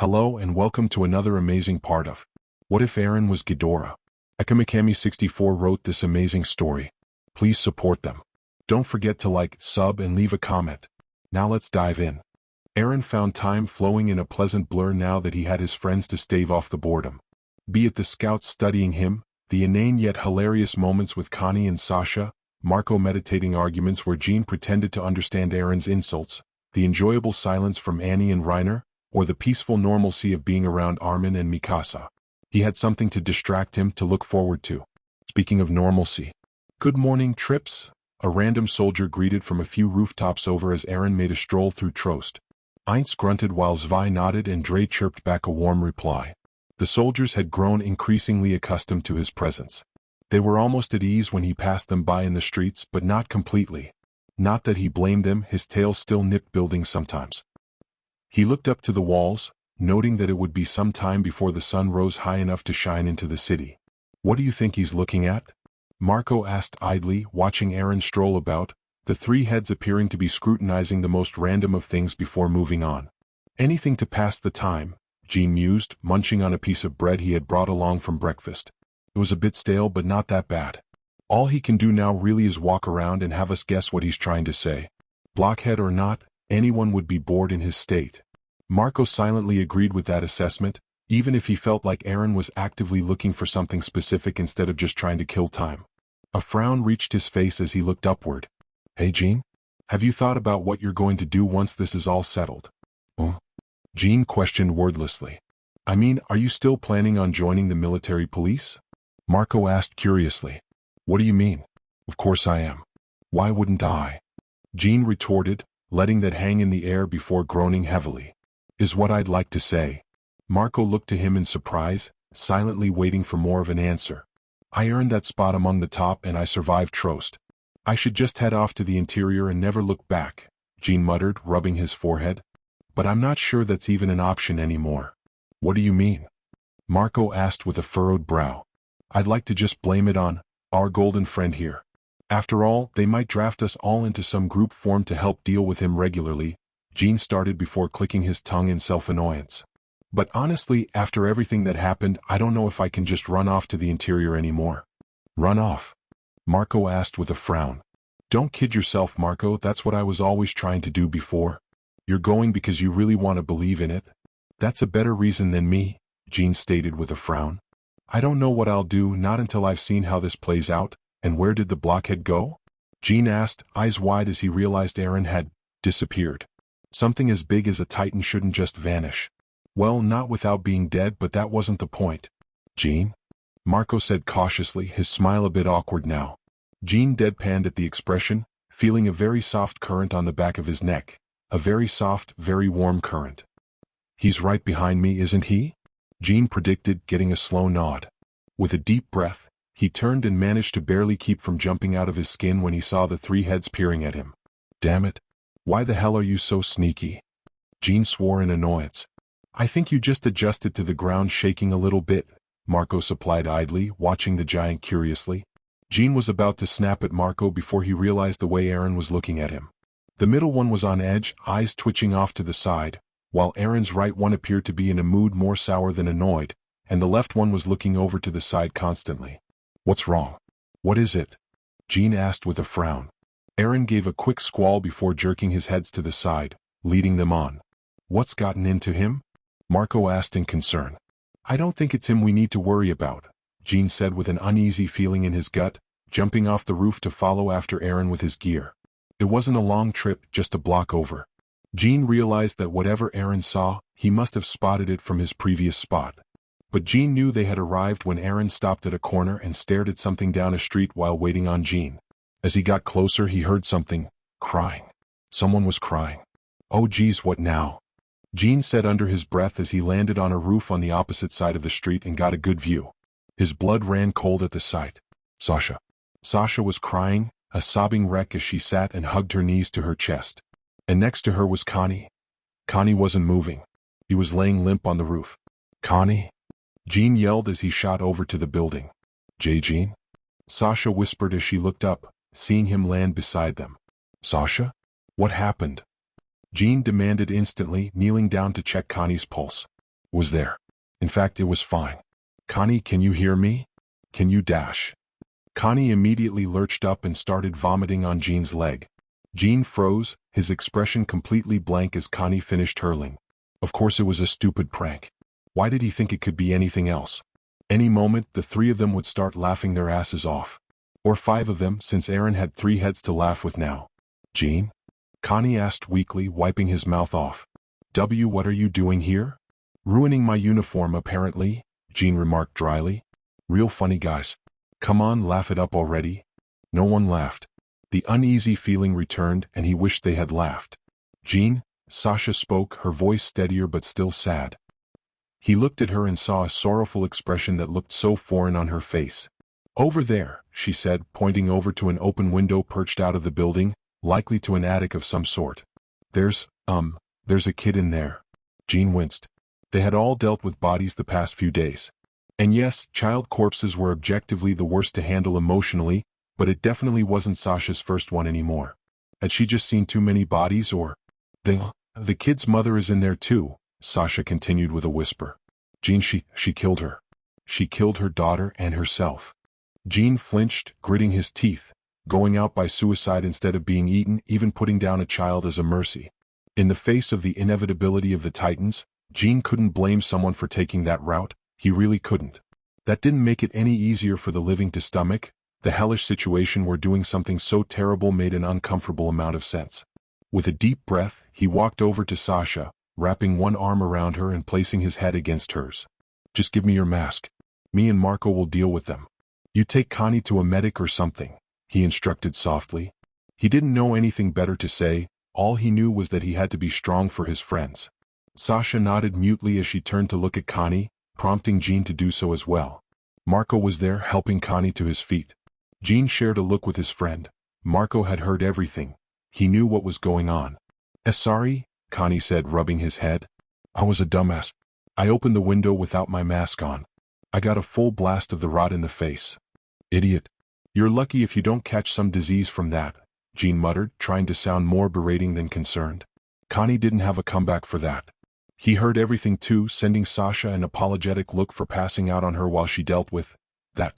Hello and welcome to another amazing part of What If Eren Was Ghidorah? Ekamikami64 wrote this amazing story. Please support them. Don't forget to like, sub and leave a comment. Now let's dive in. Eren found time flowing in a pleasant blur now that he had his friends to stave off the boredom. Be it the scouts studying him, the inane yet hilarious moments with Connie and Sasha, Marco meditating arguments where Jean pretended to understand Eren's insults, the enjoyable silence from Annie and Reiner, or the peaceful normalcy of being around Armin and Mikasa. He had something to distract him, to look forward to. Speaking of normalcy. Good morning, Trips, a random soldier greeted from a few rooftops over as Eren made a stroll through Trost. Einz grunted while Zwei nodded and Dre chirped back a warm reply. The soldiers had grown increasingly accustomed to his presence. They were almost at ease when he passed them by in the streets, but not completely. Not that he blamed them, his tail still nipped buildings sometimes. He looked up to the walls, noting that it would be some time before the sun rose high enough to shine into the city. What do you think he's looking at? Marco asked idly, watching Eren stroll about, the three heads appearing to be scrutinizing the most random of things before moving on. Anything to pass the time, Jean mused, munching on a piece of bread he had brought along from breakfast. It was a bit stale but not that bad. All he can do now really is walk around and have us guess what he's trying to say. Blockhead or not, anyone would be bored in his state. Marco silently agreed with that assessment, even if he felt like Eren was actively looking for something specific instead of just trying to kill time. A frown reached his face as he looked upward. Hey Jean? Have you thought about what you're going to do once this is all settled? Jean questioned wordlessly. I mean, are you still planning on joining the military police? Marco asked curiously. What do you mean? Of course I am. Why wouldn't I? Jean retorted, letting that hang in the air before groaning heavily. Is what I'd like to say. Marco looked to him in surprise, silently waiting for more of an answer. I earned that spot among the top and I survived Trost. I should just head off to the interior and never look back, Jean muttered, rubbing his forehead. But I'm not sure that's even an option anymore. What do you mean? Marco asked with a furrowed brow. I'd like to just blame it on our golden friend here. After all, they might draft us all into some group form to help deal with him regularly, Jean started before clicking his tongue in self-annoyance. But honestly, after everything that happened, I don't know if I can just run off to the interior anymore. Run off? Marco asked with a frown. Don't kid yourself, Marco, that's what I was always trying to do before. You're going because you really want to believe in it? That's a better reason than me, Jean stated with a frown. I don't know what I'll do, not until I've seen how this plays out. And where did the blockhead go? Jean asked, eyes wide as he realized Eren had disappeared. Something as big as a titan shouldn't just vanish. Well, not without being dead, but that wasn't the point. Jean? Marco said cautiously, his smile a bit awkward now. Jean deadpanned at the expression, feeling a very soft current on the back of his neck. A very soft, very warm current. He's right behind me, isn't he? Jean predicted, getting a slow nod. With a deep breath, he turned and managed to barely keep from jumping out of his skin when he saw the three heads peering at him. Damn it. Why the hell are you so sneaky? Jean swore in annoyance. I think you just adjusted to the ground shaking a little bit, Marco supplied idly, watching the giant curiously. Jean was about to snap at Marco before he realized the way Eren was looking at him. The middle one was on edge, eyes twitching off to the side, while Eren's right one appeared to be in a mood more sour than annoyed, and the left one was looking over to the side constantly. What's wrong? What is it? Jean asked with a frown. Eren gave a quick squall before jerking his heads to the side, leading them on. What's gotten into him? Marco asked in concern. I don't think it's him we need to worry about, Jean said with an uneasy feeling in his gut, jumping off the roof to follow after Eren with his gear. It wasn't a long trip, just a block over. Jean realized that whatever Eren saw, he must have spotted it from his previous spot. But Jean knew they had arrived when Eren stopped at a corner and stared at something down a street while waiting on Jean. As he got closer, he heard something, crying. Someone was crying. Oh geez, what now? Jean said under his breath as he landed on a roof on the opposite side of the street and got a good view. His blood ran cold at the sight. Sasha. Sasha was crying, a sobbing wreck as she sat and hugged her knees to her chest. And next to her was Connie. Connie wasn't moving. He was laying limp on the roof. Connie? Jean yelled as he shot over to the building. Jean? Sasha whispered as she looked up, seeing him land beside them. Sasha? What happened? Jean demanded instantly, kneeling down to check Connie's pulse. was there. In fact, it was fine. Connie, can you hear me? Can you dash? Connie immediately lurched up and started vomiting on Jean's leg. Jean froze, his expression completely blank as Connie finished hurling. Of course it was a stupid prank. Why did he think it could be anything else? Any moment, the three of them would start laughing their asses off. Or 5 of them, since Eren had 3 heads to laugh with now. Jean? Connie asked weakly, wiping his mouth off. What are you doing here? Ruining my uniform, apparently, Jean remarked dryly. Real funny guys. Come on, laugh it up already. No one laughed. The uneasy feeling returned, and he wished they had laughed. Jean, Sasha spoke, her voice steadier but still sad. He looked at her and saw a sorrowful expression that looked so foreign on her face. Over there, she said, pointing over to an open window perched out of the building, likely to an attic of some sort. There's a kid in there. Jean winced. They had all dealt with bodies the past few days. And yes, child corpses were objectively the worst to handle emotionally, but it definitely wasn't Sasha's first one anymore. Had she just seen too many bodies, or... The kid's mother is in there too, Sasha continued with a whisper. Jean, she killed her. She killed her daughter and herself. Jean flinched, gritting his teeth. Going out by suicide instead of being eaten, even putting down a child as a mercy. In the face of the inevitability of the Titans, Jean couldn't blame someone for taking that route. He really couldn't. That didn't make it any easier for the living to stomach. The hellish situation where doing something so terrible made an uncomfortable amount of sense. With a deep breath, he walked over to Sasha, wrapping one arm around her and placing his head against hers. Just give me your mask. Me and Marco will deal with them. You take Connie to a medic or something, he instructed softly. He didn't know anything better to say. All he knew was that he had to be strong for his friends. Sasha nodded mutely as she turned to look at Connie, prompting Jean to do so as well. Marco was there, helping Connie to his feet. Jean shared a look with his friend. Marco had heard everything. He knew what was going on. Sorry, Connie said, rubbing his head. I was a dumbass. I opened the window without my mask on. I got a full blast of the rot in the face. Idiot. You're lucky if you don't catch some disease from that, Jean muttered, trying to sound more berating than concerned. Connie didn't have a comeback for that. He heard everything too, sending Sasha an apologetic look for passing out on her while she dealt with that.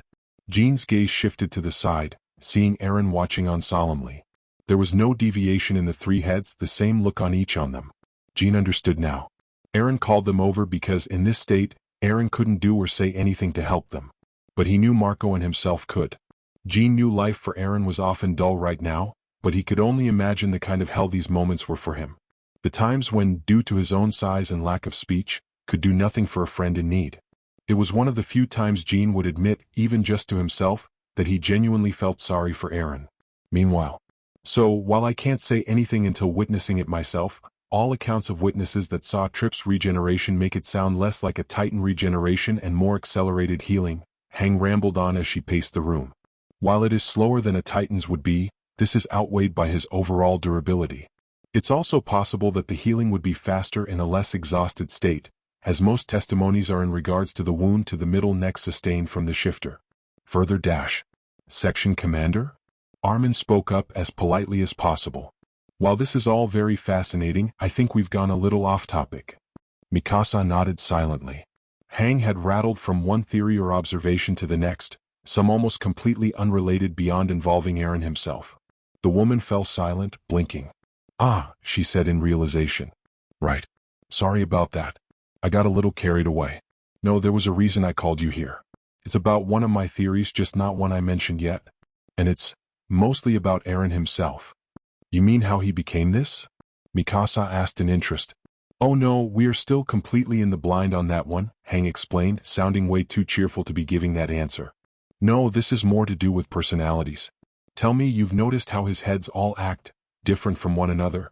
Jean's gaze shifted to the side, seeing Eren watching on solemnly. There was no deviation in the 3 heads, the same look on each on them. Jean understood now. Eren called them over because in this state, Eren couldn't do or say anything to help them. But he knew Marco and himself could. Jean knew life for Eren was often dull right now, but he could only imagine the kind of hell these moments were for him. The times when, due to his own size and lack of speech, could do nothing for a friend in need. It was one of the few times Jean would admit, even just to himself, that he genuinely felt sorry for Eren. Meanwhile. So, while I can't say anything until witnessing it myself, all accounts of witnesses that saw Tripp's regeneration make it sound less like a Titan regeneration and more accelerated healing, Hang rambled on as she paced the room. While it is slower than a Titan's would be, this is outweighed by his overall durability. It's also possible that the healing would be faster in a less exhausted state, as most testimonies are in regards to the wound to the middle neck sustained from the shifter. Further dash. Section Commander? Armin spoke up as politely as possible. While this is all very fascinating, I think we've gone a little off topic. Mikasa nodded silently. Hang had rattled from one theory or observation to the next, some almost completely unrelated beyond involving Eren himself. The woman fell silent, blinking. Ah, she said in realization. Right. Sorry about that. I got a little carried away. No, there was a reason I called you here. It's about one of my theories, just not one I mentioned yet. And it's mostly about Eren himself. You mean how he became this? Mikasa asked in interest. Oh no, we are still completely in the blind on that one, Hang explained, sounding way too cheerful to be giving that answer. No, this is more to do with personalities. Tell me, you've noticed how his heads all act different from one another?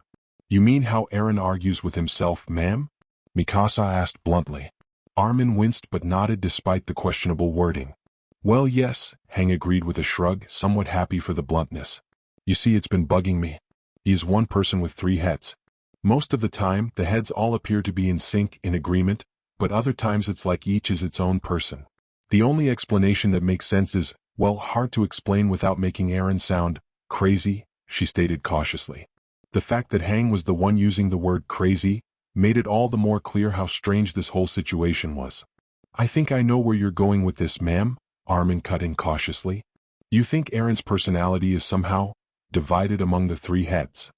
You mean how Eren argues with himself, ma'am? Mikasa asked bluntly. Armin winced but nodded despite the questionable wording. Well, yes, Hang agreed with a shrug, somewhat happy for the bluntness. You see, it's been bugging me. He is one person with 3 heads. Most of the time, the heads all appear to be in sync, in agreement, but other times it's like each is its own person. The only explanation that makes sense is, well, hard to explain without making Eren sound crazy, she stated cautiously. The fact that Hang was the one using the word crazy made it all the more clear how strange this whole situation was. I think I know where you're going with this, ma'am, Armin cut in cautiously. You think Eren's personality is somehow divided among the three heads?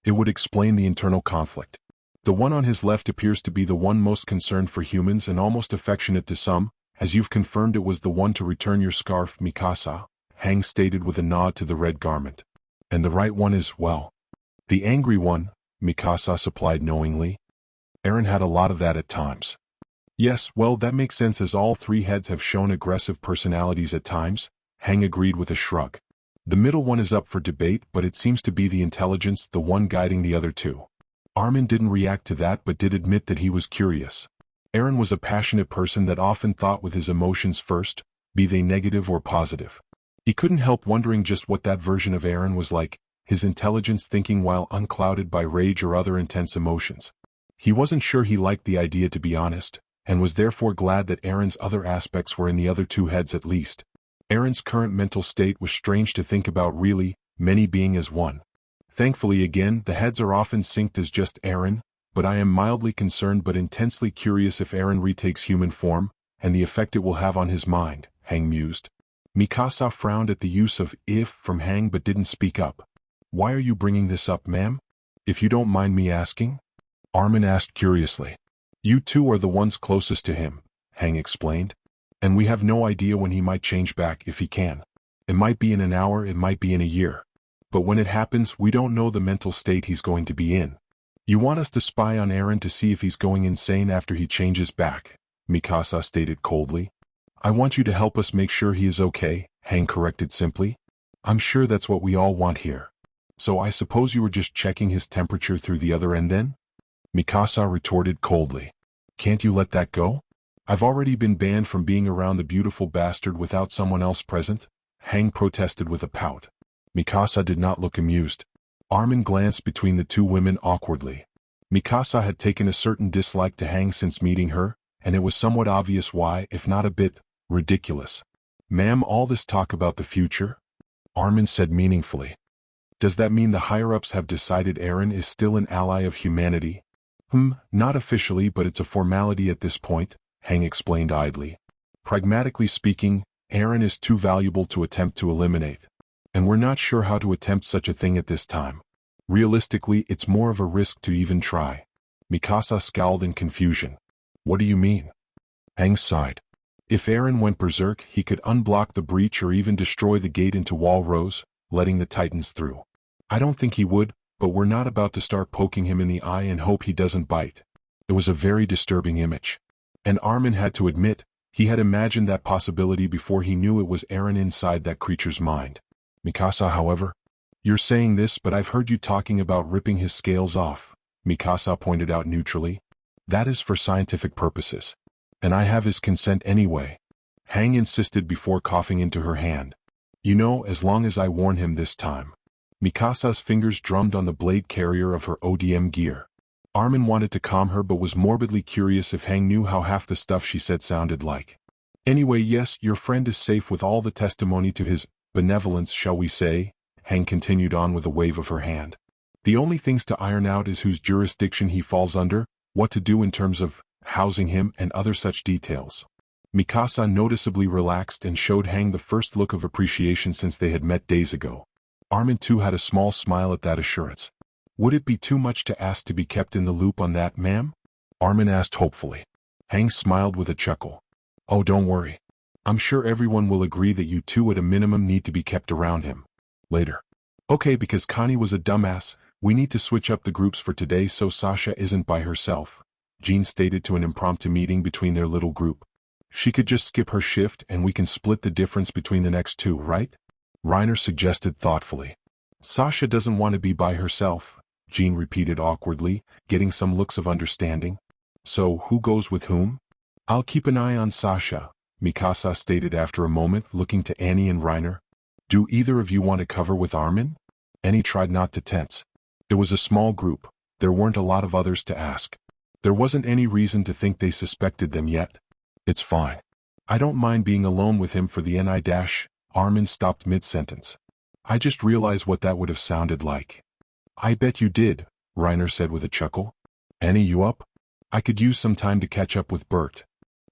It would explain the internal conflict. The one on his left appears to be the one most concerned for humans and almost affectionate to some, as you've confirmed it was the one to return your scarf, Mikasa, Hang stated with a nod to the red garment. And the right one is, well, the angry one, Mikasa supplied knowingly. Eren had a lot of that at times. Yes, well, that makes sense as all three heads have shown aggressive personalities at times, Hang agreed with a shrug. The middle one is up for debate, but it seems to be the intelligence, the one guiding the other two. Armin didn't react to that but did admit that he was curious. Eren was a passionate person that often thought with his emotions first, be they negative or positive. He couldn't help wondering just what that version of Eren was like, his intelligence thinking while unclouded by rage or other intense emotions. He wasn't sure he liked the idea, to be honest, and was therefore glad that Eren's other aspects were in the other two heads at least. Eren's current mental state was strange to think about, really, many being as one. Thankfully again, the heads are often synced as just Eren, but I am mildly concerned but intensely curious if Eren retakes human form, and the effect it will have on his mind, Hang mused. Mikasa frowned at the use of if from Hang but didn't speak up. Why are you bringing this up, ma'am? If you don't mind me asking? Armin asked curiously. You two are the ones closest to him, Hang explained. And we have no idea when he might change back if he can. It might be in an hour, it might be in a year. But when it happens, we don't know the mental state he's going to be in. You want us to spy on Eren to see if he's going insane after he changes back, Mikasa stated coldly. I want you to help us make sure he is okay, Hang corrected simply. I'm sure that's what we all want here. So I suppose you were just checking his temperature through the other end then? Mikasa retorted coldly. Can't you let that go? I've already been banned from being around the beautiful bastard without someone else present, Hang protested with a pout. Mikasa did not look amused. Armin glanced between the two women awkwardly. Mikasa had taken a certain dislike to Hang since meeting her, and it was somewhat obvious why, if not a bit ridiculous. Ma'am, all this talk about the future? Armin said meaningfully. Does that mean the higher-ups have decided Eren is still an ally of humanity? Not officially, but it's a formality at this point, Hang explained idly. Pragmatically speaking, Eren is too valuable to attempt to eliminate. And we're not sure how to attempt such a thing at this time. Realistically, it's more of a risk to even try. Mikasa scowled in confusion. What do you mean? Hang sighed. If Eren went berserk, he could unblock the breach or even destroy the gate into Wall Rose, letting the Titans through. I don't think he would, but we're not about to start poking him in the eye and hope he doesn't bite. It was a very disturbing image. And Armin had to admit, he had imagined that possibility before he knew it was Eren inside that creature's mind. Mikasa, however, you're saying this, but I've heard you talking about ripping his scales off, Mikasa pointed out neutrally. That is for scientific purposes. And I have his consent anyway. Hang insisted before coughing into her hand. You know, as long as I warn him this time. Mikasa's fingers drummed on the blade carrier of her ODM gear. Armin wanted to calm her but was morbidly curious if Hang knew how half the stuff she said sounded like. Anyway, yes, your friend is safe with all the testimony to his benevolence, shall we say, Hang continued on with a wave of her hand. The only things to iron out is whose jurisdiction he falls under, what to do in terms of housing him, and other such details. Mikasa noticeably relaxed and showed Hang the first look of appreciation since they had met days ago. Armin too had a small smile at that assurance. Would it be too much to ask to be kept in the loop on that, ma'am? Armin asked hopefully. Hang smiled with a chuckle. Oh, don't worry. I'm sure everyone will agree that you two at a minimum need to be kept around him. Later. Okay, because Connie was a dumbass, we need to switch up the groups for today so Sasha isn't by herself, Jean stated to an impromptu meeting between their little group. She could just skip her shift and we can split the difference between the next two, right? Reiner suggested thoughtfully. Sasha doesn't want to be by herself, Jean repeated awkwardly, getting some looks of understanding. So, who goes with whom? I'll keep an eye on Sasha, Mikasa stated after a moment, looking to Annie and Reiner. Do either of you want to cover with Armin? Annie tried not to tense. It was a small group, there weren't a lot of others to ask. There wasn't any reason to think they suspected them yet. It's fine. I don't mind being alone with him for the NI dash. Armin stopped mid-sentence. I just realized what that would have sounded like. I bet you did, Reiner said with a chuckle. Annie, you up? I could use some time to catch up with Bert.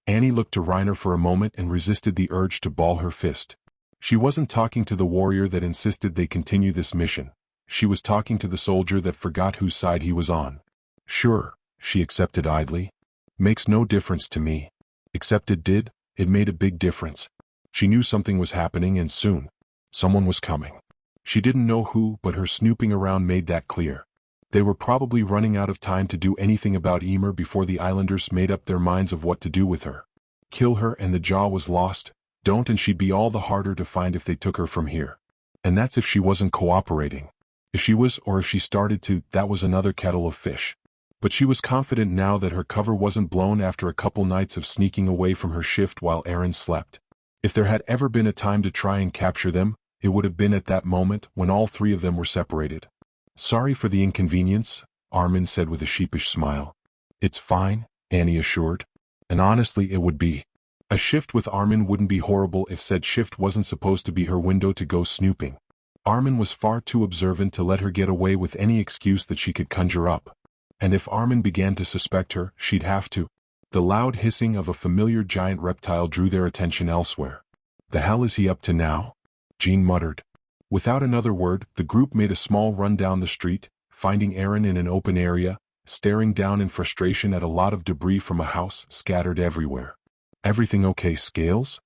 Annie looked to Reiner for a moment and resisted the urge to ball her fist. She wasn't talking to the warrior that insisted they continue this mission. She was talking to the soldier that forgot whose side he was on. Sure, she accepted idly. Makes no difference to me. Except it did, it made a big difference. She knew something was happening and soon. Someone was coming. She didn't know who, but her snooping around made that clear. They were probably running out of time to do anything about Emer before the islanders made up their minds of what to do with her. Kill her and the jaw was lost, don't, and she'd be all the harder to find if they took her from here. And that's if she wasn't cooperating. If she was, or if she started to, that was another kettle of fish. But she was confident now that her cover wasn't blown after a couple nights of sneaking away from her shift while Eren slept. If there had ever been a time to try and capture them, it would have been at that moment when all three of them were separated. Sorry for the inconvenience, Armin said with a sheepish smile. It's fine, Annie assured. And honestly it would be. A shift with Armin wouldn't be horrible if said shift wasn't supposed to be her window to go snooping. Armin was far too observant to let her get away with any excuse that she could conjure up. And if Armin began to suspect her, she'd have to. The loud hissing of a familiar giant reptile drew their attention elsewhere. The hell is he up to now? Jean muttered. Without another word, the group made a small run down the street, finding Eren in an open area, staring down in frustration at a lot of debris from a house scattered everywhere. Everything okay, Scales?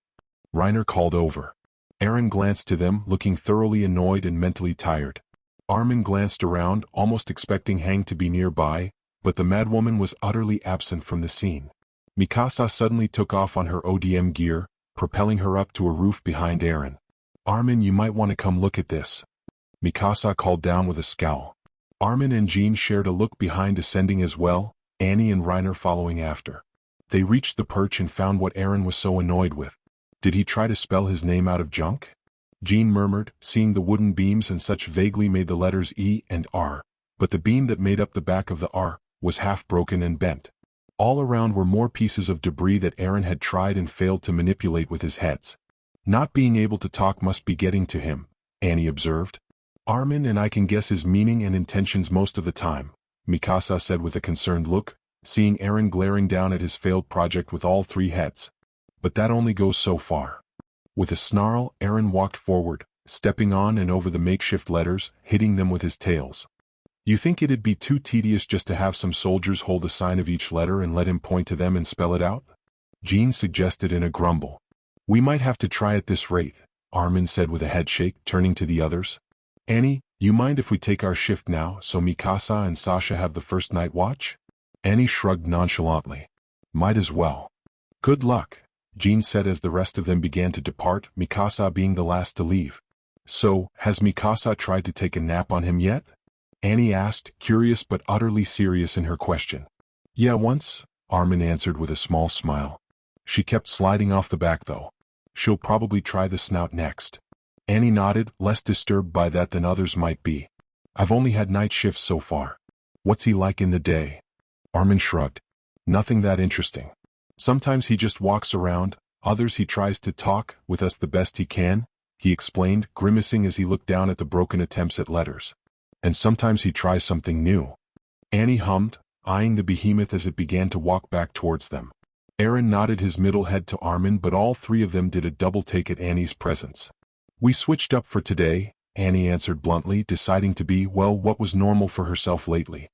Reiner called over. Eren glanced to them, looking thoroughly annoyed and mentally tired. Armin glanced around, almost expecting Hang to be nearby, but the madwoman was utterly absent from the scene. Mikasa suddenly took off on her ODM gear, propelling her up to a roof behind Eren. Armin, you might want to come look at this. Mikasa called down with a scowl. Armin and Jean shared a look behind, ascending as well, Annie and Reiner following after. They reached the perch and found what Eren was so annoyed with. Did he try to spell his name out of junk? Jean murmured, seeing the wooden beams and such vaguely made the letters E and R, but the beam that made up the back of the R was half broken and bent. All around were more pieces of debris that Eren had tried and failed to manipulate with his heads. Not being able to talk must be getting to him, Annie observed. Armin and I can guess his meaning and intentions most of the time, Mikasa said with a concerned look, seeing Eren glaring down at his failed project with all three heads. But that only goes so far. With a snarl, Eren walked forward, stepping on and over the makeshift letters, hitting them with his tails. You think it'd be too tedious just to have some soldiers hold a sign of each letter and let him point to them and spell it out? Jean suggested in a grumble. We might have to try at this rate, Armin said with a headshake, turning to the others. Annie, you mind if we take our shift now so Mikasa and Sasha have the first night watch? Annie shrugged nonchalantly. Might as well. Good luck, Jean said as the rest of them began to depart, Mikasa being the last to leave. So, has Mikasa tried to take a nap on him yet? Annie asked, curious but utterly serious in her question. Yeah, once, Armin answered with a small smile. She kept sliding off the back though. She'll probably try the snout next. Annie nodded, less disturbed by that than others might be. I've only had night shifts so far. What's he like in the day? Armin shrugged. Nothing that interesting. Sometimes he just walks around, others he tries to talk with us the best he can, he explained, grimacing as he looked down at the broken attempts at letters. And sometimes he tries something new. Annie hummed, eyeing the behemoth as it began to walk back towards them. Eren nodded his middle head to Armin, but all three of them did a double take at Annie's presence. We switched up for today, Annie answered bluntly, deciding to be, well, what was normal for herself lately.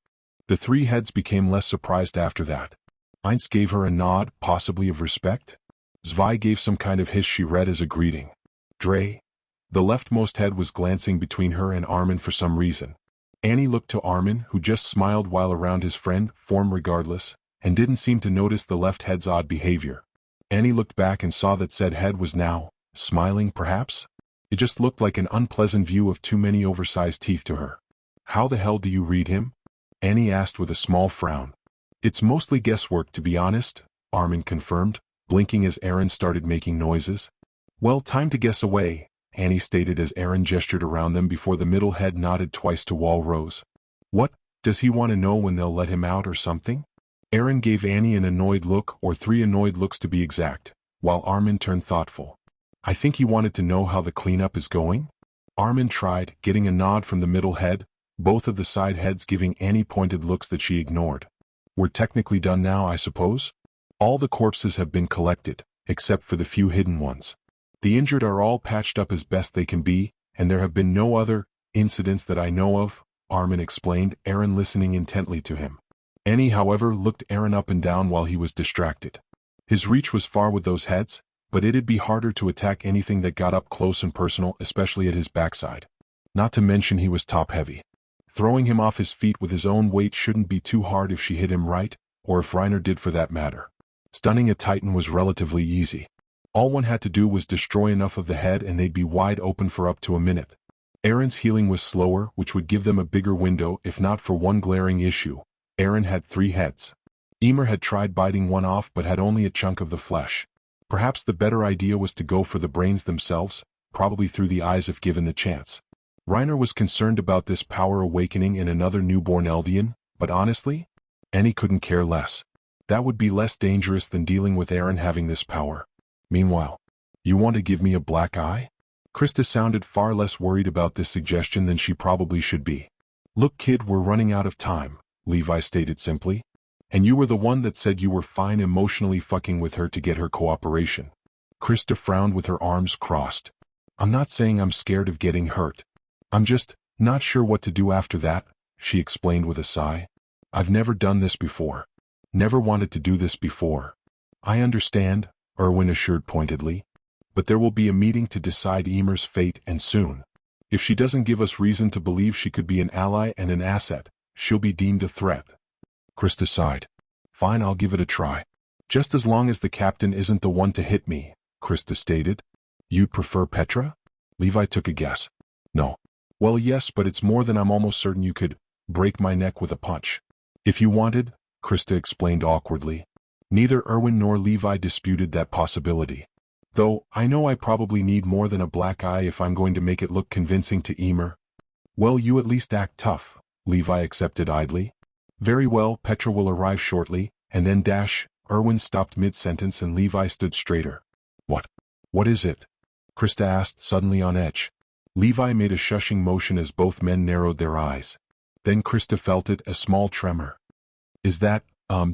The three heads became less surprised after that. Heinz gave her a nod, possibly of respect. Zwei gave some kind of hiss she read as a greeting. Dre. The leftmost head was glancing between her and Armin for some reason. Annie looked to Armin, who just smiled while around his friend, form regardless, and didn't seem to notice the left head's odd behavior. Annie looked back and saw that said head was now, smiling perhaps? It just looked like an unpleasant view of too many oversized teeth to her. How the hell do you read him? Annie asked with a small frown. It's mostly guesswork to be honest, Armin confirmed, blinking as Eren started making noises. Well, time to guess away, Annie stated as Eren gestured around them before the middle head nodded twice to Walrose. What, does he want to know when they'll let him out or something? Eren gave Annie an annoyed look, or three annoyed looks to be exact, while Armin turned thoughtful. I think he wanted to know how the cleanup is going? Armin tried, getting a nod from the middle head, both of the side heads giving Annie pointed looks that she ignored. We're technically done now, I suppose? All the corpses have been collected, except for the few hidden ones. The injured are all patched up as best they can be, and there have been no other incidents that I know of, Armin explained, Eren listening intently to him. Annie, however, looked Eren up and down while he was distracted. His reach was far with those heads, but it'd be harder to attack anything that got up close and personal, especially at his backside. Not to mention he was top-heavy. Throwing him off his feet with his own weight shouldn't be too hard if she hit him right, or if Reiner did for that matter. Stunning a Titan was relatively easy. All one had to do was destroy enough of the head and they'd be wide open for up to a minute. Eren's healing was slower, which would give them a bigger window if not for one glaring issue. Eren had 3 heads. Ymir had tried biting one off but had only a chunk of the flesh. Perhaps the better idea was to go for the brains themselves, probably through the eyes if given the chance. Reiner was concerned about this power awakening in another newborn Eldian, but honestly, Annie couldn't care less. That would be less dangerous than dealing with Eren having this power. Meanwhile, you want to give me a black eye? Krista sounded far less worried about this suggestion than she probably should be. Look kid, we're running out of time, Levi stated simply. And you were the one that said you were fine emotionally fucking with her to get her cooperation. Krista frowned with her arms crossed. I'm not saying I'm scared of getting hurt. I'm just not sure what to do after that, she explained with a sigh. I've never done this before. Never wanted to do this before. I understand, Erwin assured pointedly. But there will be a meeting to decide Ymir's fate, and soon. If she doesn't give us reason to believe she could be an ally and an asset, she'll be deemed a threat. Krista sighed. Fine, I'll give it a try. Just as long as the captain isn't the one to hit me, Krista stated. You'd prefer Petra? Levi took a guess. No. Well, yes, but it's more than I'm almost certain you could break my neck with a punch. If you wanted, Krista explained awkwardly. Neither Erwin nor Levi disputed that possibility. Though, I know I probably need more than a black eye if I'm going to make it look convincing to Ymir. Well, you at least act tough, Levi accepted idly. Very well, Petra will arrive shortly, and then Erwin stopped mid-sentence and Levi stood straighter. What is it? Krista asked, suddenly on edge. Levi made a shushing motion as both men narrowed their eyes. Then Krista felt it, a small tremor. Is that,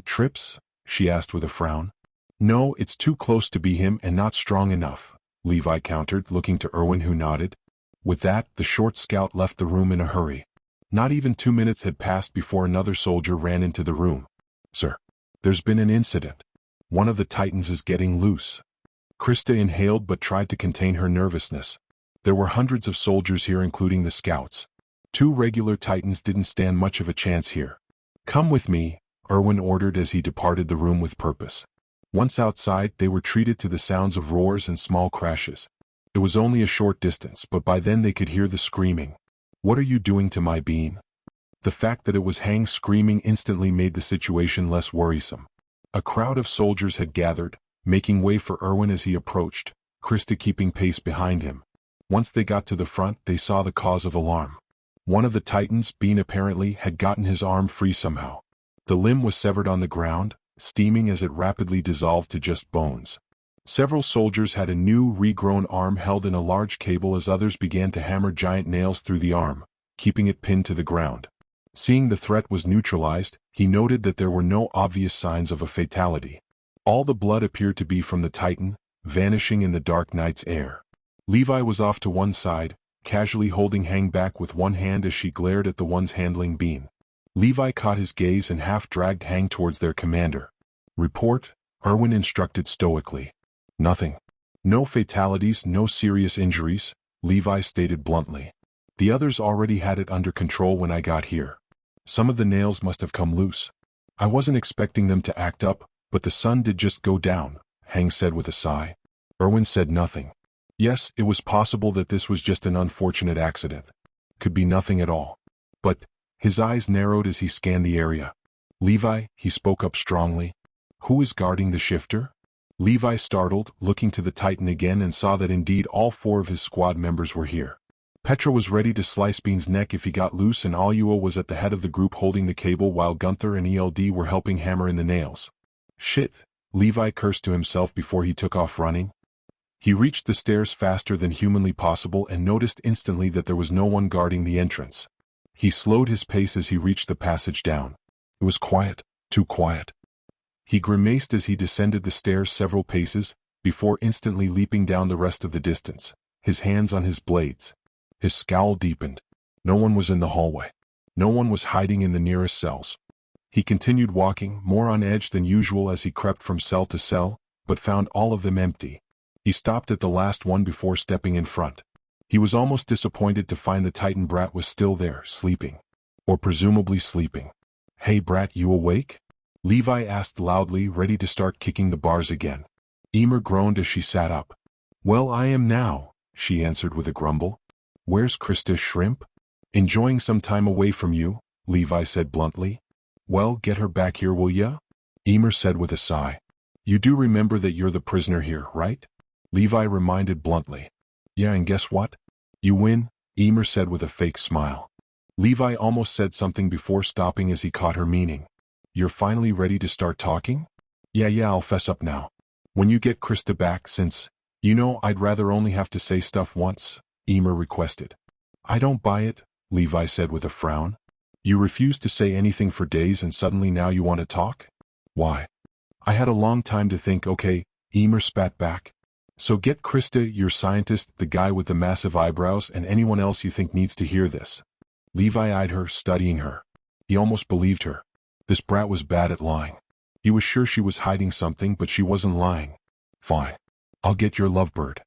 Trips? She asked with a frown. No, it's too close to be him and not strong enough, Levi countered, looking to Erwin who nodded. With that, the short scout left the room in a hurry. Not even 2 minutes had passed before another soldier ran into the room. Sir, there's been an incident. One of the Titans is getting loose. Krista inhaled but tried to contain her nervousness. There were hundreds of soldiers here including the scouts. 2 regular Titans didn't stand much of a chance here. Come with me, Erwin ordered as he departed the room with purpose. Once outside, they were treated to the sounds of roars and small crashes. It was only a short distance, but by then they could hear the screaming. What are you doing to my bean? The fact that it was Hang screaming instantly made the situation less worrisome. A crowd of soldiers had gathered, making way for Erwin as he approached, Krista keeping pace behind him. Once they got to the front, they saw the cause of alarm. One of the Titans, Bean apparently, had gotten his arm free somehow. The limb was severed on the ground, steaming as it rapidly dissolved to just bones. Several soldiers had a new, regrown arm held in a large cable as others began to hammer giant nails through the arm, keeping it pinned to the ground. Seeing the threat was neutralized, he noted that there were no obvious signs of a fatality. All the blood appeared to be from the Titan, vanishing in the dark night's air. Levi was off to one side, casually holding Hang back with one hand as she glared at the ones handling Bean. Levi caught his gaze and half-dragged Hang towards their commander. Report, Erwin instructed stoically. Nothing. No fatalities, no serious injuries, Levi stated bluntly. The others already had it under control when I got here. Some of the nails must have come loose. I wasn't expecting them to act up, but the sun did just go down, Hang said with a sigh. Erwin said nothing. Yes, it was possible that this was just an unfortunate accident. Could be nothing at all. But his eyes narrowed as he scanned the area. Levi, he spoke up strongly. Who is guarding the shifter? Levi startled, looking to the Titan again and saw that indeed all 4 of his squad members were here. Petra was ready to slice Bean's neck if he got loose and Alua was at the head of the group holding the cable while Gunther and ELD were helping hammer in the nails. Shit, Levi cursed to himself before he took off running. He reached the stairs faster than humanly possible and noticed instantly that there was no one guarding the entrance. He slowed his pace as he reached the passage down. It was quiet, Too quiet. He grimaced as he descended the stairs several paces, before instantly leaping down the rest of the distance, his hands on his blades. His scowl deepened. No one was in the hallway. No one was hiding in the nearest cells. He continued walking, more on edge than usual as he crept from cell to cell, but found all of them empty. He stopped at the last one before stepping in front. He was almost disappointed to find the Titan brat was still there, sleeping. Or presumably sleeping. "Hey brat, you awake?" Levi asked loudly, ready to start kicking the bars again. Emer groaned as she sat up. "Well, I am now," she answered with a grumble. "Where's Krista Shrimp?" "Enjoying some time away from you," Levi said bluntly. "Well, get her back here, will ya?" Emer said with a sigh. "You do remember that you're the prisoner here, right?" Levi reminded bluntly. "Yeah, and guess what? You win," Emer said with a fake smile. Levi almost said something before stopping as he caught her meaning. "You're finally ready to start talking?" Yeah, I'll fess up now. When you get Krista back, since, I'd rather only have to say stuff once," Emer requested. "I don't buy it," Levi said with a frown. "You refused to say anything for days and suddenly now you want to talk? Why?" "I had a long time to think, okay," Emer spat back. "So get Krista, your scientist, the guy with the massive eyebrows, and anyone else you think needs to hear this." Levi eyed her, studying her. He almost believed her. This brat was bad at lying. He was sure she was hiding something, but she wasn't lying. "Fine. I'll get your lovebird."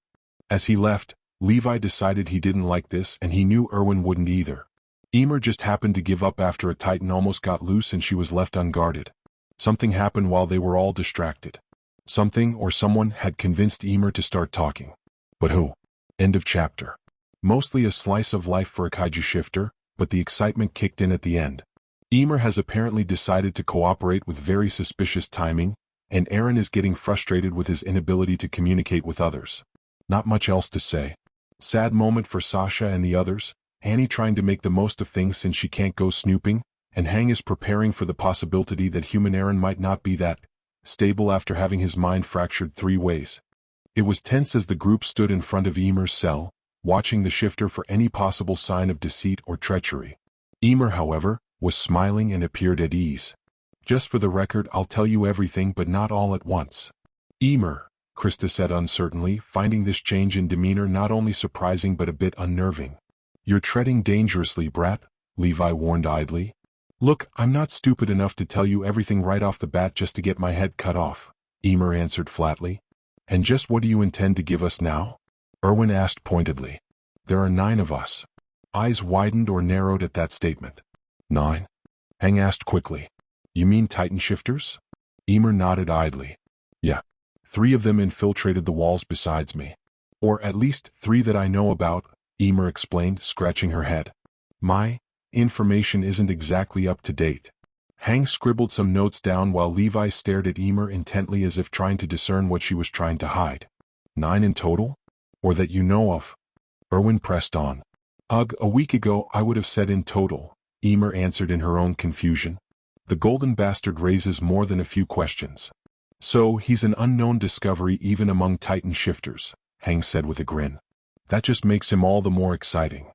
As he left, Levi decided he didn't like this, and he knew Erwin wouldn't either. Emer just happened to give up after a Titan almost got loose and she was left unguarded. Something happened while they were all distracted. Something or someone had convinced Emer to start talking. But who? End of chapter. Mostly a slice of life for a kaiju shifter, but the excitement kicked in at the end. Emer has apparently decided to cooperate with very suspicious timing, and Eren is getting frustrated with his inability to communicate with others. Not much else to say. Sad moment for Sasha and the others, Annie trying to make the most of things since she can't go snooping, and Hang is preparing for the possibility that human Eren might not be that stable after having his mind fractured 3 ways. It was tense as the group stood in front of Emer's cell, watching the shifter for any possible sign of deceit or treachery. Emer, however, was smiling and appeared at ease. "Just for the record, I'll tell you everything, but not all at once." "Emer," Krista said uncertainly, finding this change in demeanor not only surprising but a bit unnerving. "You're treading dangerously, brat," Levi warned idly. "Look, I'm not stupid enough to tell you everything right off the bat just to get my head cut off," Emer answered flatly. "And just what do you intend to give us now?" Erwin asked pointedly. "There are 9 of us." Eyes widened or narrowed at that statement. 9? Hang asked quickly. "You mean Titan shifters?" Emer nodded idly. "Yeah. 3 of them infiltrated the walls besides me. Or at least 3 that I know about," Emer explained, scratching her head. "My information isn't exactly up to date." Hang scribbled some notes down while Levi stared at Emer intently as if trying to discern what she was trying to hide. 9 in total? Or that you know of? Erwin pressed on. "Ugh, a week ago I would have said in total," Emer answered in her own confusion. "The golden bastard raises more than a few questions." "So he's an unknown discovery even among Titan shifters," Hang said with a grin. "That just makes him all the more exciting."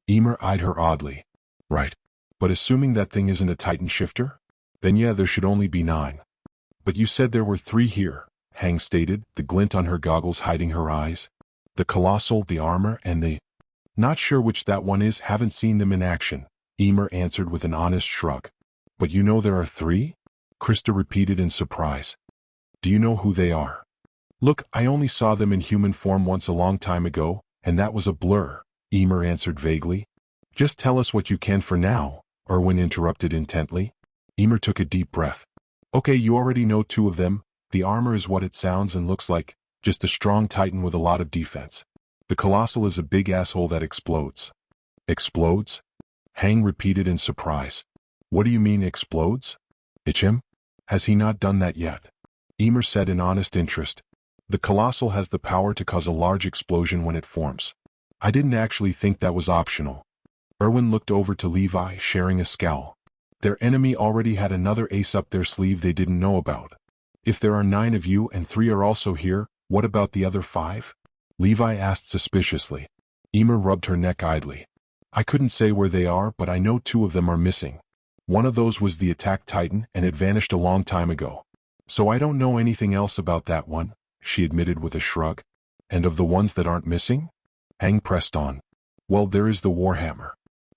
Emer eyed her oddly. "Right. But assuming that thing isn't a Titan shifter? Then yeah, there should only be 9. "But you said there were 3 here," Hang stated, the glint on her goggles hiding her eyes. "The colossal, the armor, and the—" "Not sure which that one is, haven't seen them in action," Emer answered with an honest shrug. "But you know there are 3? Krista repeated in surprise. "Do you know who they are?" "Look, I only saw them in human form once a long time ago, and that was a blur," Emer answered vaguely. "Just tell us what you can for now," Erwin interrupted intently. Emer took a deep breath. "Okay, you already know 2 of them. The armor is what it sounds and looks like, just a strong Titan with a lot of defense. The colossal is a big asshole that explodes." "Explodes?" Hang repeated in surprise. "What do you mean explodes? Him? Has he not done that yet?" Emer said in honest interest. "The colossal has the power to cause a large explosion when it forms. I didn't actually think that was optional." Erwin looked over to Levi, sharing a scowl. Their enemy already had another ace up their sleeve they didn't know about. "If there are 9 of you and 3 are also here, what about the other 5? Levi asked suspiciously. Emer rubbed her neck idly. "I couldn't say where they are, but I know 2 of them are missing." One of those was the attack titan and it vanished a long time ago. So I don't know anything else about that one, she admitted with a shrug. And of the ones that aren't missing? Hang pressed on. Well, there is the Warhammer.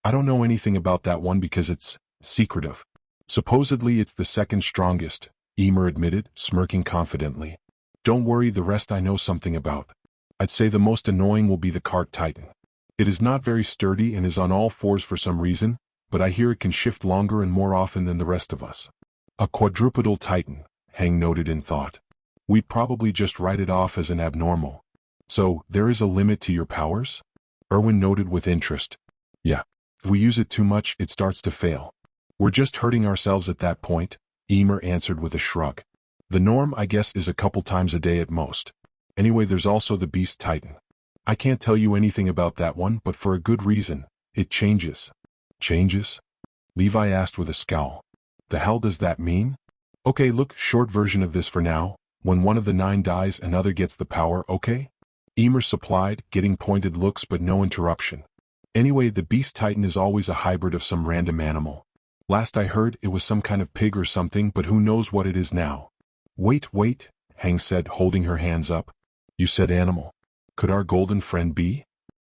I don't know anything about that one because it's secretive. Supposedly it's the second strongest, Emer admitted, smirking confidently. Don't worry, the rest I know something about. I'd say the most annoying will be the cart titan. It is not very sturdy and is on all fours for some reason, but I hear it can shift longer and more often than the rest of us. A quadrupedal titan, Hang noted in thought. We'd probably just write it off as an abnormal. So, there is a limit to your powers? Erwin noted with interest. Yeah. If we use it too much, it starts to fail. We're just hurting ourselves at that point, Emer answered with a shrug. The norm, I guess, is a couple times a day at most. Anyway, there's also the Beast Titan. I can't tell you anything about that one, but for a good reason. It changes. Changes? Levi asked with a scowl. The hell does that mean? Okay, look, short version of this for now. When one of the 9 dies, another gets the power, okay? Emer supplied, getting pointed looks but no interruption. Anyway, the Beast Titan is always a hybrid of some random animal. Last I heard, it was some kind of pig or something, but who knows what it is now. Wait, Hang said, holding her hands up. You said animal. Could our golden friend be?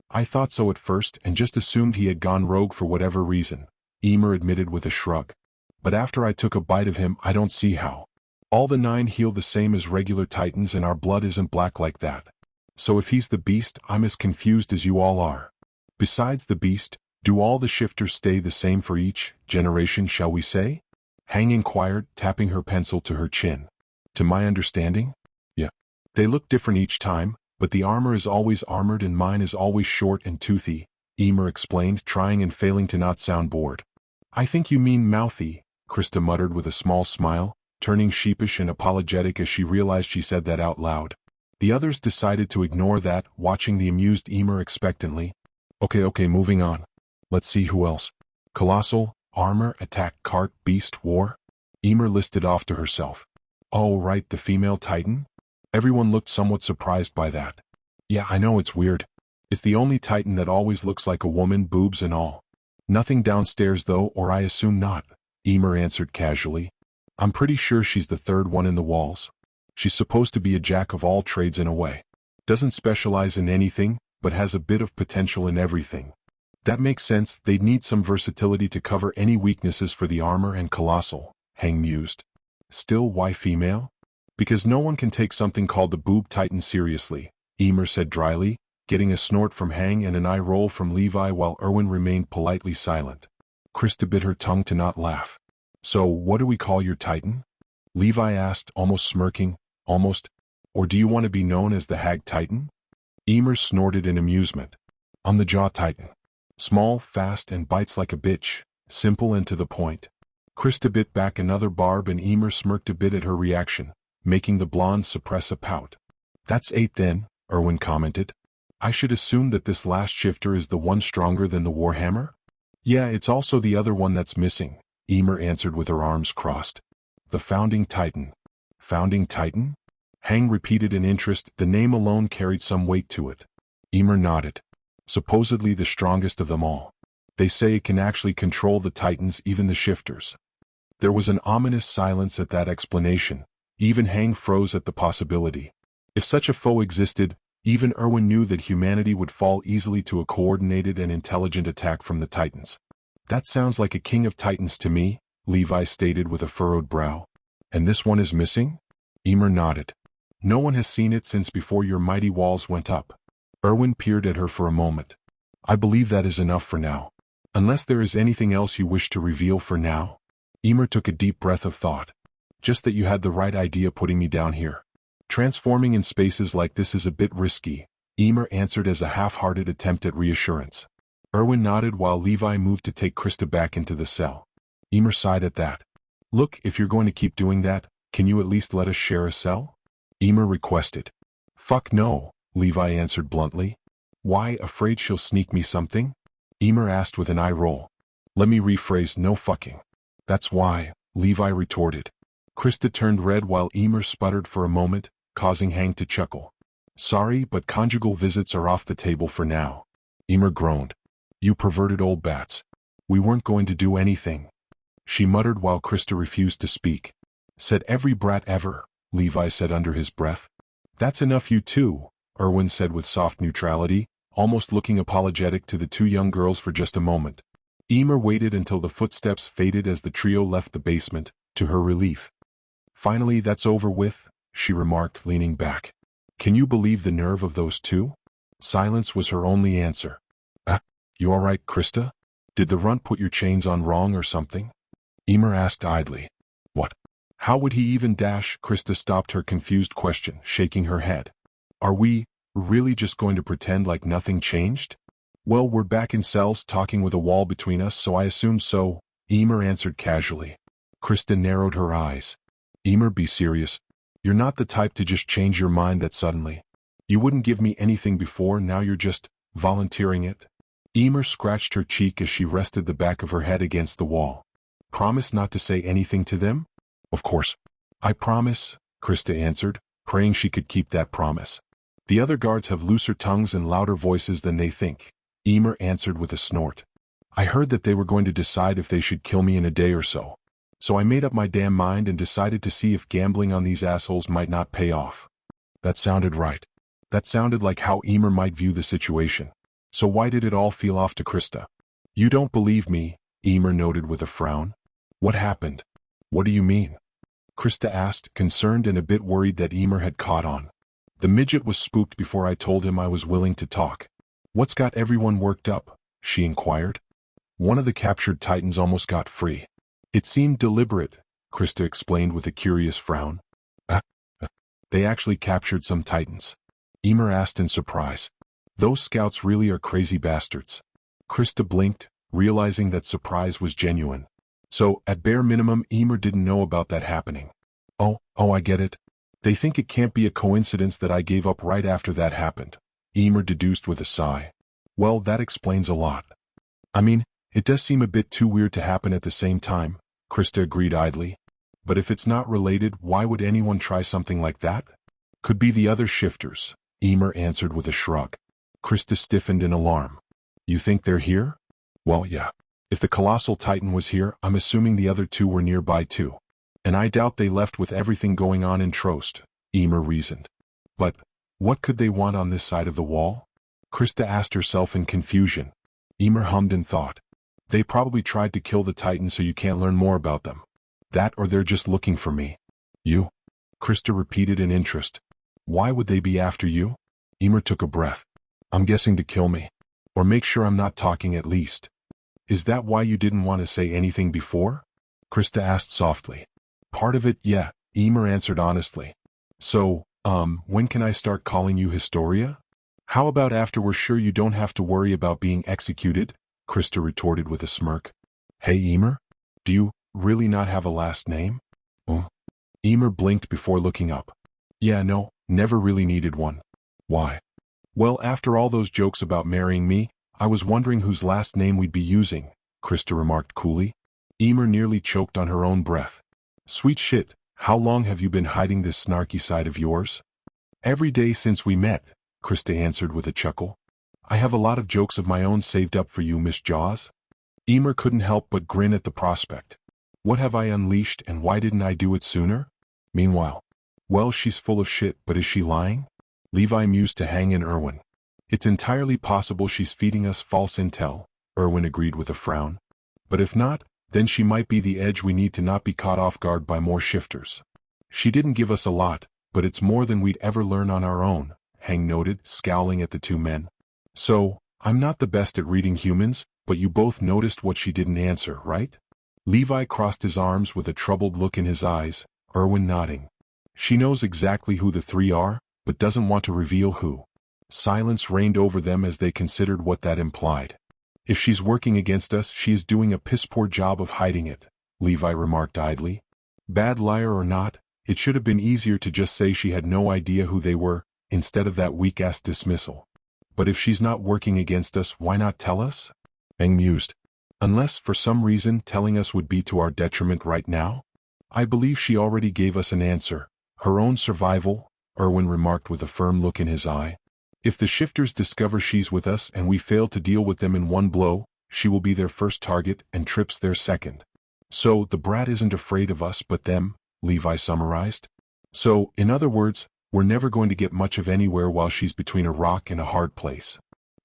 I thought so at first and just assumed he had gone rogue for whatever reason, Emer admitted with a shrug. But after I took a bite of him, I don't see how. All the 9 heal the same as regular titans and our blood isn't black like that. So if he's the beast, I'm as confused as you all are. Besides the beast, do all the shifters stay the same for each generation, shall we say? Hang inquired, tapping her pencil to her chin. To my understanding? Yeah. They look different each time, but the armor is always armored and mine is always short and toothy, Emer explained, trying and failing to not sound bored. I think you mean mouthy, Krista muttered with a small smile, turning sheepish and apologetic as she realized she said that out loud. The others decided to ignore that, watching the amused Emer expectantly. Okay, moving on. Let's see who else. Colossal, armor, attack, cart, beast, war. Emer listed off to herself. Oh right, the female titan? Everyone looked somewhat surprised by that. Yeah, I know it's weird. It's the only titan that always looks like a woman, boobs and all. Nothing downstairs though, or I assume not, Emer answered casually. I'm pretty sure she's the third one in the walls. She's supposed to be a jack of all trades in a way. Doesn't specialize in anything, but has a bit of potential in everything. That makes sense, they'd need some versatility to cover any weaknesses for the armor and colossal, Hang mused. Still, why female? Because no one can take something called the boob titan seriously, Emer said dryly, getting a snort from Hang and an eye roll from Levi while Erwin remained politely silent. Krista bit her tongue to not laugh. So, what do we call your titan? Levi asked, almost smirking. Almost? Or do you want to be known as the Hag Titan? Emer snorted in amusement. I'm the Jaw Titan. Small, fast, and bites like a bitch. Simple and to the point. Krista bit back another barb and Emer smirked a bit at her reaction, making the blonde suppress a pout. That's 8 then, Erwin commented. I should assume that this last shifter is the one stronger than the Warhammer? Yeah, it's also the other one that's missing, Emer answered with her arms crossed. The Founding Titan. Founding Titan? Hang repeated in interest, the name alone carried some weight to it. Emer nodded. Supposedly the strongest of them all. They say it can actually control the titans, even the shifters. There was an ominous silence at that explanation. Even Hang froze at the possibility. If such a foe existed, even Erwin knew that humanity would fall easily to a coordinated and intelligent attack from the titans. That sounds like a king of titans to me, Levi stated with a furrowed brow. And this one is missing? Emer nodded. No one has seen it since before your mighty walls went up. Erwin peered at her for a moment. I believe that is enough for now. Unless there is anything else you wish to reveal for now? Emer took a deep breath of thought. Just that you had the right idea putting me down here. Transforming in spaces like this is a bit risky, Emer answered as a half-hearted attempt at reassurance. Erwin nodded while Levi moved to take Krista back into the cell. Emer sighed at that. Look, if you're going to keep doing that, can you at least let us share a cell? Emer requested. Fuck no, Levi answered bluntly. Why, afraid she'll sneak me something? Emer asked with an eye roll. Let me rephrase, no fucking. That's why, Levi retorted. Krista turned red while Emer sputtered for a moment, causing Hang to chuckle. Sorry, but conjugal visits are off the table for now. Emer groaned. You perverted old bats. We weren't going to do anything. she muttered while Krista refused to speak. Said every brat ever, Levi said under his breath. That's enough you two, Erwin said with soft neutrality, almost looking apologetic to the two young girls for just a moment. Emer waited until the footsteps faded as the trio left the basement, to her relief. Finally, that's over with, she remarked, leaning back. Can you believe the nerve of those two? Silence was her only answer. You all right, Krista? Did the runt put your chains on wrong or something? Emer asked idly. What? How would he even dash? Krista stopped her confused question, shaking her head. Are we really just going to pretend like nothing changed? Well, we're back in cells talking with a wall between us, so I assume so, Emer answered casually. Krista narrowed her eyes. Emer, be serious. You're not the type to just change your mind that suddenly. You wouldn't give me anything before, now you're just volunteering it? Emer scratched her cheek as she rested the back of her head against the wall. Promise not to say anything to them? Of course. I promise, Krista answered, praying she could keep that promise. The other guards have looser tongues and louder voices than they think, Emer answered with a snort. I heard that they were going to decide if they should kill me in a day or so. So I made up my damn mind and decided to see if gambling on these assholes might not pay off. That sounded right. That sounded like how Emer might view the situation. So why did it all feel off to Krista? You don't believe me, Emer noted with a frown. What happened? What do you mean? Krista asked, concerned and a bit worried that Emer had caught on. The midget was spooked before I told him I was willing to talk. What's got everyone worked up? She inquired. One of the captured titans almost got free. It seemed deliberate, Krista explained with a curious frown. They actually captured some titans. Emer asked in surprise. Those scouts really are crazy bastards. Krista blinked, realizing that surprise was genuine. So, at bare minimum, Emer didn't know about that happening. Oh, I get it. They think it can't be a coincidence that I gave up right after that happened, Emer deduced with a sigh. Well, that explains a lot. I mean, it does seem a bit too weird to happen at the same time, Krista agreed idly. But if it's not related, why would anyone try something like that? Could be the other shifters, Emer answered with a shrug. Krista stiffened in alarm. You think they're here? Well, yeah. If the colossal titan was here, I'm assuming the other two were nearby too. And I doubt they left with everything going on in Trost, Emer reasoned. But what could they want on this side of the wall? Krista asked herself in confusion. Emer hummed and thought. They probably tried to kill the titan so you can't learn more about them. That or they're just looking for me. You? Krista repeated in interest. Why would they be after you? Emer took a breath. I'm guessing to kill me. Or make sure I'm not talking at least. Is that why you didn't want to say anything before? Krista asked softly. Part of it, yeah, Emer answered honestly. So, when can I start calling you Historia? How about after we're sure you don't have to worry about being executed? Krista retorted with a smirk. Hey Emer? Do you really not have a last name? Emer blinked before looking up. Yeah, no, never really needed one. Why? Well, after all those jokes about marrying me, I was wondering whose last name we'd be using, Krista remarked coolly. Emer nearly choked on her own breath. Sweet shit, how long have you been hiding this snarky side of yours? Every day since we met, Krista answered with a chuckle. I have a lot of jokes of my own saved up for you, Miss Jaws. Emer couldn't help but grin at the prospect. What have I unleashed and why didn't I do it sooner? Meanwhile, well, she's full of shit, but is she lying? Levi mused to hang in Erwin. It's entirely possible she's feeding us false intel, Erwin agreed with a frown. But if not, then she might be the edge we need to not be caught off guard by more shifters. She didn't give us a lot, but it's more than we'd ever learn on our own, Hang noted, scowling at the two men. So, I'm not the best at reading humans, but you both noticed what she didn't answer, right? Levi crossed his arms with a troubled look in his eyes, Erwin nodding. She knows exactly who the three are, but doesn't want to reveal who. Silence reigned over them as they considered what that implied. If she's working against us, she is doing a piss-poor job of hiding it, Levi remarked idly. Bad liar or not, it should have been easier to just say she had no idea who they were, instead of that weak-ass dismissal. But if she's not working against us, why not tell us? Aang mused. Unless, for some reason, telling us would be to our detriment right now? I believe she already gave us an answer. Her own survival, Erwin remarked with a firm look in his eye. If the shifters discover she's with us and we fail to deal with them in one blow, she will be their first target and Trips their second. So the brat isn't afraid of us but them, Levi summarized. So, in other words, we're never going to get much of anywhere while she's between a rock and a hard place.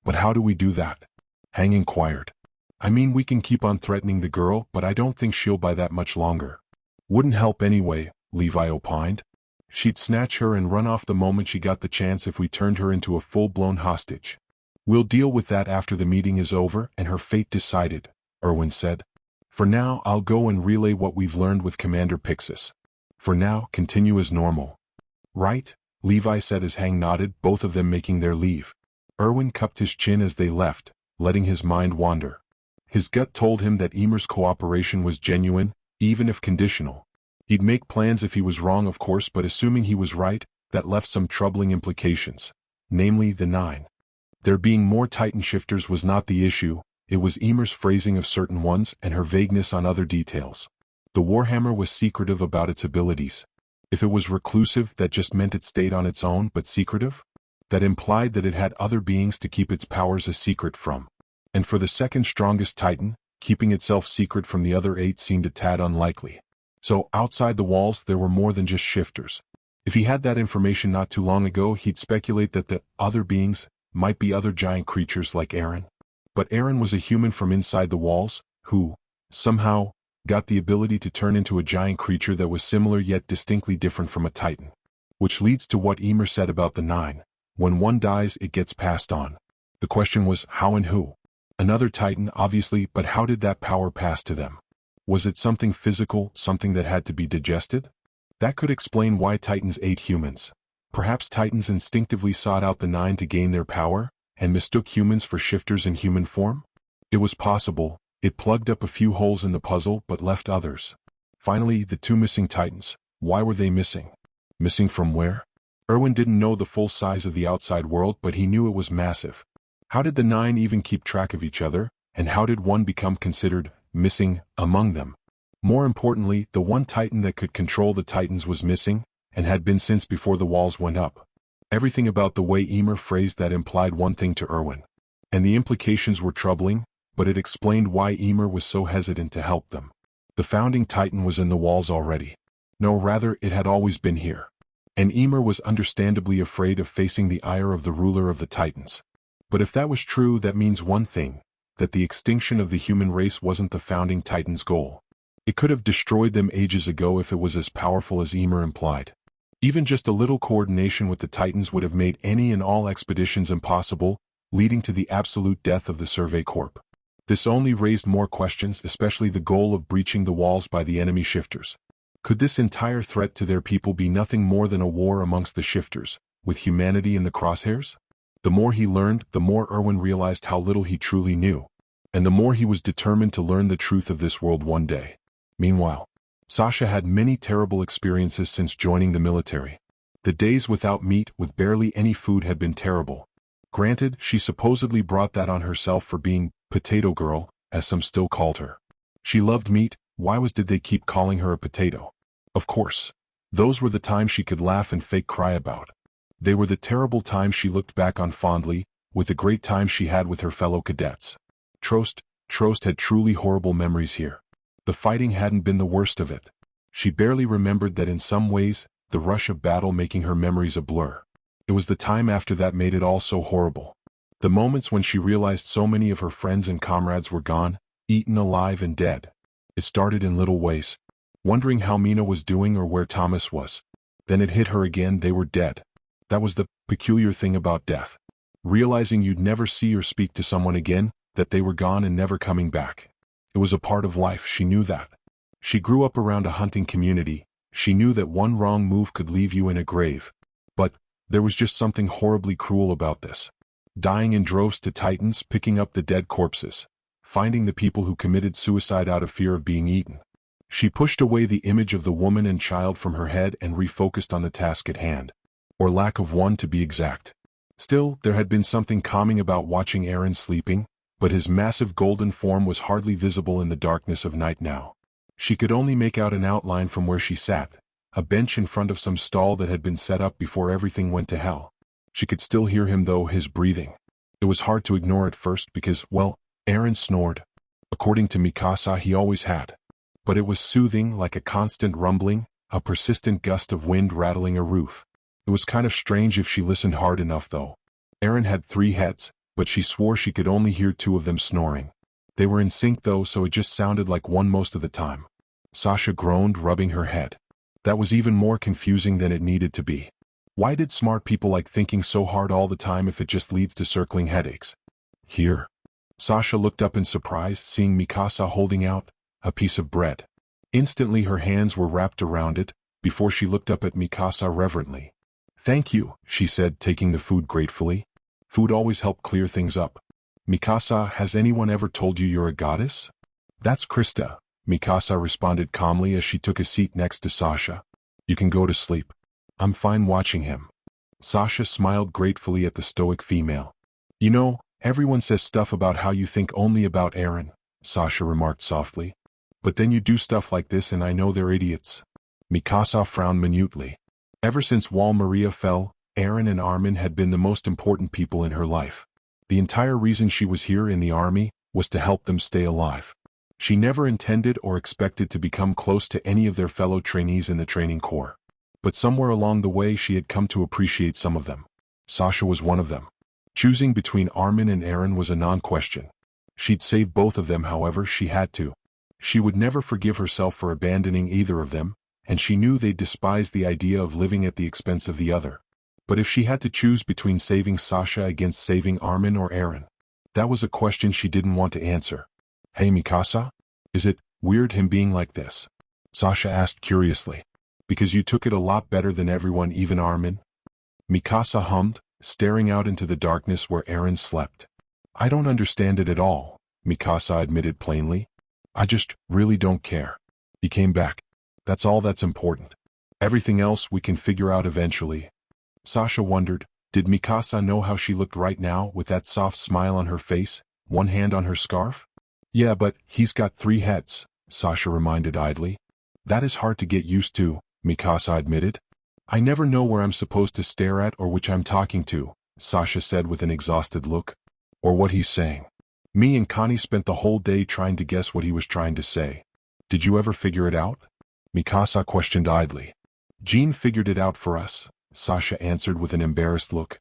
But how do we do that? Hang inquired. I mean, we can keep on threatening the girl, but I don't think she'll buy that much longer. Wouldn't help anyway, Levi opined. She'd snatch her and run off the moment she got the chance if we turned her into a full-blown hostage. We'll deal with that after the meeting is over and her fate decided, Erwin said. For now, I'll go and relay what we've learned with Commander Pixis. For now, continue as normal. Right, Levi said as Hang nodded, both of them making their leave. Erwin cupped his chin as they left, letting his mind wander. His gut told him that Ymir's cooperation was genuine, even if conditional. He'd make plans if he was wrong, of course, but assuming he was right, that left some troubling implications. Namely, the 9. There being more Titan shifters was not the issue, it was Ymir's phrasing of certain ones and her vagueness on other details. The Warhammer was secretive about its abilities. If it was reclusive, that just meant it stayed on its own, but secretive? That implied that it had other beings to keep its powers a secret from. And for the second strongest Titan, keeping itself secret from the other 8 seemed a tad unlikely. So, outside the walls there were more than just shifters. If he had that information not too long ago, he'd speculate that the other beings might be other giant creatures like Eren. But Eren was a human from inside the walls, who, somehow, got the ability to turn into a giant creature that was similar yet distinctly different from a Titan. Which leads to what Ymir said about the 9. When one dies, it gets passed on. The question was, how and who? Another Titan, obviously, but how did that power pass to them? Was it something physical, something that had to be digested? That could explain why Titans ate humans. Perhaps Titans instinctively sought out the 9 to gain their power, and mistook humans for shifters in human form? It was possible. It plugged up a few holes in the puzzle but left others. Finally, the 2 missing Titans. Why were they missing? Missing from where? Erwin didn't know the full size of the outside world, but he knew it was massive. How did the 9 even keep track of each other, and how did one become considered missing among them? More importantly, the one Titan that could control the Titans was missing, and had been since before the walls went up. Everything about the way Ymir phrased that implied one thing to Erwin. And the implications were troubling, but it explained why Ymir was so hesitant to help them. The founding Titan was in the walls already. No, rather, it had always been here. And Ymir was understandably afraid of facing the ire of the ruler of the Titans. But if that was true, that means one thing, that the extinction of the human race wasn't the founding Titan's goal. It could have destroyed them ages ago if it was as powerful as Ymir implied. Even just a little coordination with the Titans would have made any and all expeditions impossible, leading to the absolute death of the Survey Corps. This only raised more questions, especially the goal of breaching the walls by the enemy shifters. Could this entire threat to their people be nothing more than a war amongst the shifters, with humanity in the crosshairs? The more he learned, the more Erwin realized how little he truly knew. And the more he was determined to learn the truth of this world one day. Meanwhile, Sasha had many terrible experiences since joining the military. The days without meat, with barely any food, had been terrible. Granted, she supposedly brought that on herself for being Potato Girl, as some still called her. She loved meat, did they keep calling her a potato? Of course. Those were the times she could laugh and fake cry about. They were the terrible times she looked back on fondly, with the great times she had with her fellow cadets. Trost had truly horrible memories here. The fighting hadn't been the worst of it. She barely remembered that in some ways, the rush of battle making her memories a blur. It was the time after that made it all so horrible. The moments when she realized so many of her friends and comrades were gone, eaten alive and dead. It started in little ways. Wondering how Mina was doing or where Thomas was. Then it hit her again, they were dead. That was the peculiar thing about death. Realizing you'd never see or speak to someone again, that they were gone and never coming back. It was a part of life, she knew that. She grew up around a hunting community, she knew that one wrong move could leave you in a grave. But there was just something horribly cruel about this. Dying in droves to Titans, picking up the dead corpses. Finding the people who committed suicide out of fear of being eaten. She pushed away the image of the woman and child from her head and refocused on the task at hand. Or lack of one, to be exact. Still, there had been something calming about watching Eren sleeping, but his massive golden form was hardly visible in the darkness of night now. She could only make out an outline from where she sat, a bench in front of some stall that had been set up before everything went to hell. She could still hear him though, his breathing. It was hard to ignore at first because, well, Eren snored. According to Mikasa, he always had. but it was soothing, like a constant rumbling, a persistent gust of wind rattling a roof. It was kind of strange if she listened hard enough though. Eren had 3 heads, but she swore she could only hear 2 of them snoring. They were in sync though, so it just sounded like one most of the time. Sasha groaned, rubbing her head. That was even more confusing than it needed to be. Why did smart people like thinking so hard all the time if it just leads to circling headaches? Here. Sasha looked up in surprise, seeing Mikasa holding out a piece of bread. Instantly her hands were wrapped around it, before she looked up at Mikasa reverently. "Thank you," she said, taking the food gratefully. Food always helped clear things up. "Mikasa, has anyone ever told you you're a goddess?" "That's Krista," Mikasa responded calmly as she took a seat next to Sasha. "You can go to sleep. I'm fine watching him." Sasha smiled gratefully at the stoic female. "You know, everyone says stuff about how you think only about Eren," Sasha remarked softly. "But then you do stuff like this and I know they're idiots." Mikasa frowned minutely. Ever since Wall Maria fell, Eren and Armin had been the most important people in her life. The entire reason she was here in the army was to help them stay alive. She never intended or expected to become close to any of their fellow trainees in the training corps. But somewhere along the way she had come to appreciate some of them. Sasha was one of them. Choosing between Armin and Eren was a non-question. She'd save both of them however she had to. She would never forgive herself for abandoning either of them, and she knew they'd despise the idea of living at the expense of the other. But if she had to choose between saving Sasha against saving Armin or Eren, that was a question she didn't want to answer. "Hey Mikasa? Is it weird him being like this?" Sasha asked curiously. "Because you took it a lot better than everyone, even Armin?" Mikasa hummed, staring out into the darkness where Eren slept. "I don't understand it at all," Mikasa admitted plainly. "I just really don't care. He came back. That's all that's important. Everything else we can figure out eventually." Sasha wondered, did Mikasa know how she looked right now with that soft smile on her face, one hand on her scarf? "Yeah, but he's got 3 heads, Sasha reminded idly. "That is hard to get used to," Mikasa admitted. "I never know where I'm supposed to stare at or which I'm talking to," Sasha said with an exhausted look. "Or what he's saying. Me and Connie spent the whole day trying to guess what he was trying to say. Did you ever figure it out?" Mikasa questioned idly. "Jean figured it out for us," Sasha answered with an embarrassed look.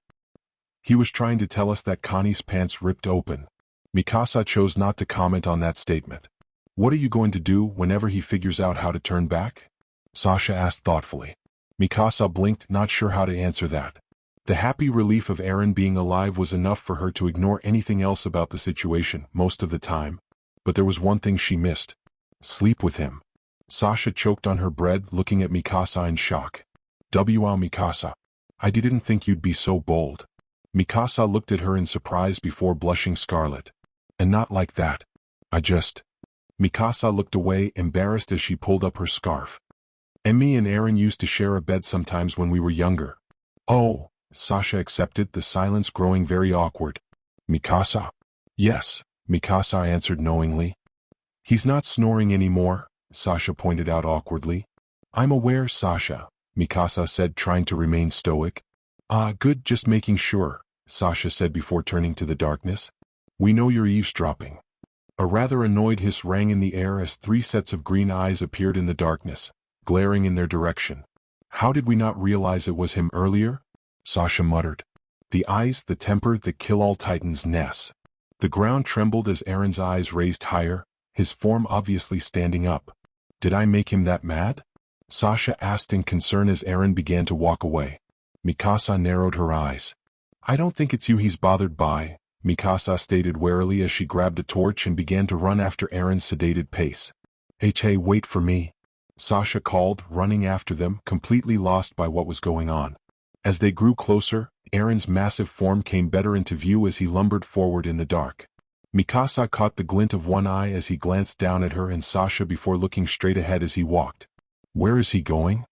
"He was trying to tell us that Connie's pants ripped open." Mikasa chose not to comment on that statement. "What are you going to do whenever he figures out how to turn back?" Sasha asked thoughtfully. Mikasa blinked, not sure how to answer that. The happy relief of Eren being alive was enough for her to ignore anything else about the situation most of the time. But there was one thing she missed. Sleep with him. Sasha choked on her bread, looking at Mikasa in shock. "Wow Mikasa. I didn't think you'd be so bold." Mikasa looked at her in surprise before blushing scarlet. "And not like that. I just..." Mikasa looked away, embarrassed as she pulled up her scarf. "And me and Eren used to share a bed sometimes when we were younger." "Oh," Sasha accepted, the silence growing very awkward. "Mikasa?" "Yes," Mikasa answered knowingly. "He's not snoring anymore," Sasha pointed out awkwardly. "I'm aware, Sasha," Mikasa said, trying to remain stoic. "Ah, good, just making sure," Sasha said before turning to the darkness. "We know you're eavesdropping." A rather annoyed hiss rang in the air as 3 sets of green eyes appeared in the darkness, glaring in their direction. "How did we not realize it was him earlier?" Sasha muttered. The eyes, the temper that kill all titans Ness. The ground trembled as Eren's eyes raised higher, his form obviously standing up. "Did I make him that mad?" Sasha asked in concern as Eren began to walk away. Mikasa narrowed her eyes. "I don't think it's you he's bothered by," Mikasa stated warily as she grabbed a torch and began to run after Eren's sedated pace. "Hey, wait for me," Sasha called, running after them, completely lost by what was going on. As they grew closer, Eren's massive form came better into view as he lumbered forward in the dark. Mikasa caught the glint of one eye as he glanced down at her and Sasha before looking straight ahead as he walked. "Where is he going?"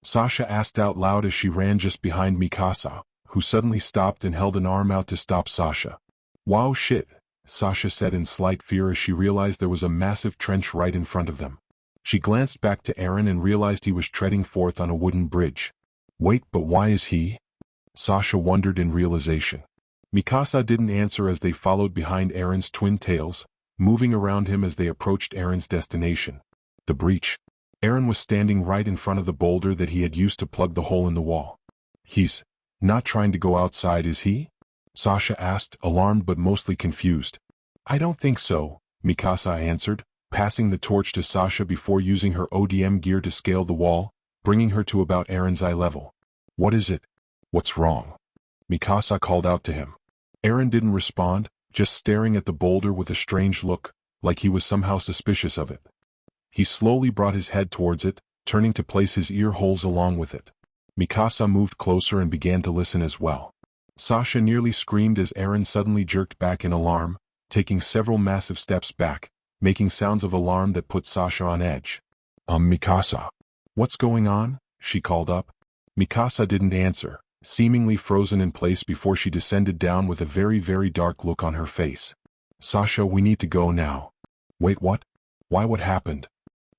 Sasha asked out loud as she ran just behind Mikasa, who suddenly stopped and held an arm out to stop Sasha. "Wow shit," Sasha said in slight fear as she realized there was a massive trench right in front of them. She glanced back to Eren and realized he was treading forth on a wooden bridge. "Wait, but why is he?" Sasha wondered in realization. Mikasa didn't answer as they followed behind Eren's twin tails, moving around him as they approached Eren's destination. The breach. Eren was standing right in front of the boulder that he had used to plug the hole in the wall. He's not trying to go outside, is he? Sasha asked, alarmed but mostly confused. I don't think so, Mikasa answered, passing the torch to Sasha before using her ODM gear to scale the wall, bringing her to about Eren's eye level. What is it? What's wrong? Mikasa called out to him. Eren didn't respond, just staring at the boulder with a strange look, like he was somehow suspicious of it. He slowly brought his head towards it, turning to place his ear holes along with it. Mikasa moved closer and began to listen as well. Sasha nearly screamed as Eren suddenly jerked back in alarm, taking several massive steps back, making sounds of alarm that put Sasha on edge. Mikasa. What's going on? She called up. Mikasa didn't answer, seemingly frozen in place before she descended down with a very, very dark look on her face. Sasha, we need to go now. Wait, what? Why, what happened?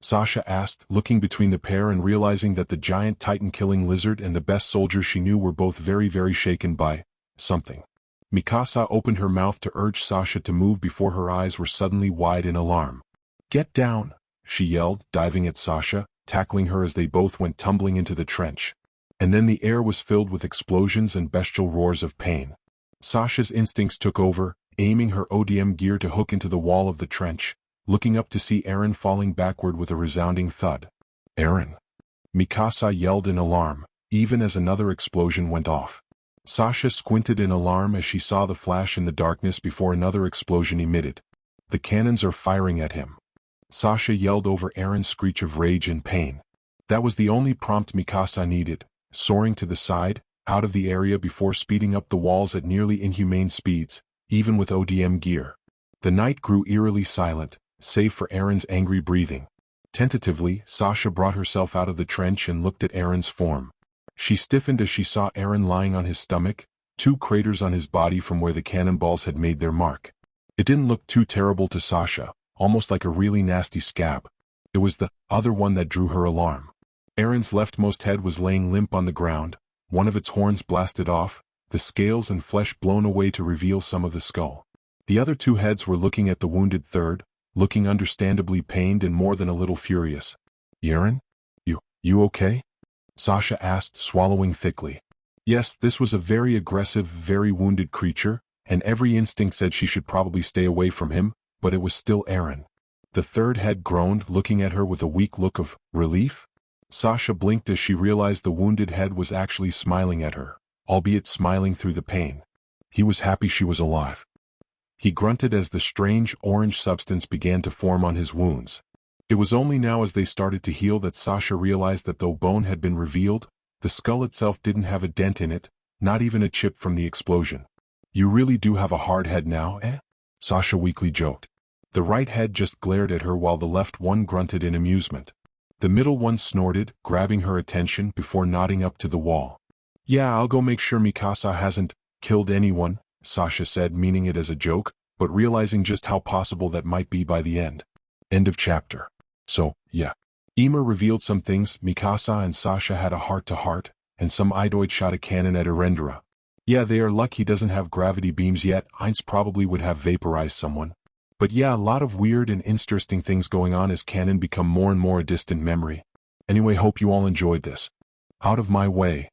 Sasha asked, looking between the pair and realizing that the giant Titan-killing lizard and the best soldier she knew were both very, very shaken by something. Mikasa opened her mouth to urge Sasha to move before her eyes were suddenly wide in alarm. Get down, she yelled, diving at Sasha, tackling her as they both went tumbling into the trench. And then the air was filled with explosions and bestial roars of pain. Sasha's instincts took over, aiming her ODM gear to hook into the wall of the trench, looking up to see Eren falling backward with a resounding thud. Eren! Mikasa yelled in alarm, even as another explosion went off. Sasha squinted in alarm as she saw the flash in the darkness before another explosion emitted. The cannons are firing at him. Sasha yelled over Eren's screech of rage and pain. That was the only prompt Mikasa needed, soaring to the side, out of the area before speeding up the walls at nearly inhumane speeds, even with ODM gear. The night grew eerily silent, save for Eren's angry breathing. Tentatively, Sasha brought herself out of the trench and looked at Eren's form. She stiffened as she saw Eren lying on his stomach, 2 craters on his body from where the cannonballs had made their mark. It didn't look too terrible to Sasha, almost like a really nasty scab. It was the other one that drew her alarm. Eren's leftmost head was laying limp on the ground, one of its horns blasted off, the scales and flesh blown away to reveal some of the skull. The other 2 heads were looking at the wounded third, looking understandably pained and more than a little furious. Eren? You okay? Sasha asked, swallowing thickly. Yes, this was a very aggressive, very wounded creature, and every instinct said she should probably stay away from him, but it was still Eren. The third head groaned, looking at her with a weak look of relief. Sasha blinked as she realized the wounded head was actually smiling at her, albeit smiling through the pain. He was happy she was alive. He grunted as the strange orange substance began to form on his wounds. It was only now as they started to heal that Sasha realized that though bone had been revealed, the skull itself didn't have a dent in it, not even a chip from the explosion. You really do have a hard head now, eh? Sasha weakly joked. The right head just glared at her while the left one grunted in amusement. The middle one snorted, grabbing her attention before nodding up to the wall. Yeah, I'll go make sure Mikasa hasn't killed anyone, Sasha said, meaning it as a joke, but realizing just how possible that might be by the end. End of chapter. So, yeah. Ymir revealed some things. Mikasa and Sasha had a heart-to-heart, and some Idoid shot a cannon at Erendera. Yeah, they are lucky he doesn't have gravity beams yet. Heinz probably would have vaporized someone. But yeah, a lot of weird and interesting things going on as canon become more and more a distant memory. Anyway, hope you all enjoyed this. Out of my way.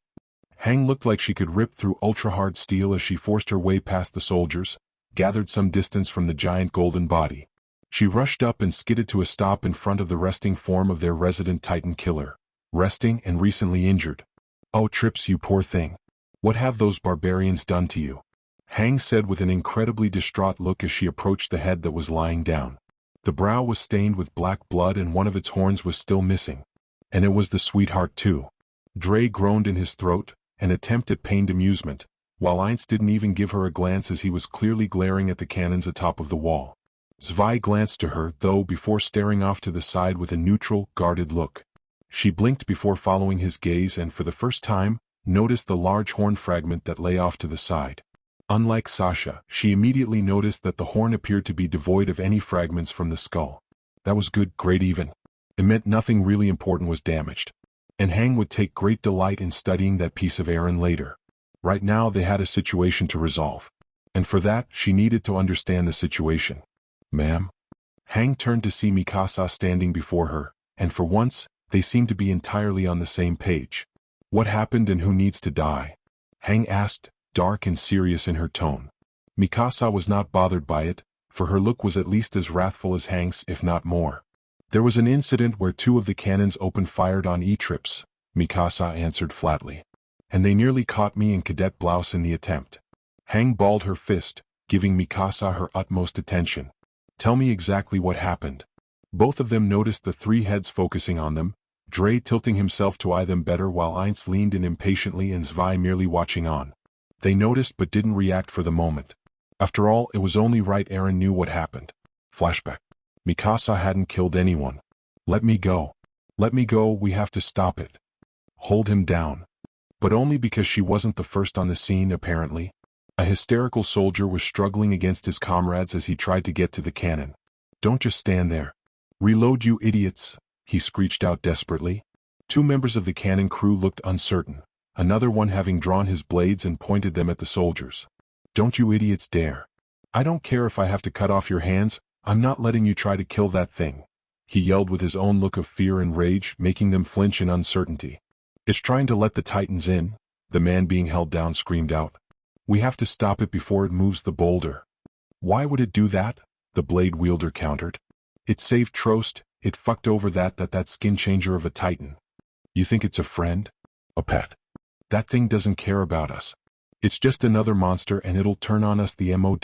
Hang looked like she could rip through ultra-hard steel as she forced her way past the soldiers, gathered some distance from the giant golden body. She rushed up and skidded to a stop in front of the resting form of their resident Titan killer. Resting and recently injured. Oh, Trips, you poor thing. What have those barbarians done to you? Hang said with an incredibly distraught look as she approached the head that was lying down. The brow was stained with black blood and one of its horns was still missing. And it was the sweetheart too. Dre groaned in his throat, an attempt at pained amusement, while Heinz didn't even give her a glance as he was clearly glaring at the cannons atop of the wall. Zwei glanced to her, though, before staring off to the side with a neutral, guarded look. She blinked before following his gaze and for the first time, noticed the large horn fragment that lay off to the side. Unlike Sasha, she immediately noticed that the horn appeared to be devoid of any fragments from the skull. That was good, great even. It meant nothing really important was damaged. And Hang would take great delight in studying that piece of Eren later. Right now they had a situation to resolve. And for that, she needed to understand the situation. Ma'am? Hang turned to see Mikasa standing before her, and for once, they seemed to be entirely on the same page. What happened and who needs to die? Hang asked, dark and serious in her tone. Mikasa was not bothered by it, for her look was at least as wrathful as Hank's, if not more. There was an incident where 2 of the cannons open-fired on E-trips, Mikasa answered flatly. And they nearly caught me and Cadet Blouse in the attempt. Hang balled her fist, giving Mikasa her utmost attention. Tell me exactly what happened. Both of them noticed the 3 heads focusing on them, Dre tilting himself to eye them better while Ainz leaned in impatiently and Zwei merely watching on. They noticed but didn't react for the moment. After all, it was only right Eren knew what happened. Flashback. Mikasa hadn't killed anyone. Let me go. Let me go, we have to stop it. Hold him down. But only because she wasn't the first on the scene, apparently. A hysterical soldier was struggling against his comrades as he tried to get to the cannon. Don't just stand there. Reload, you idiots, he screeched out desperately. 2 members of the cannon crew looked uncertain, another one having drawn his blades and pointed them at the soldiers. Don't you idiots dare. I don't care if I have to cut off your hands, I'm not letting you try to kill that thing. He yelled with his own look of fear and rage, making them flinch in uncertainty. It's trying to let the Titans in, the man being held down screamed out. We have to stop it before it moves the boulder. Why would it do that? The blade wielder countered. It saved Trost, it fucked over that skin changer of a Titan. You think it's a friend? A pet? That thing doesn't care about us. It's just another monster and it'll turn on us the mo-.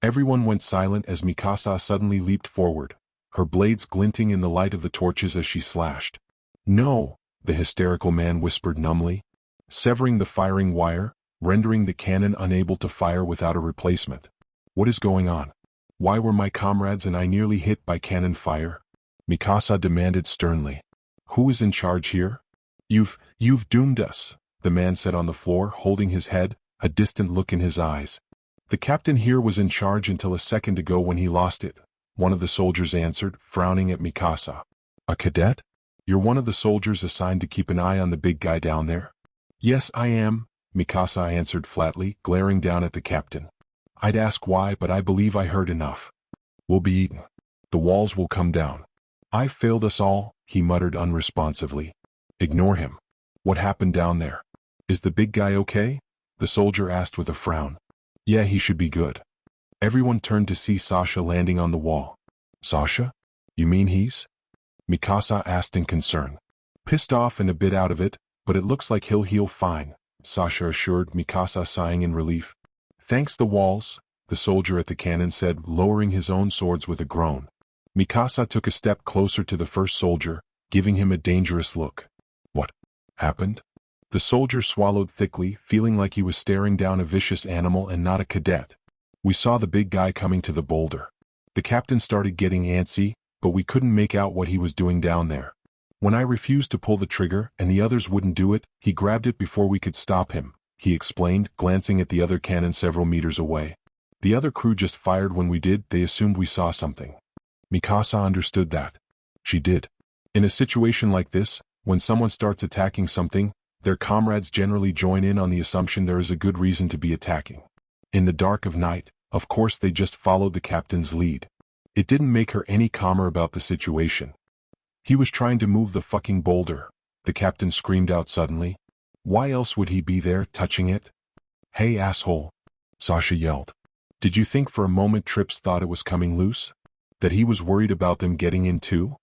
Everyone went silent as Mikasa suddenly leaped forward, her blades glinting in the light of the torches as she slashed. No, the hysterical man whispered numbly, severing the firing wire, rendering the cannon unable to fire without a replacement. What is going on? Why were my comrades and I nearly hit by cannon fire? Mikasa demanded sternly. Who is in charge here? You've doomed us, the man said on the floor, holding his head, a distant look in his eyes. The captain here was in charge until a second ago when he lost it, one of the soldiers answered, frowning at Mikasa. A cadet? You're one of the soldiers assigned to keep an eye on the big guy down there? Yes, I am, Mikasa answered flatly, glaring down at the captain. I'd ask why, but I believe I heard enough. We'll be eaten. The walls will come down. I've failed us all, he muttered unresponsively. Ignore him. What happened down there? Is the big guy okay? The soldier asked with a frown. Yeah, he should be good. Everyone turned to see Sasha landing on the wall. Sasha? You mean he's? Mikasa asked in concern. Pissed off and a bit out of it, but it looks like he'll heal fine, Sasha assured Mikasa, sighing in relief. Thanks the walls, the soldier at the cannon said, lowering his own swords with a groan. Mikasa took a step closer to the first soldier, giving him a dangerous look. What happened? The soldier swallowed thickly, feeling like he was staring down a vicious animal and not a cadet. We saw the big guy coming to the boulder. The captain started getting antsy, but we couldn't make out what he was doing down there. When I refused to pull the trigger and the others wouldn't do it, he grabbed it before we could stop him, he explained, glancing at the other cannon several meters away. The other crew just fired when we did, they assumed we saw something. Mikasa understood that. She did. In a situation like this, when someone starts attacking something, their comrades generally join in on the assumption there is a good reason to be attacking. In the dark of night, of course they just followed the captain's lead. It didn't make her any calmer about the situation. He was trying to move the fucking boulder, the captain screamed out suddenly. Why else would he be there, touching it? Hey asshole, Sasha yelled. Did you think for a moment Trips thought it was coming loose? That he was worried about them getting in too?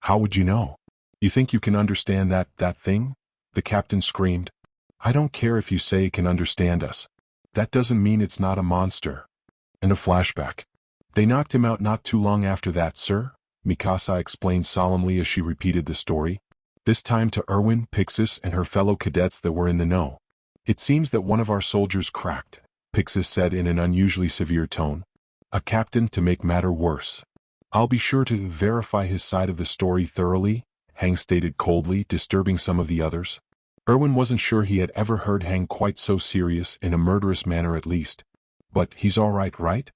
How would you know? You think you can understand that thing? The captain screamed. I don't care if you say it can understand us. That doesn't mean it's not a monster. And a flashback. They knocked him out not too long after that, sir, Mikasa explained solemnly as she repeated the story. This time to Erwin, Pixis, and her fellow cadets that were in the know. It seems that one of our soldiers cracked, Pixis said in an unusually severe tone. A captain to make matter worse. I'll be sure to verify his side of the story thoroughly, Hang stated coldly, disturbing some of the others. Erwin wasn't sure he had ever heard Hang quite so serious, in a murderous manner at least. But he's all right?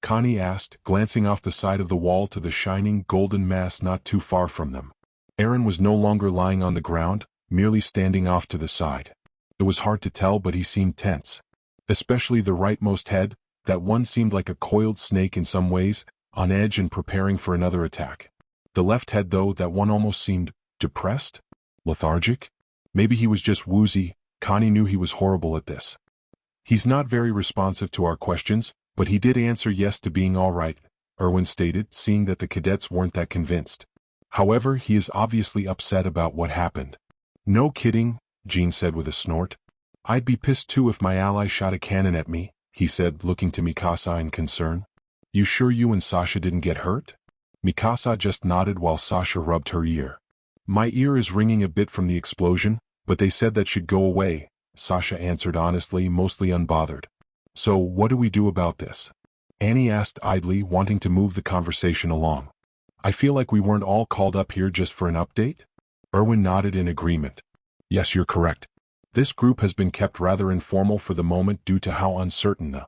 Connie asked, glancing off the side of the wall to the shining golden mass not too far from them. Eren was no longer lying on the ground, merely standing off to the side. It was hard to tell, but he seemed tense. Especially the rightmost head, that one seemed like a coiled snake in some ways, on edge and preparing for another attack. The left head though, that one almost seemed depressed? Lethargic? Maybe he was just woozy. Connie knew he was horrible at this. He's not very responsive to our questions, but he did answer yes to being all right, Erwin stated, seeing that the cadets weren't that convinced. However, he is obviously upset about what happened. No kidding, Jean said with a snort. I'd be pissed too if my ally shot a cannon at me, he said, looking to Mikasa in concern. You sure you and Sasha didn't get hurt? Mikasa just nodded while Sasha rubbed her ear. My ear is ringing a bit from the explosion, but they said that should go away, Sasha answered honestly, mostly unbothered. So what do we do about this? Annie asked idly, wanting to move the conversation along. I feel like we weren't all called up here just for an update? Erwin nodded in agreement. Yes, you're correct. This group has been kept rather informal for the moment due to how uncertain the.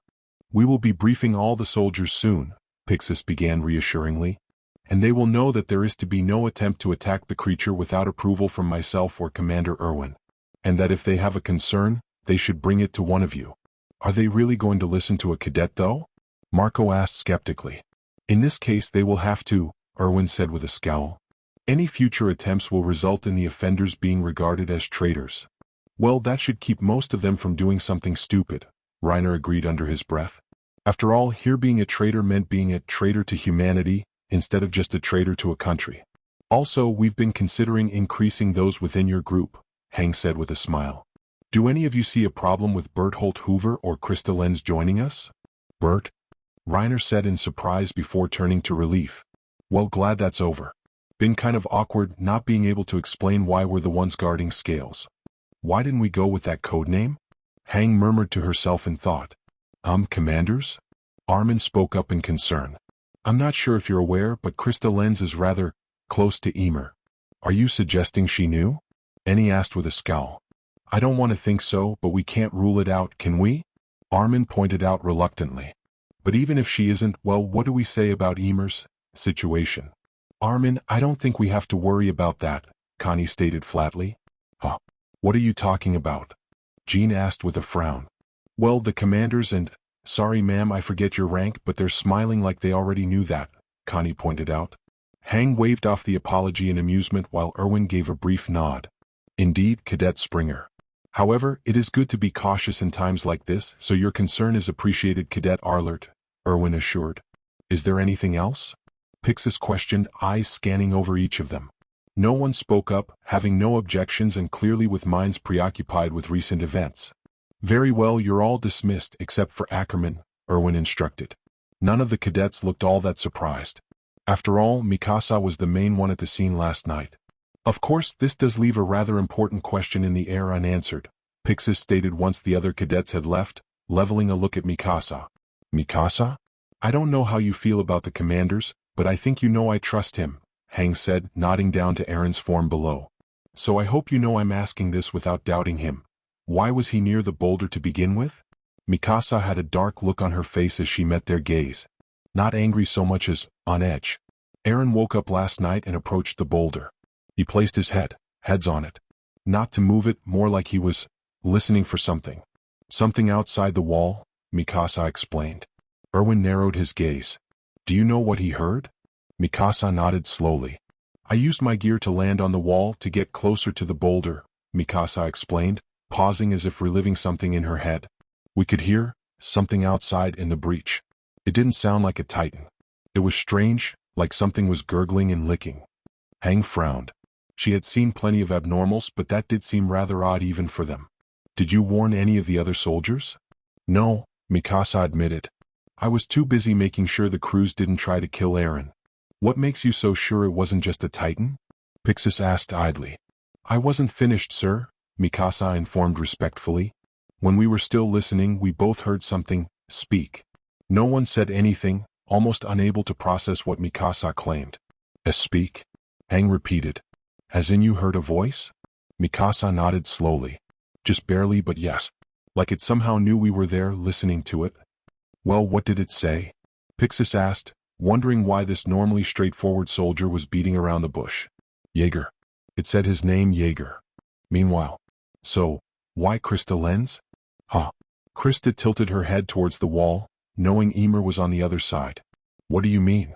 We will be briefing all the soldiers soon, Pixis began reassuringly. And they will know that there is to be no attempt to attack the creature without approval from myself or Commander Erwin. And that if they have a concern, they should bring it to one of you. Are they really going to listen to a cadet though? Marco asked skeptically. In this case they will have to, Erwin said with a scowl. Any future attempts will result in the offenders being regarded as traitors. Well, that should keep most of them from doing something stupid, Reiner agreed under his breath. After all, here being a traitor meant being a traitor to humanity, instead of just a traitor to a country. Also, we've been considering increasing those within your group, Hang said with a smile. Do any of you see a problem with Berthold Hoover or Krista Lenz joining us? Bert? Reiner said in surprise before turning to relief. Well, glad that's over. Been kind of awkward not being able to explain why we're the ones guarding Scales. Why didn't we go with that code name? Hang murmured to herself in thought. Commanders? Armin spoke up in concern. I'm not sure if you're aware, but Krista Lenz is rather close to Emer. Are you suggesting she knew? Annie asked with a scowl. I don't want to think so, but we can't rule it out, can we? Armin pointed out reluctantly. But even if she isn't, well, what do we say about Emer's situation? Armin, I don't think we have to worry about that, Connie stated flatly. Huh? What are you talking about? Jean asked with a frown. Well, the commanders and... Sorry ma'am, I forget your rank, but they're smiling like they already knew that, Connie pointed out. Hang waved off the apology in amusement while Erwin gave a brief nod. Indeed, Cadet Springer. However, it is good to be cautious in times like this, so your concern is appreciated, Cadet Arlert, Erwin assured. Is there anything else? Pixis questioned, eyes scanning over each of them. No one spoke up, having no objections and clearly with minds preoccupied with recent events. Very well, you're all dismissed except for Ackerman, Erwin instructed. None of the cadets looked all that surprised. After all, Mikasa was the main one at the scene last night. Of course, this does leave a rather important question in the air unanswered, Pixis stated once the other cadets had left, leveling a look at Mikasa. Mikasa? I don't know how you feel about the commanders, but I think you know I trust him, Hang said, nodding down to Eren's form below. So I hope you know I'm asking this without doubting him. Why was he near the boulder to begin with? Mikasa had a dark look on her face as she met their gaze. Not angry so much as on edge. Eren woke up last night and approached the boulder. He placed his heads on it. Not to move it, more like he was listening for something. Something outside the wall, Mikasa explained. Erwin narrowed his gaze. Do you know what he heard? Mikasa nodded slowly. I used my gear to land on the wall to get closer to the boulder, Mikasa explained, pausing as if reliving something in her head. We could hear something outside in the breach. It didn't sound like a titan. It was strange, like something was gurgling and licking. Hang frowned. She had seen plenty of abnormals, but that did seem rather odd even for them. Did you warn any of the other soldiers? No, Mikasa admitted. I was too busy making sure the crews didn't try to kill Eren. What makes you so sure it wasn't just a titan? Pixis asked idly. I wasn't finished, sir, Mikasa informed respectfully. When we were still listening, we both heard something speak. No one said anything, almost unable to process what Mikasa claimed. A speak? Hang repeated. As in you heard a voice? Mikasa nodded slowly. Just barely, but yes. Like it somehow knew we were there listening to it. Well, what did it say? Pixis asked, wondering why this normally straightforward soldier was beating around the bush. Jaeger. It said his name, Jaeger. Meanwhile. So, why Krista Lenz? Huh. Krista tilted her head towards the wall, knowing Emer was on the other side. What do you mean?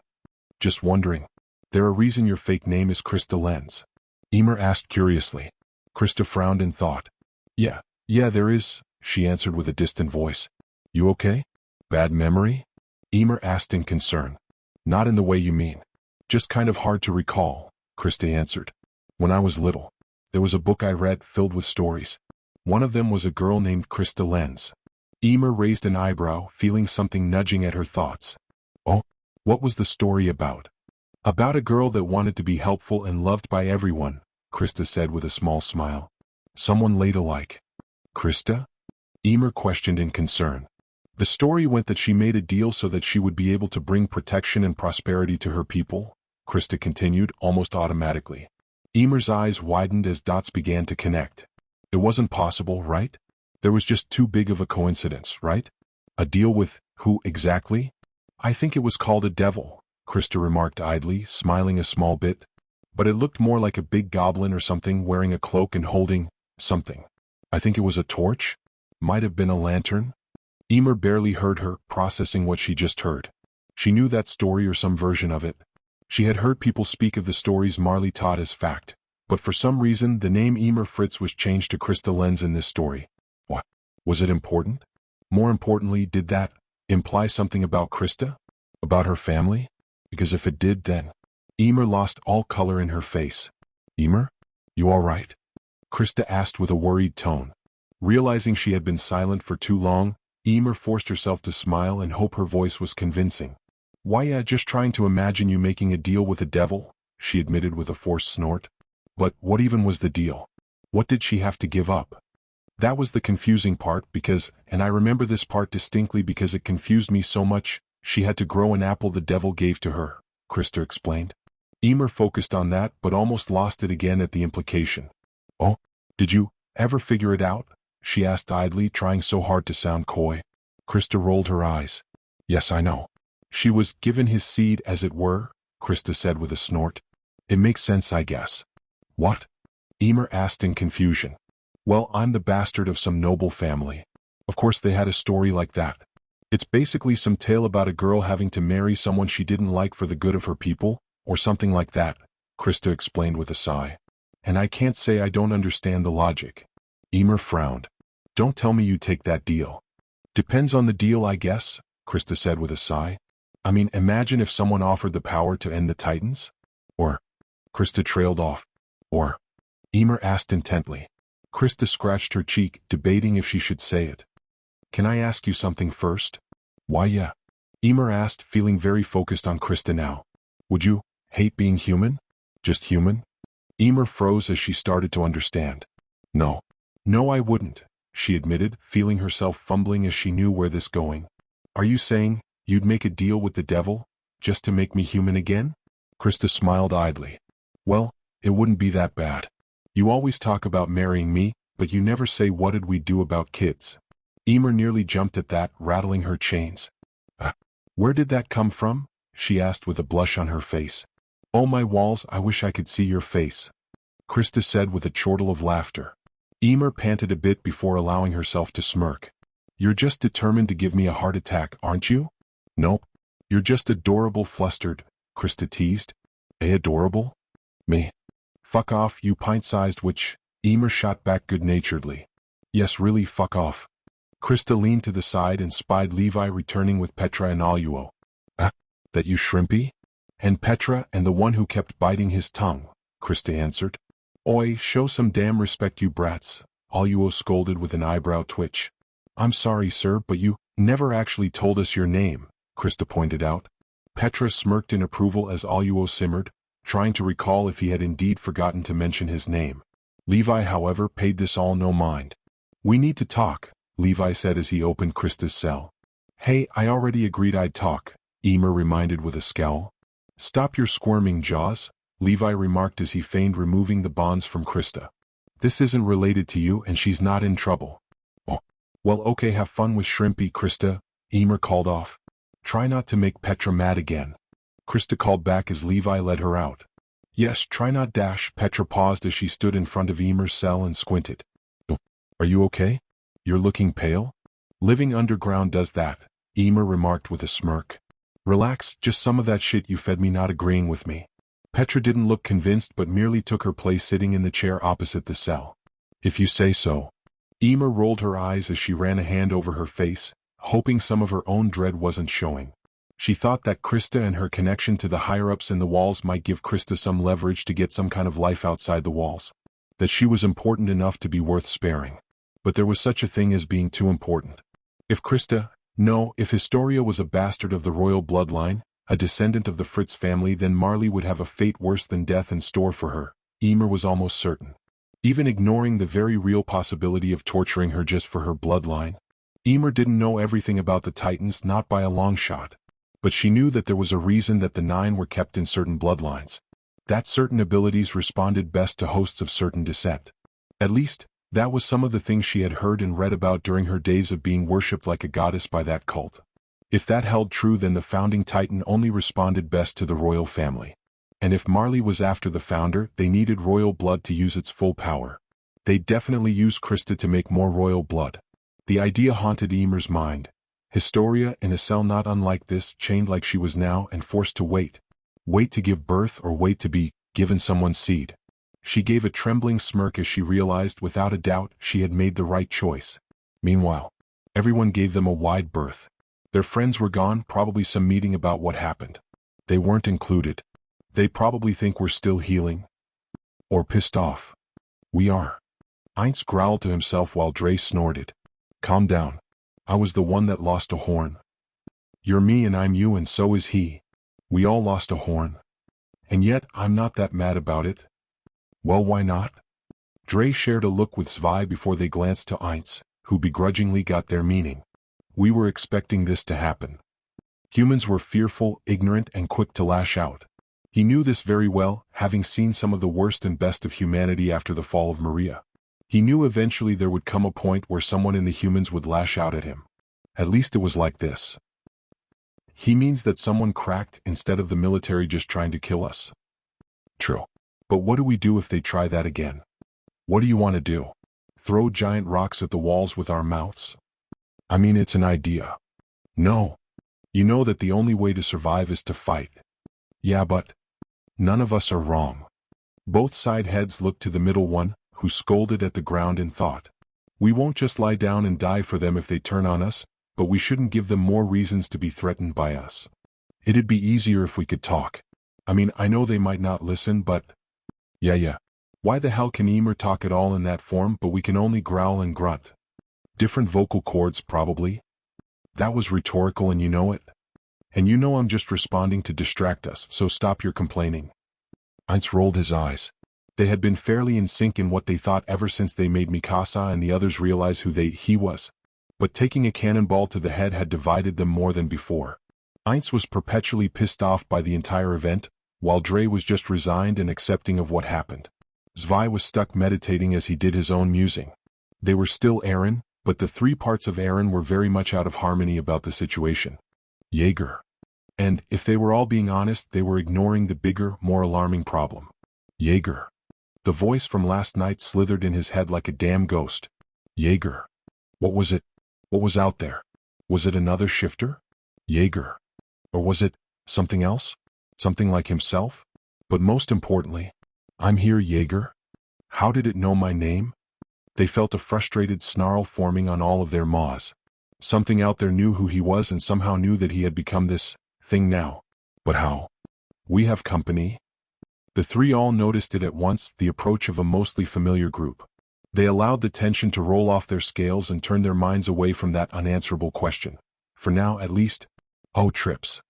Just wondering. There a reason your fake name is Krista Lenz? Emer asked curiously. Krista frowned in thought. Yeah, there is, she answered with a distant voice. You okay? Bad memory? Emer asked in concern. Not in the way you mean. Just kind of hard to recall, Krista answered. When I was little, there was a book I read filled with stories. One of them was a girl named Krista Lenz. Emer raised an eyebrow, feeling something nudging at her thoughts. Oh, what was the story about? About a girl that wanted to be helpful and loved by everyone, Krista said with a small smile. Someone ladylike. Krista? Emer questioned in concern. The story went that she made a deal so that she would be able to bring protection and prosperity to her people, Krista continued almost automatically. Emer's eyes widened as dots began to connect. It wasn't possible, right? There was just too big of a coincidence, right? A deal with who exactly? I think it was called a devil, Krista remarked idly, smiling a small bit. But it looked more like a big goblin or something wearing a cloak and holding something. I think it was a torch? Might have been a lantern? Emer barely heard her, processing what she just heard. She knew that story or some version of it. She had heard people speak of the stories Marley taught as fact, but for some reason the name Emer Fritz was changed to Krista Lenz in this story. What? Was it important? More importantly, did that imply something about Krista? About her family? Because if it did, then... Emer lost all color in her face. Emer? You all right? Krista asked with a worried tone. Realizing she had been silent for too long, Emer forced herself to smile and hope her voice was convincing. Why, yeah, just trying to imagine you making a deal with the devil, she admitted with a forced snort. But what even was the deal? What did she have to give up? That was the confusing part because, and I remember this part distinctly because it confused me so much, she had to grow an apple the devil gave to her, Krista explained. Emer focused on that but almost lost it again at the implication. Oh, did you ever figure it out? She asked idly, trying so hard to sound coy. Krista rolled her eyes. Yes, I know. She was given his seed, as it were, Krista said with a snort. It makes sense, I guess. What? Emer asked in confusion. Well, I'm the bastard of some noble family. Of course they had a story like that. It's basically some tale about a girl having to marry someone she didn't like for the good of her people, or something like that, Krista explained with a sigh. And I can't say I don't understand the logic. Emer frowned. Don't tell me you take that deal. Depends on the deal, I guess, Krista said with a sigh. I mean, imagine if someone offered the power to end the Titans? Or... Krista trailed off. Or... Emer asked intently. Krista scratched her cheek, debating if she should say it. Can I ask you something first? Why, yeah. Emer asked, feeling very focused on Krista now. Would you hate being human? Just human? Emer froze as she started to understand. No. No, I wouldn't, she admitted, feeling herself fumbling as she knew where this going. Are you saying you'd make a deal with the devil just to make me human again? Krista smiled idly. Well, it wouldn't be that bad. You always talk about marrying me, but you never say what'd we do about kids. Emer nearly jumped at that, rattling her chains. Where did that come from? She asked with a blush on her face. Oh my walls, I wish I could see your face. Krista said with a chortle of laughter. Emer panted a bit before allowing herself to smirk. You're just determined to give me a heart attack, aren't you? Nope. You're just adorable flustered, Krista teased. Adorable? Me? Fuck off, you pint-sized witch, Emer shot back good-naturedly. Yes, really, fuck off. Krista leaned to the side and spied Levi returning with Petra and Aluo. That you shrimpy? And Petra and the one who kept biting his tongue, Krista answered. Oi, show some damn respect, you brats, Aluo scolded with an eyebrow twitch. I'm sorry, sir, but you never actually told us your name, Krista pointed out. Petra smirked in approval as Aluo simmered, trying to recall if he had indeed forgotten to mention his name. Levi, however, paid this all no mind. We need to talk, Levi said as he opened Krista's cell. Hey, I already agreed I'd talk, Emer reminded with a scowl. Stop your squirming, Jaws, Levi remarked as he feigned removing the bonds from Krista. This isn't related to you and she's not in trouble. Oh, well, okay, have fun with Shrimpy, Krista, Emer called off. Try not to make Petra mad again. Krista called back as Levi led her out. Yes, try not dash. Petra paused as she stood in front of Emer's cell and squinted. Oh, are you okay? You're looking pale? Living underground does that, Emer remarked with a smirk. Relax, just some of that shit you fed me not agreeing with me. Petra didn't look convinced but merely took her place sitting in the chair opposite the cell. If you say so. Emer rolled her eyes as she ran a hand over her face, hoping some of her own dread wasn't showing. She thought that Krista and her connection to the higher-ups in the walls might give Krista some leverage to get some kind of life outside the walls. That she was important enough to be worth sparing. But there was such a thing as being too important. If Historia was a bastard of the royal bloodline, a descendant of the Fritz family, then Marley would have a fate worse than death in store for her, Emer was almost certain. Even ignoring the very real possibility of torturing her just for her bloodline. Emer didn't know everything about the Titans, not by a long shot. But she knew that there was a reason that the 9 were kept in certain bloodlines. That certain abilities responded best to hosts of certain descent. At least, that was some of the things she had heard and read about during her days of being worshipped like a goddess by that cult. If that held true, then the founding Titan only responded best to the royal family. And if Marley was after the founder, they needed royal blood to use its full power. They'd definitely use Krista to make more royal blood. The idea haunted Emer's mind. Historia in a cell not unlike this, chained like she was now and forced to wait. Wait to give birth or wait to be given someone's seed. She gave a trembling smirk as she realized without a doubt she had made the right choice. Meanwhile, everyone gave them a wide berth. Their friends were gone, probably some meeting about what happened. They weren't included. They probably think we're still healing. Or pissed off. We are. Heinz growled to himself while Dre snorted. Calm down. I was the one that lost a horn. You're me and I'm you and so is he. We all lost a horn. And yet, I'm not that mad about it. Well, why not? Dre shared a look with Zwei before they glanced to Heinz, who begrudgingly got their meaning. We were expecting this to happen. Humans were fearful, ignorant, and quick to lash out. He knew this very well, having seen some of the worst and best of humanity after the fall of Maria. He knew eventually there would come a point where someone in the humans would lash out at him. At least it was like this. He means that someone cracked instead of the military just trying to kill us. True. But what do we do if they try that again? What do you want to do? Throw giant rocks at the walls with our mouths? I mean, it's an idea. No. You know that the only way to survive is to fight. Yeah, but none of us are wrong. Both side heads looked to the middle one, who scolded at the ground in thought. We won't just lie down and die for them if they turn on us, but we shouldn't give them more reasons to be threatened by us. It'd be easier if we could talk. I mean, I know they might not listen, but... Yeah. Why the hell can Emer talk at all in that form, but we can only growl and grunt? Different vocal cords, probably. That was rhetorical and you know it. And you know I'm just responding to distract us, so stop your complaining. Heinz rolled his eyes. They had been fairly in sync in what they thought ever since they made Mikasa and the others realize who he was. But taking a cannonball to the head had divided them more than before. Heinz was perpetually pissed off by the entire event, while Dre was just resigned and accepting of what happened. Zwei was stuck meditating as he did his own musing. They were still Eren, but the 3 parts of Eren were very much out of harmony about the situation. Jaeger. And, if they were all being honest, they were ignoring the bigger, more alarming problem. Jaeger. The voice from last night slithered in his head like a damn ghost. Jaeger. What was it? What was out there? Was it another shifter? Jaeger. Or was it something else? Something like himself? But most importantly, I'm here, Jaeger. How did it know my name? They felt a frustrated snarl forming on all of their maws. Something out there knew who he was and somehow knew that he had become this thing now. But how? We have company. The 3 all noticed it at once, the approach of a mostly familiar group. They allowed the tension to roll off their scales and turned their minds away from that unanswerable question. For now, at least. Oh, trips.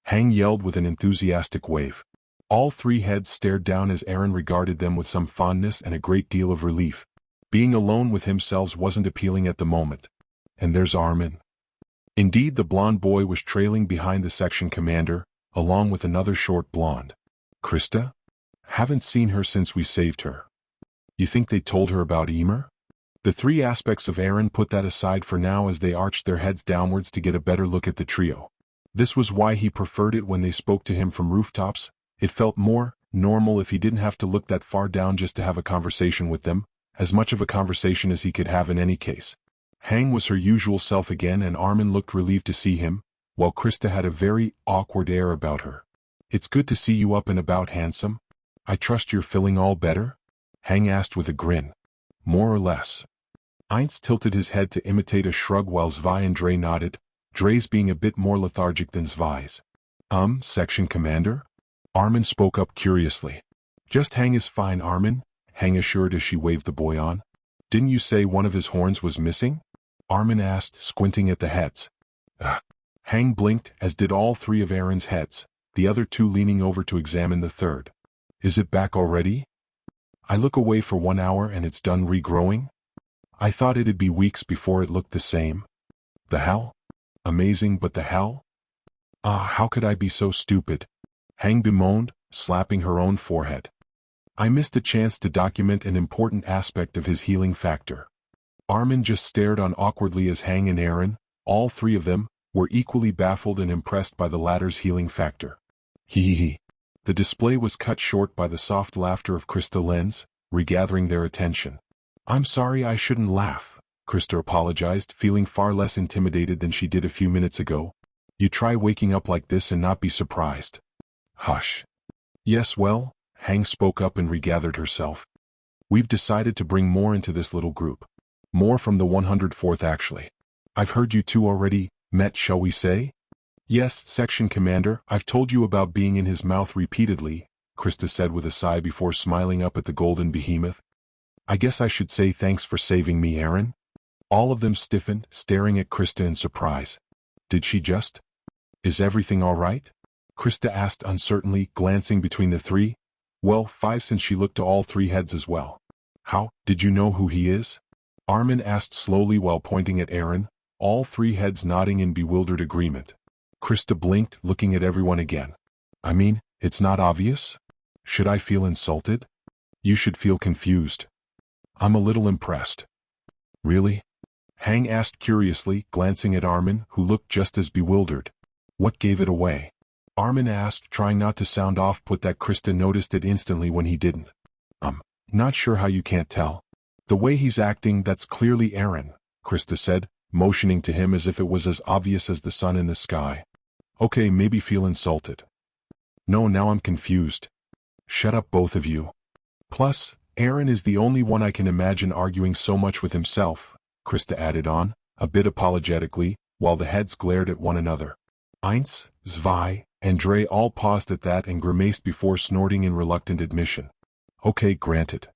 Hang yelled with an enthusiastic wave. All 3 heads stared down as Eren regarded them with some fondness and a great deal of relief. Being alone with himself wasn't appealing at the moment. And there's Armin. Indeed, the blonde boy was trailing behind the section commander, along with another short blonde. Krista? Haven't seen her since we saved her. You think they told her about Emer? The 3 aspects of Eren put that aside for now as they arched their heads downwards to get a better look at the trio. This was why he preferred it when they spoke to him from rooftops. It felt more normal if he didn't have to look that far down just to have a conversation with them, as much of a conversation as he could have in any case. Hang was her usual self again and Armin looked relieved to see him, while Krista had a very awkward air about her. It's good to see you up and about, handsome. I trust you're feeling all better? Hang asked with a grin. More or less. Heinz tilted his head to imitate a shrug while Zwei and Dre nodded, Dre's being a bit more lethargic than Zwei's. Section Commander? Armin spoke up curiously. Just Hang is fine, Armin, Hang assured as she waved the boy on. Didn't you say one of his horns was missing? Armin asked, squinting at the heads. Hang blinked, as did all three of Eren's heads, the other two leaning over to examine the third. Is it back already? I look away for 1 hour and it's done regrowing? I thought it'd be weeks before it looked the same. The hell? Amazing, but the hell? How could I be so stupid? Hang bemoaned, slapping her own forehead. I missed a chance to document an important aspect of his healing factor. Armin just stared on awkwardly as Hang and Eren, all three of them, were equally baffled and impressed by the latter's healing factor. Hee. The display was cut short by the soft laughter of Krista Lenz, regathering their attention. I'm sorry, I shouldn't laugh, Krista apologized, feeling far less intimidated than she did a few minutes ago. You try waking up like this and not be surprised. Hush. Yes, well, Hang spoke up and regathered herself. We've decided to bring more into this little group. More from the 104th actually. I've heard you two already met, shall we say? Yes, Section Commander, I've told you about being in his mouth repeatedly, Krista said with a sigh before smiling up at the golden behemoth. I guess I should say thanks for saving me, Eren. All of them stiffened, staring at Krista in surprise. Did she just? Is everything all right? Krista asked uncertainly, glancing between the three. Well, 5 since she looked to all three heads as well. How, did you know who he is? Armin asked slowly while pointing at Eren, all three heads nodding in bewildered agreement. Krista blinked, looking at everyone again. I mean, it's not obvious? Should I feel insulted? You should feel confused. I'm a little impressed. Really? Hang asked curiously, glancing at Armin, who looked just as bewildered. What gave it away? Armin asked, trying not to sound off-put that Krista noticed it instantly when he didn't. Not sure how you can't tell. The way he's acting, that's clearly Eren, Krista said, motioning to him as if it was as obvious as the sun in the sky. Okay, maybe feel insulted. No, now I'm confused. Shut up, both of you. Plus, Eren is the only one I can imagine arguing so much with himself, Krista added on, a bit apologetically, while the heads glared at one another. Heinz, Zwei, and Dre all paused at that and grimaced before snorting in reluctant admission. Okay, granted.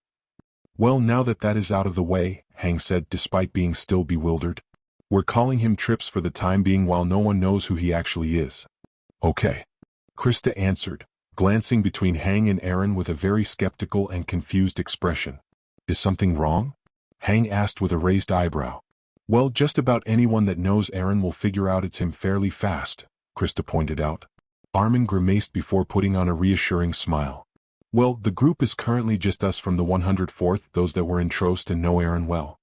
Well, now that is out of the way, Hang said despite being still bewildered. We're calling him Trips for the time being while no one knows who he actually is. Okay. Krista answered, glancing between Hang and Eren with a very skeptical and confused expression. Is something wrong? Hang asked with a raised eyebrow. Well, just about anyone that knows Eren will figure out it's him fairly fast, Krista pointed out. Armin grimaced before putting on a reassuring smile. Well, the group is currently just us from the 104th, those that were in Trost and know Eren well.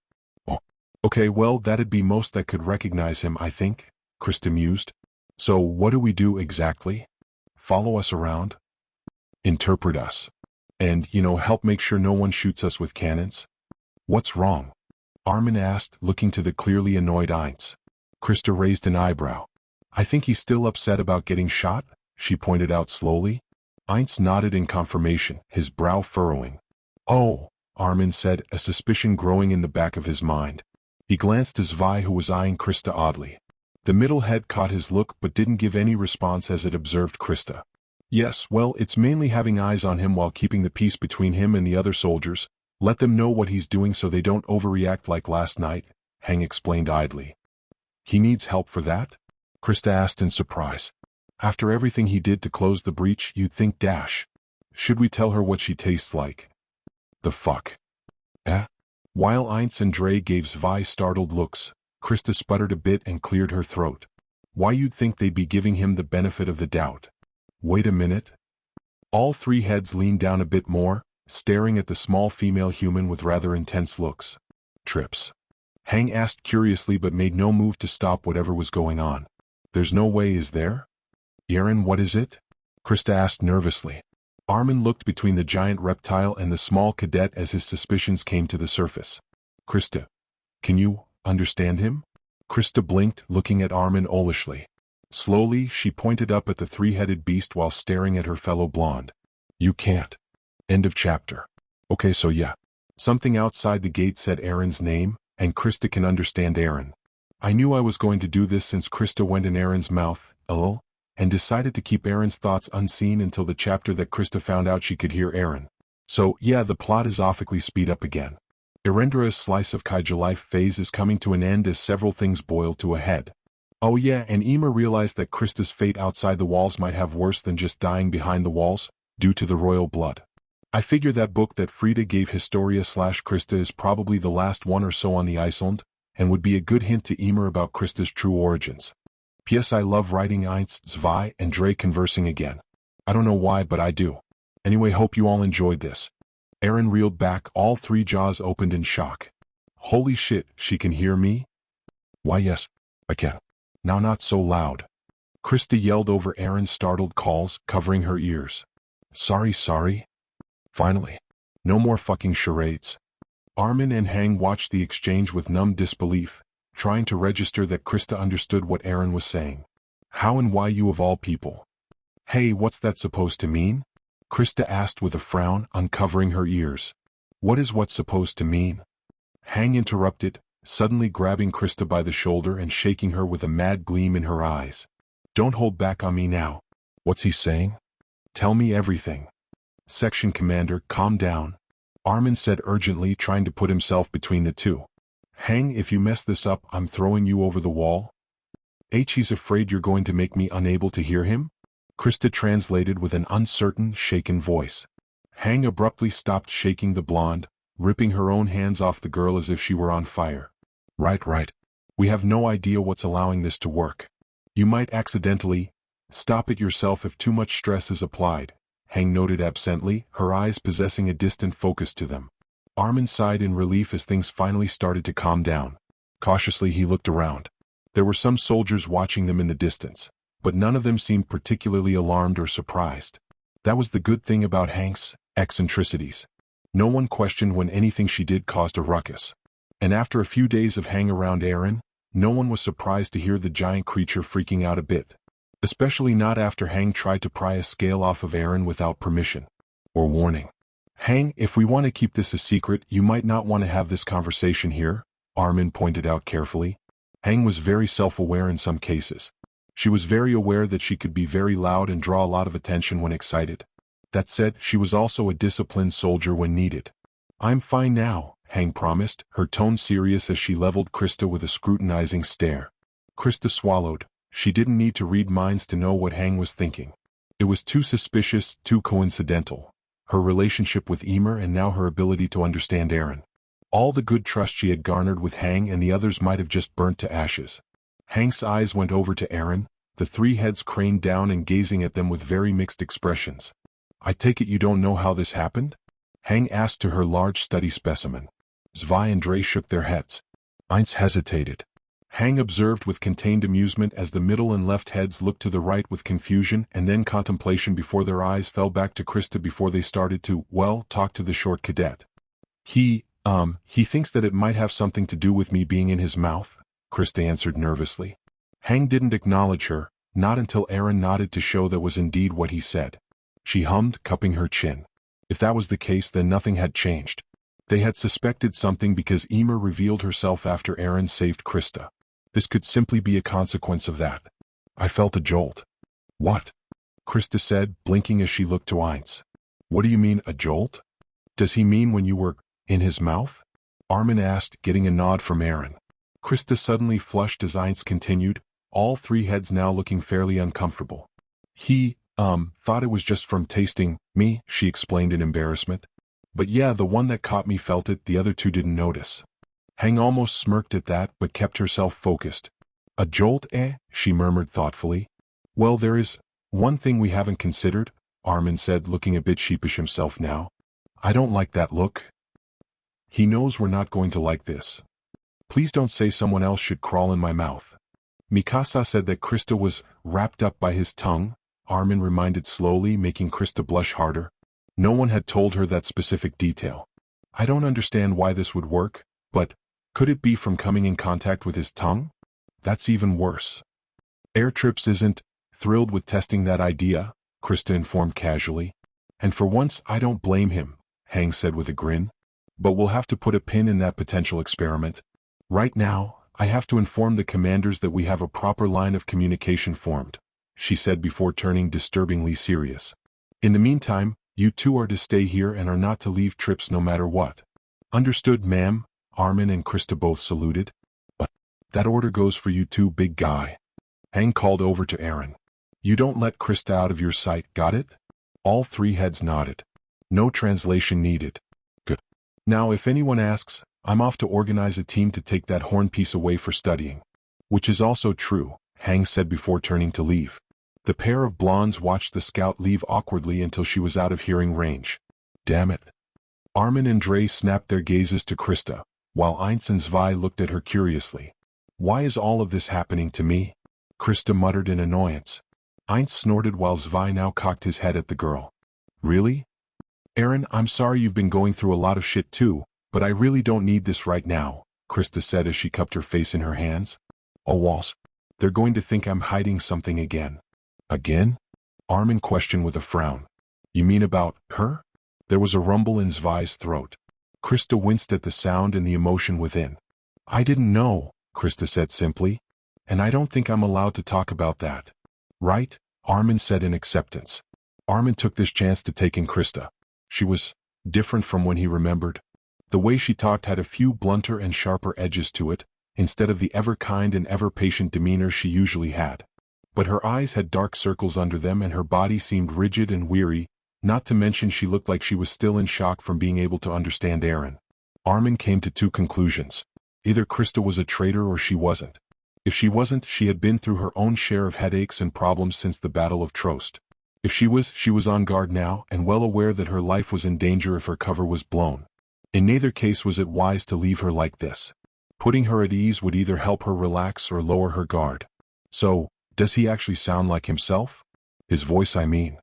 Oh. Okay, well, that'd be most that could recognize him, I think, Krista mused. So what do we do exactly? Follow us around? Interpret us. And, help make sure no one shoots us with cannons? What's wrong? Armin asked, looking to the clearly annoyed Heinz. Krista raised an eyebrow. I think he's still upset about getting shot, she pointed out slowly. Heinz nodded in confirmation, his brow furrowing. Oh, Armin said, a suspicion growing in the back of his mind. He glanced at Zwei, who was eyeing Krista oddly. The middle head caught his look but didn't give any response as it observed Krista. Yes, well, it's mainly having eyes on him while keeping the peace between him and the other soldiers. Let them know what he's doing so they don't overreact like last night, Hang explained idly. He needs help for that? Krista asked in surprise. After everything he did to close the breach, you'd think dash. Should we tell her what she tastes like? The fuck? While Heinz and Dre gave Zwei startled looks, Krista sputtered a bit and cleared her throat. Why you'd think they'd be giving him the benefit of the doubt. Wait a minute. All three heads leaned down a bit more, staring at the small female human with rather intense looks. Trips? Hang asked curiously but made no move to stop whatever was going on. There's no way, is there? Eren, what is it? Krista asked nervously. Armin looked between the giant reptile and the small cadet as his suspicions came to the surface. Krista, can you understand him? Krista blinked, looking at Armin owlishly. Slowly, she pointed up at the three-headed beast while staring at her fellow blonde. You can't. End of chapter. Okay, so yeah. Something outside the gate said Eren's name, and Krista can understand Eren. I knew I was going to do this since Krista went in Eren's mouth, and decided to keep Eren's thoughts unseen until the chapter that Krista found out she could hear Eren. So, yeah, the plot is awfully speed up again. Erendra's slice of kaiju life phase is coming to an end as several things boil to a head. Oh yeah, and Ymir realized that Krista's fate outside the walls might have worse than just dying behind the walls, due to the royal blood. I figure that book that Frida gave Historia/Krista is probably the last one or so on the Iceland, and would be a good hint to Ymir about Krista's true origins. P.S. I love writing Einz, Zwei, and Dre conversing again. I don't know why, but I do. Anyway, hope you all enjoyed this. Eren reeled back, all three jaws opened in shock. Holy shit, she can hear me? Why yes, I can. Now not so loud. Krista yelled over Eren's startled calls, covering her ears. Sorry. Finally. No more fucking charades. Armin and Hang watched the exchange with numb disbelief, trying to register that Krista understood what Eren was saying. How and why you of all people? Hey, what's that supposed to mean? Krista asked with a frown, uncovering her ears. What is what's supposed to mean? Hang interrupted, suddenly grabbing Krista by the shoulder and shaking her with a mad gleam in her eyes. Don't hold back on me now. What's he saying? Tell me everything. Section Commander, calm down. Armin said urgently, trying to put himself between the two. Hang, if you mess this up, I'm throwing you over the wall. He's afraid you're going to make me unable to hear him? Krista translated with an uncertain, shaken voice. Hang abruptly stopped shaking the blonde, ripping her own hands off the girl as if she were on fire. Right. We have no idea what's allowing this to work. You might accidentally stop it yourself if too much stress is applied, Hang noted absently, her eyes possessing a distant focus to them. Armin sighed in relief as things finally started to calm down. Cautiously he looked around. There were some soldiers watching them in the distance, but none of them seemed particularly alarmed or surprised. That was the good thing about Hank's eccentricities. No one questioned when anything she did caused a ruckus. And after a few days of hang around Eren, no one was surprised to hear the giant creature freaking out a bit. Especially not after Hang tried to pry a scale off of Eren without permission or warning. Hang, if we want to keep this a secret, you might not want to have this conversation here, Armin pointed out carefully. Hang was very self-aware in some cases. She was very aware that she could be very loud and draw a lot of attention when excited. That said, she was also a disciplined soldier when needed. I'm fine now, Hang promised, her tone serious as she leveled Krista with a scrutinizing stare. Krista swallowed. She didn't need to read minds to know what Hang was thinking. It was too suspicious, too coincidental. Her relationship with Ymir and now her ability to understand Eren. All the good trust she had garnered with Hang and the others might have just burnt to ashes. Hang's eyes went over to Eren, the three heads craned down and gazing at them with very mixed expressions. I take it you don't know how this happened? Hang asked to her large study specimen. Zwei and Dre shook their heads. Einz hesitated. Hang observed with contained amusement as the middle and left heads looked to the right with confusion and then contemplation before their eyes fell back to Krista before they started to, talk to the short cadet. He thinks that it might have something to do with me being in his mouth, Krista answered nervously. Hang didn't acknowledge her, not until Eren nodded to show that was indeed what he said. She hummed, cupping her chin. If that was the case, then nothing had changed. They had suspected something because Ymir revealed herself after Eren saved Krista. This could simply be a consequence of that. I felt a jolt. What? Krista said, blinking as she looked to Einz. What do you mean, a jolt? Does he mean when you were in his mouth? Armin asked, getting a nod from Eren. Krista suddenly flushed as Einz continued, all three heads now looking fairly uncomfortable. He, thought it was just from tasting me, she explained in embarrassment. But yeah, the one that caught me felt it, the other two didn't notice. Hang almost smirked at that, but kept herself focused. A jolt, she murmured thoughtfully. Well, there is one thing we haven't considered, Armin said, looking a bit sheepish himself now. I don't like that look. He knows we're not going to like this. Please don't say someone else should crawl in my mouth. Mikasa said that Krista was wrapped up by his tongue, Armin reminded slowly, making Krista blush harder. No one had told her that specific detail. I don't understand why this would work, but could it be from coming in contact with his tongue? That's even worse. Air Trips isn't thrilled with testing that idea, Krista informed casually. And for once I don't blame him, Hang said with a grin. But we'll have to put a pin in that potential experiment. Right now, I have to inform the commanders that we have a proper line of communication formed, she said before turning disturbingly serious. In the meantime, you two are to stay here and are not to leave Trips no matter what. Understood, ma'am, Armin and Krista both saluted. But that order goes for you too, big guy. Hang called over to Eren. You don't let Krista out of your sight, got it? All three heads nodded. No translation needed. Good. Now if anyone asks, I'm off to organize a team to take that horn piece away for studying. Which is also true, Hang said before turning to leave. The pair of blondes watched the scout leave awkwardly until she was out of hearing range. Damn it. Armin and Dre snapped their gazes to Krista, while Einz and Zwei looked at her curiously. Why is all of this happening to me? Krista muttered in annoyance. Einz snorted while Zwei now cocked his head at the girl. Really? Eren, I'm sorry you've been going through a lot of shit too, but I really don't need this right now, Krista said as she cupped her face in her hands. Oh walls. They're going to think I'm hiding something again. Again? Armin questioned with a frown. You mean about her? There was a rumble in Zwei's throat. Krista winced at the sound and the emotion within. I didn't know, Krista said simply. And I don't think I'm allowed to talk about that. Right? Armin said in acceptance. Armin took this chance to take in Krista. She was different from when he remembered. The way she talked had a few blunter and sharper edges to it, instead of the ever-kind and ever-patient demeanor she usually had. But her eyes had dark circles under them and her body seemed rigid and weary, not to mention she looked like she was still in shock from being able to understand Eren. Armin came to two conclusions. Either Krista was a traitor or she wasn't. If she wasn't, she had been through her own share of headaches and problems since the Battle of Trost. If she was on guard now and well aware that her life was in danger if her cover was blown. In neither case was it wise to leave her like this. Putting her at ease would either help her relax or lower her guard. So, does he actually sound like himself? His voice, I mean.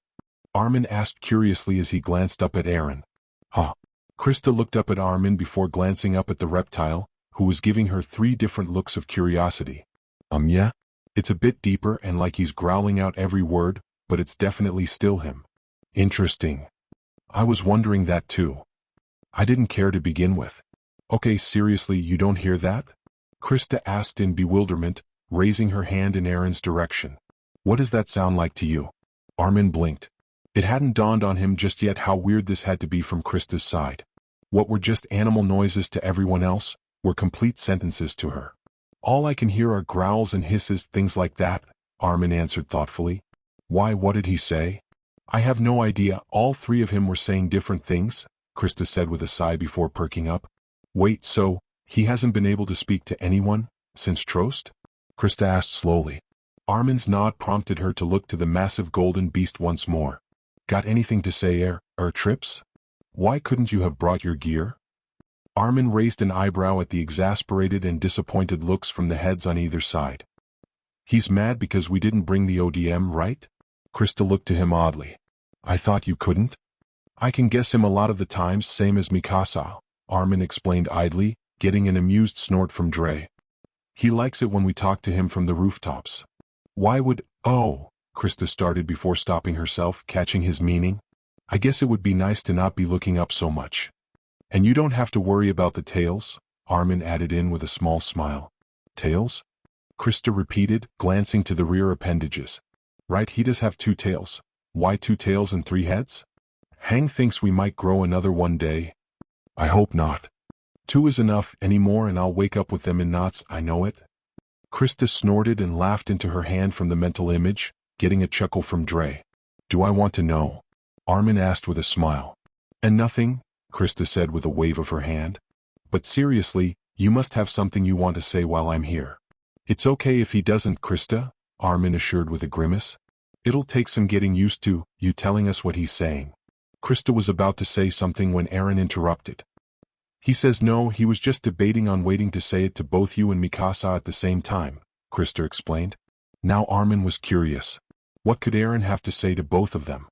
Armin asked curiously as he glanced up at Eren. Huh. Krista looked up at Armin before glancing up at the reptile, who was giving her 3 different looks of curiosity. Yeah? It's a bit deeper and like he's growling out every word, but it's definitely still him. Interesting. I was wondering that too. I didn't care to begin with. Okay, seriously, you don't hear that? Krista asked in bewilderment, raising her hand in Eren's direction. What does that sound like to you? Armin blinked. It hadn't dawned on him just yet how weird this had to be from Krista's side. What were just animal noises to everyone else were complete sentences to her. All I can hear are growls and hisses, things like that, Armin answered thoughtfully. Why, what did he say? I have no idea, all 3 of him were saying different things, Krista said with a sigh before perking up. Wait, so, he hasn't been able to speak to anyone, since Trost? Krista asked slowly. Armin's nod prompted her to look to the massive golden beast once more. Got anything to say, Trips? Why couldn't you have brought your gear? Armin raised an eyebrow at the exasperated and disappointed looks from the heads on either side. He's mad because we didn't bring the ODM, right? Krista looked to him oddly. I thought you couldn't? I can guess him a lot of the times, same as Mikasa, Armin explained idly, getting an amused snort from Dre. He likes it when we talk to him from the rooftops. Why would, Krista started before stopping herself, catching his meaning. I guess it would be nice to not be looking up so much. And you don't have to worry about the tails, Armin added in with a small smile. Tails? Krista repeated, glancing to the rear appendages. Right, he does have 2 tails. Why 2 tails and 3 heads? Hang thinks we might grow another one day. I hope not. 2 is enough, any more and I'll wake up with them in knots, I know it. Krista snorted and laughed into her hand from the mental image, getting a chuckle from Dre. Do I want to know? Armin asked with a smile. And nothing, Krista said with a wave of her hand. But seriously, you must have something you want to say while I'm here. It's okay if he doesn't, Krista, Armin assured with a grimace. It'll take some getting used to, you telling us what he's saying. Krista was about to say something when Eren interrupted. He says no, he was just debating on waiting to say it to both you and Mikasa at the same time, Krista explained. Now Armin was curious. What could Eren have to say to both of them?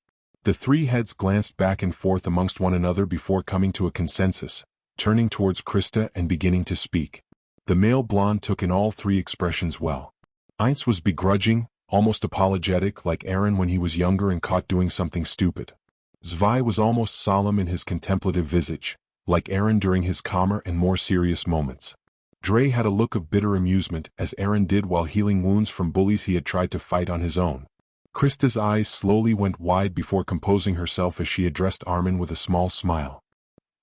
The 3 heads glanced back and forth amongst one another before coming to a consensus, turning towards Krista and beginning to speak. The male blonde took in all 3 expressions well. Ainz was begrudging, almost apologetic like Eren when he was younger and caught doing something stupid. Zwei was almost solemn in his contemplative visage, like Eren during his calmer and more serious moments. Dre had a look of bitter amusement as Eren did while healing wounds from bullies he had tried to fight on his own. Krista's eyes slowly went wide before composing herself as she addressed Armin with a small smile.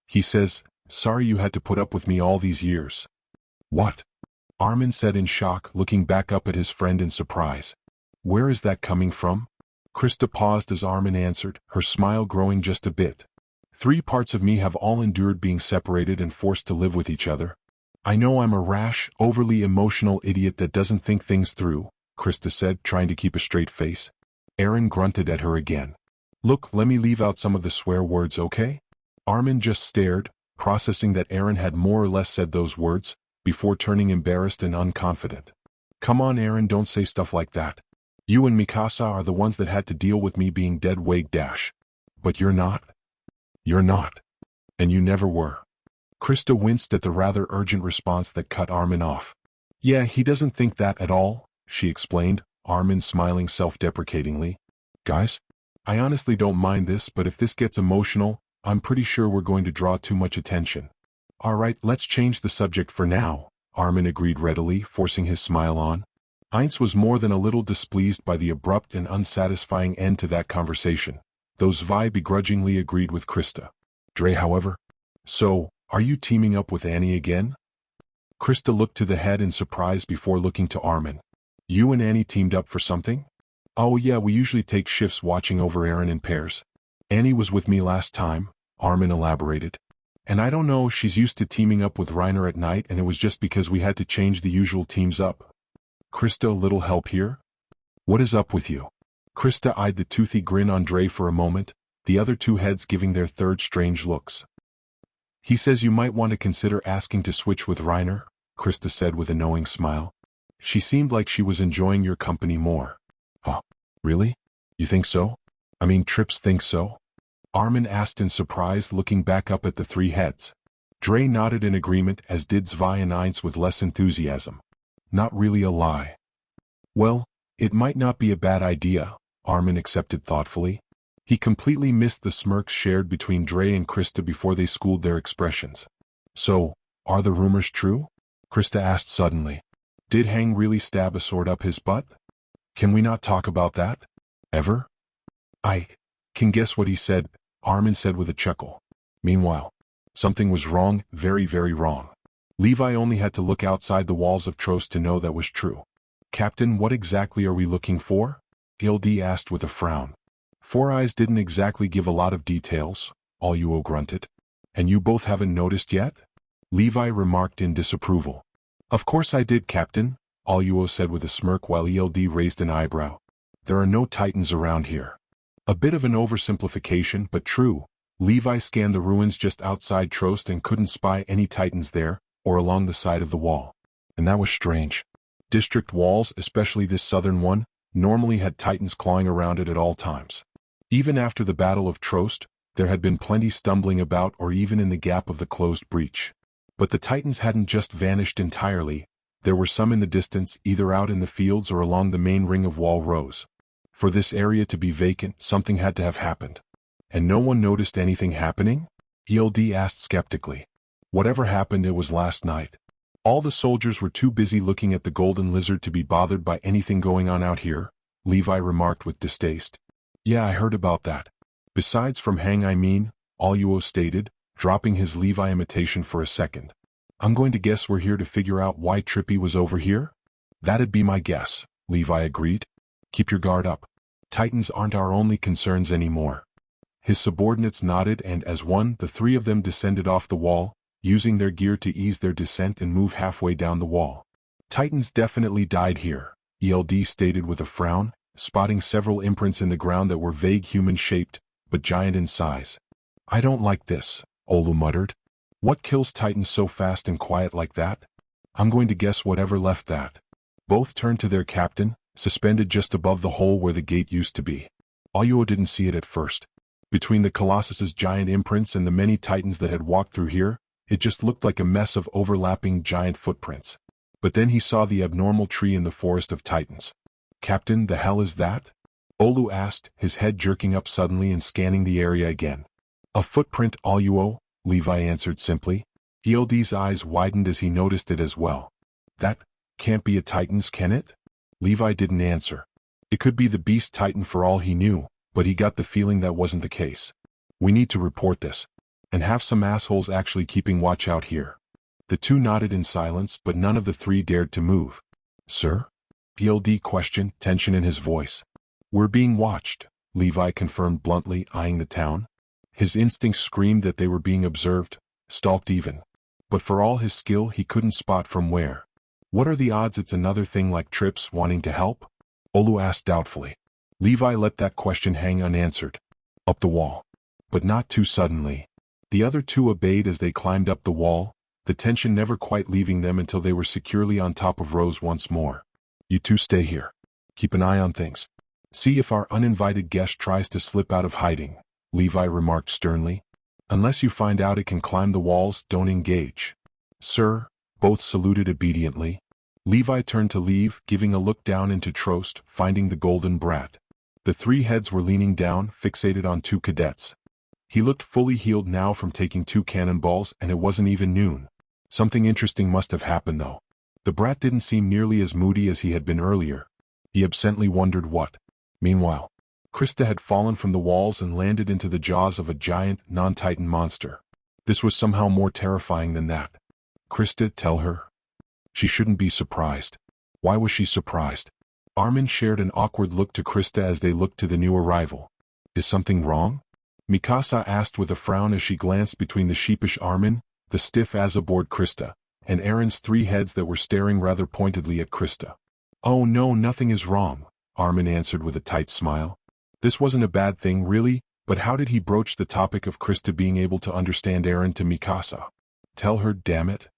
He says, "Sorry you had to put up with me all these years." "What?" Armin said in shock, looking back up at his friend in surprise. "Where is that coming from?" Krista paused as Armin answered, her smile growing just a bit. "Three parts of me have all endured being separated and forced to live with each other. I know I'm a rash, overly emotional idiot that doesn't think things through," Krista said, trying to keep a straight face. Eren grunted at her again. "Look, let me leave out some of the swear words, okay?" Armin just stared, processing that Eren had more or less said those words, before turning embarrassed and unconfident. "Come on, Eren, don't say stuff like that. You and Mikasa are the ones that had to deal with me being dead weight dash. But you're not. You're not. And you never were." Krista winced at the rather urgent response that cut Armin off. "Yeah, he doesn't think that at all," she explained, Armin smiling self-deprecatingly. "Guys, I honestly don't mind this, but if this gets emotional, I'm pretty sure we're going to draw too much attention." "Alright, let's change the subject for now," Armin agreed readily, forcing his smile on. Ainz was more than a little displeased by the abrupt and unsatisfying end to that conversation, though Zwei begrudgingly agreed with Krista. Dre, however. "So, are you teaming up with Annie again?" Krista looked to the head in surprise before looking to Armin. "You and Annie teamed up for something?" "Oh yeah, we usually take shifts watching over Eren in pairs. Annie was with me last time," Armin elaborated. "And I don't know, she's used to teaming up with Reiner at night and it was just because we had to change the usual teams up." "Krista, a little help here? What is up with you?" Krista eyed the toothy grin on Dre for a moment, the other two heads giving their third strange looks. "He says you might want to consider asking to switch with Reiner," Krista said with a knowing smile. "She seemed like she was enjoying your company more." "Huh? Really? You think so? I mean, Trips thinks so?" Armin asked in surprise, looking back up at the three heads. Dre nodded in agreement, as did Zwei and Ainz with less enthusiasm. "Not really a lie." "Well, it might not be a bad idea," Armin accepted thoughtfully. He completely missed the smirks shared between Dre and Krista before they schooled their expressions. "So, are the rumors true?" Krista asked suddenly. "Did Hang really stab a sword up his butt? Can we not talk about that? Ever?" "I can guess what he said," Armin said with a chuckle. Meanwhile, something was wrong, very, very wrong. Levi only had to look outside the walls of Trost to know that was true. "Captain, what exactly are we looking for?" Gildy asked with a frown. Four Eyes didn't exactly give a lot of details, Oluo grunted. "And you both haven't noticed yet?" Levi remarked in disapproval. "Of course I did, Captain," Oluo said with a smirk while ELD raised an eyebrow. "There are no titans around here." A bit of an oversimplification, but true. Levi scanned the ruins just outside Trost and couldn't spy any titans there, or along the side of the wall. And that was strange. District walls, especially this southern one, normally had titans clawing around it at all times. Even after the Battle of Trost, there had been plenty stumbling about or even in the gap of the closed breach. But the titans hadn't just vanished entirely, there were some in the distance, either out in the fields or along the main ring of wall rows. For this area to be vacant, something had to have happened. "And no one noticed anything happening?" ELD asked skeptically. "Whatever happened, it was last night. All the soldiers were too busy looking at the golden lizard to be bothered by anything going on out here," Levi remarked with distaste. "Yeah, I heard about that. Besides from Hang, I mean," Oluo stated, dropping his Levi imitation for a second. "I'm going to guess we're here to figure out why Trippy was over here?" "That'd be my guess," Levi agreed. "Keep your guard up. Titans aren't our only concerns anymore." His subordinates nodded and as one, the three of them descended off the wall, using their gear to ease their descent and move halfway down the wall. "Titans definitely died here," ELD stated with a frown, spotting several imprints in the ground that were vague human-shaped, but giant in size. "I don't like this," Olu muttered. "What kills Titans so fast and quiet like that? I'm going to guess whatever left that." Both turned to their captain, suspended just above the hole where the gate used to be. Oluo didn't see it at first. Between the Colossus's giant imprints and the many Titans that had walked through here, it just looked like a mess of overlapping giant footprints. But then he saw the abnormal tree in the forest of titans. "Captain, the hell is that?" Olu asked, his head jerking up suddenly and scanning the area again. "A footprint, Oluo," Levi answered simply. Gild's eyes widened as he noticed it as well. "That can't be a titan's, can it?" Levi didn't answer. It could be the beast titan for all he knew, but he got the feeling that wasn't the case. "We need to report this. And have some assholes actually keeping watch out here." The two nodded in silence, but none of the three dared to move. "Sir?" Gild questioned, tension in his voice. "We're being watched," Levi confirmed bluntly, eyeing the town. His instincts screamed that they were being observed, stalked even. But for all his skill he couldn't spot from where. "What are the odds it's another thing like Trips wanting to help?" Olu asked doubtfully. Levi let that question hang unanswered. "Up the wall." But not too suddenly. The other two obeyed as they climbed up the wall, the tension never quite leaving them until they were securely on top of Rose once more. "You two stay here. Keep an eye on things. See if our uninvited guest tries to slip out of hiding," Levi remarked sternly. "Unless you find out it can climb the walls, don't engage." "Sir," both saluted obediently. Levi turned to leave, giving a look down into Trost, finding the golden brat. The three heads were leaning down, fixated on two cadets. He looked fully healed now from taking 2 cannonballs, and it wasn't even noon. Something interesting must have happened though. The brat didn't seem nearly as moody as he had been earlier. He absently wondered what. Meanwhile, Krista had fallen from the walls and landed into the jaws of a giant, non-titan monster. This was somehow more terrifying than that. Krista, tell her. She shouldn't be surprised. Why was she surprised? Armin shared an awkward look to Krista as they looked to the new arrival. "Is something wrong?" Mikasa asked with a frown as she glanced between the sheepish Armin, the stiff Azaboard Krista, and Eren's 3 heads that were staring rather pointedly at Krista. "Oh no, nothing is wrong," Armin answered with a tight smile. This wasn't a bad thing really, but how did he broach the topic of Krista being able to understand Eren to Mikasa? "Tell her, damn it."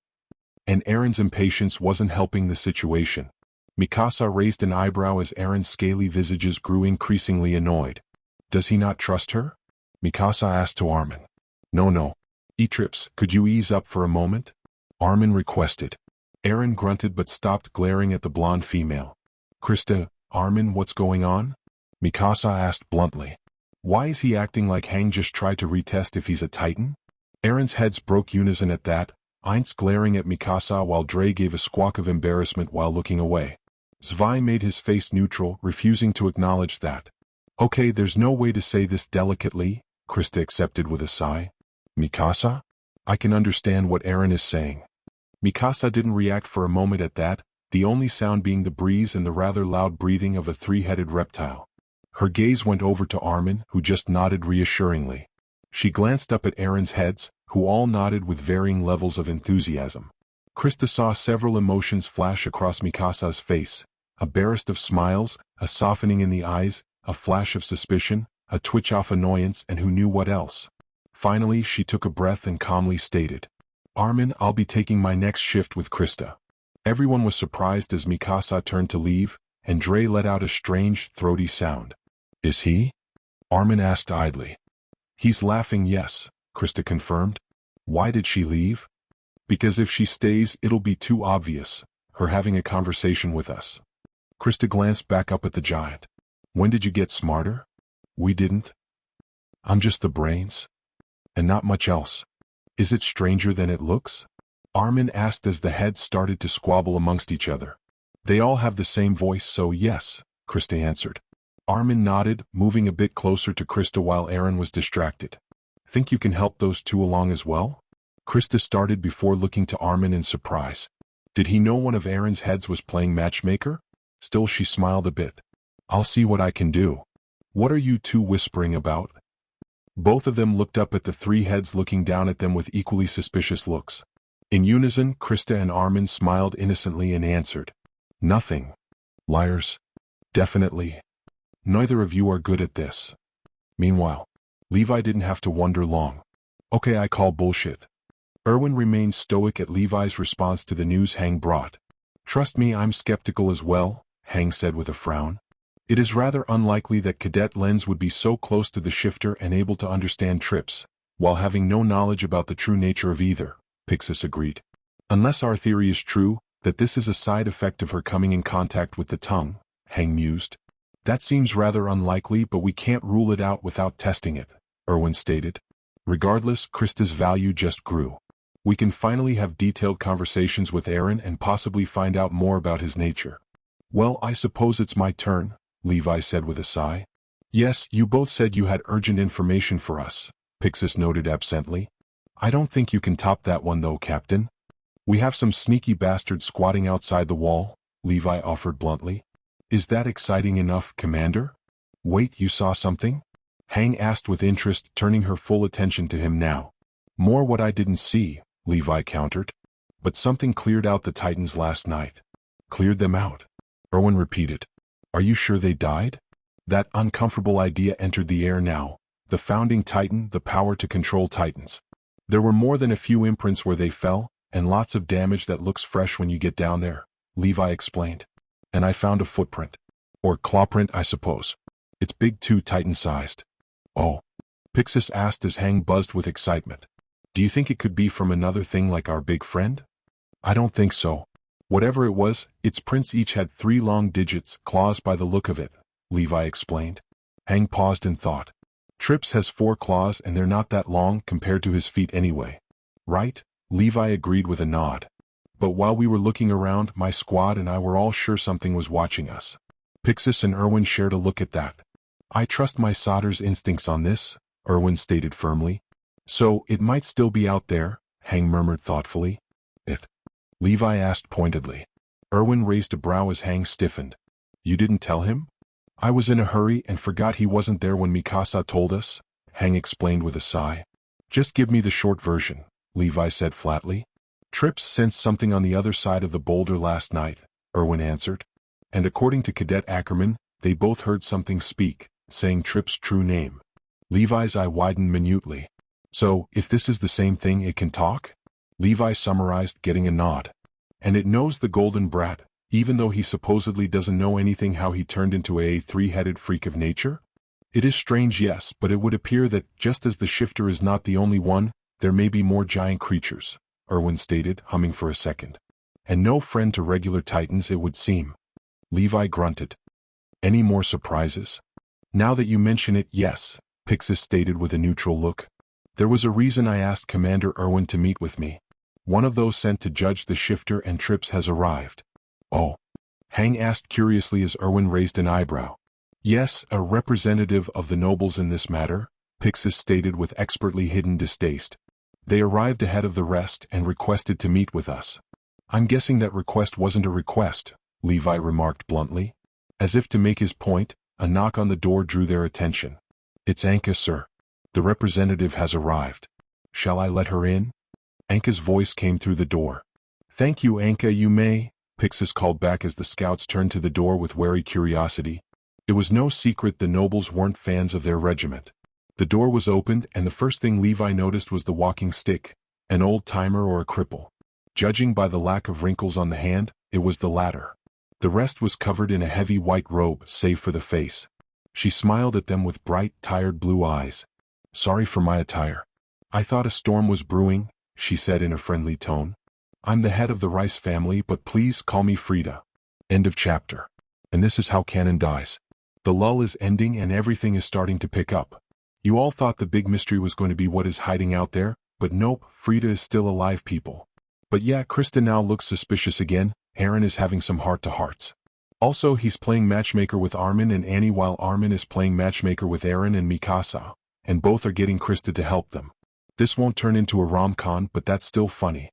And Eren's impatience wasn't helping the situation. Mikasa raised an eyebrow as Eren's scaly visages grew increasingly annoyed. "Does he not trust her?" Mikasa asked to Armin. No. "Etrips, could you ease up for a moment?" Armin requested. Eren grunted but stopped glaring at the blonde female. "Krista, Armin, what's going on?" Mikasa asked bluntly. "Why is he acting like Hang just tried to retest if he's a titan?" Eren's heads broke unison at that, Ainz glaring at Mikasa while Dre gave a squawk of embarrassment while looking away. Zwei made his face neutral, refusing to acknowledge that. "Okay, there's no way to say this delicately," Krista accepted with a sigh. "Mikasa? I can understand what Eren is saying." Mikasa didn't react for a moment at that, the only sound being the breeze and the rather loud breathing of a 3-headed reptile. Her gaze went over to Armin, who just nodded reassuringly. She glanced up at Eren's heads, who all nodded with varying levels of enthusiasm. Krista saw several emotions flash across Mikasa's face, a burst of smiles, a softening in the eyes, a flash of suspicion, a twitch of annoyance, and who knew what else. Finally, she took a breath and calmly stated, "Armin, I'll be taking my next shift with Krista." Everyone was surprised as Mikasa turned to leave, and Dre let out a strange, throaty sound. "Is he?" Armin asked idly. "He's laughing, yes," Krista confirmed. "Why did she leave?" "Because if she stays, it'll be too obvious, her having a conversation with us." Krista glanced back up at the giant. "When did you get smarter?" "We didn't. I'm just the brains. And not much else." "Is it stranger than it looks?" Armin asked as the heads started to squabble amongst each other. "They all have the same voice, so yes," Krista answered. Armin nodded, moving a bit closer to Krista while Eren was distracted. "Think you can help those two along as well?" Krista started before looking to Armin in surprise. Did he know one of Eren's heads was playing matchmaker? Still she smiled a bit. "I'll see what I can do." "What are you two whispering about?" Both of them looked up at the 3 heads looking down at them with equally suspicious looks. In unison, Krista and Armin smiled innocently and answered, "Nothing." "Liars. Definitely. Neither of you are good at this." Meanwhile, Levi didn't have to wonder long. "Okay, I call bullshit." Erwin remained stoic at Levi's response to the news Hang brought. "Trust me, I'm skeptical as well," Hang said with a frown. "It is rather unlikely that Cadet Lens would be so close to the shifter and able to understand trips, while having no knowledge about the true nature of either," Pixis agreed. "Unless our theory is true, that this is a side effect of her coming in contact with the tongue, Hang mused. That seems rather unlikely, but we can't rule it out without testing it, Erwin stated. Regardless, Krista's value just grew. We can finally have detailed conversations with Eren and possibly find out more about his nature. Well, I suppose it's my turn, Levi said with a sigh. Yes, you both said you had urgent information for us, Pixis noted absently. I don't think you can top that one though, Captain. We have some sneaky bastards squatting outside the wall, Levi offered bluntly. Is that exciting enough, Commander? Wait, you saw something? Hang asked with interest, turning her full attention to him now. More what I didn't see, Levi countered. But something cleared out the Titans last night. Cleared them out? Erwin repeated. Are you sure they died? That uncomfortable idea entered the air now. The founding Titan, the power to control Titans. There were more than a few imprints where they fell, and lots of damage that looks fresh when you get down there, Levi explained. And I found a footprint. Or clawprint, I suppose. It's big too, Titan-sized. Oh. Pixis asked as Hang buzzed with excitement. Do you think it could be from another thing like our big friend? I don't think so. Whatever it was, its prints each had 3 long digits, claws by the look of it, Levi explained. Hang paused in thought. Trips has 4 claws and they're not that long compared to his feet anyway. Right? Levi agreed with a nod. But while we were looking around, my squad and I were all sure something was watching us. Pixis and Erwin shared a look at that. I trust my solder's instincts on this, Erwin stated firmly. So, it might still be out there, Hang murmured thoughtfully. It? Levi asked pointedly. Erwin raised a brow as Hang stiffened. You didn't tell him? I was in a hurry and forgot he wasn't there when Mikasa told us, Hang explained with a sigh. Just give me the short version, Levi said flatly. Trips sensed something on the other side of the boulder last night, Erwin answered. And according to Cadet Ackerman, they both heard something speak, saying Trips' true name. Levi's eye widened minutely. So, if this is the same thing, it can talk? Levi summarized, getting a nod. And it knows the golden brat, even though he supposedly doesn't know anything how he turned into a 3-headed freak of nature? It is strange, yes, but it would appear that, just as the shifter is not the only one, there may be more giant creatures, Erwin stated, humming for a second. And no friend to regular Titans, it would seem. Levi grunted. Any more surprises? Now that you mention it, yes, Pixis stated with a neutral look. There was a reason I asked Commander Erwin to meet with me. One of those sent to judge the shifter and Trips has arrived. Oh. Hang asked curiously as Erwin raised an eyebrow. Yes, a representative of the nobles in this matter, Pixis stated with expertly hidden distaste. They arrived ahead of the rest and requested to meet with us. I'm guessing that request wasn't a request, Levi remarked bluntly. As if to make his point, a knock on the door drew their attention. It's Anka, sir. The representative has arrived. Shall I let her in? Anka's voice came through the door. Thank you, Anka, you may, Pixis called back as the scouts turned to the door with wary curiosity. It was no secret the nobles weren't fans of their regiment. The door was opened and the first thing Levi noticed was the walking stick, an old-timer or a cripple. Judging by the lack of wrinkles on the hand, it was the latter. The rest was covered in a heavy white robe, save for the face. She smiled at them with bright, tired blue eyes. Sorry for my attire. I thought a storm was brewing, she said in a friendly tone. I'm the head of the Rice family, but please call me Frida. End of chapter. And this is how canon dies. The lull is ending and everything is starting to pick up. You all thought the big mystery was going to be what is hiding out there, but nope, Frida is still alive, people. But yeah, Krista now looks suspicious again. Eren is having some heart-to-hearts. Also, he's playing matchmaker with Armin and Annie while Armin is playing matchmaker with Eren and Mikasa, and both are getting Krista to help them. This won't turn into a rom-com, but that's still funny.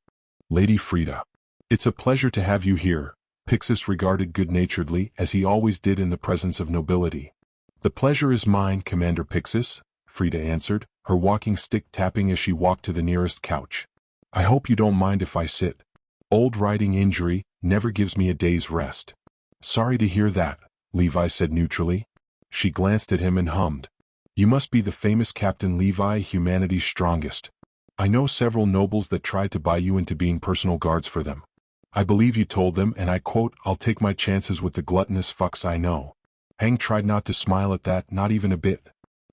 Lady Frida. It's a pleasure to have you here, Pixis regarded good-naturedly, as he always did in the presence of nobility. The pleasure is mine, Commander Pixis, Frida answered, her walking stick tapping as she walked to the nearest couch. I hope you don't mind if I sit. Old riding injury never gives me a day's rest. Sorry to hear that, Levi said neutrally. She glanced at him and hummed. You must be the famous Captain Levi, humanity's strongest. I know several nobles that tried to buy you into being personal guards for them. I believe you told them, and I quote, I'll take my chances with the gluttonous fucks I know. Hang tried not to smile at that, not even a bit.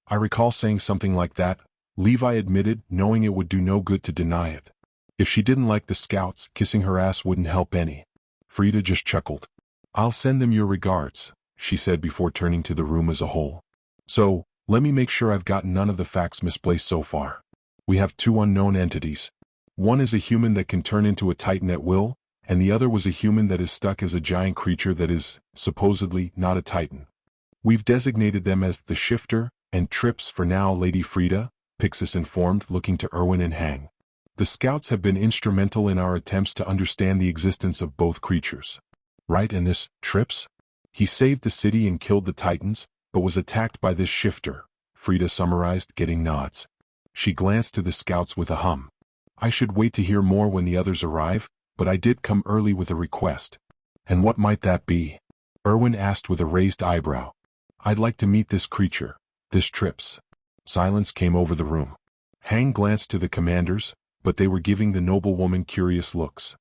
I recall saying something like that, Levi admitted, knowing it would do no good to deny it. If she didn't like the scouts, kissing her ass wouldn't help any. Frida just chuckled. I'll send them your regards, she said before turning to the room as a whole. So, let me make sure I've gotten none of the facts misplaced so far. We have two unknown entities. One is a human that can turn into a titan at will, and the other was a human that is stuck as a giant creature that is, supposedly, not a titan. We've designated them as the Shifter and Trips for now, Lady Frida, Pixis informed, looking to Erwin and Hang. The scouts have been instrumental in our attempts to understand the existence of both creatures. Right, and this, Trips? He saved the city and killed the titans, but was attacked by this Shifter, Frida summarized, getting nods. She glanced to the scouts with a hum. I should wait to hear more when the others arrive, but I did come early with a request. And what might that be? Erwin asked with a raised eyebrow. I'd like to meet this creature, this Trips. Silence came over the room. Hang glanced to the commanders, but they were giving the noblewoman curious looks.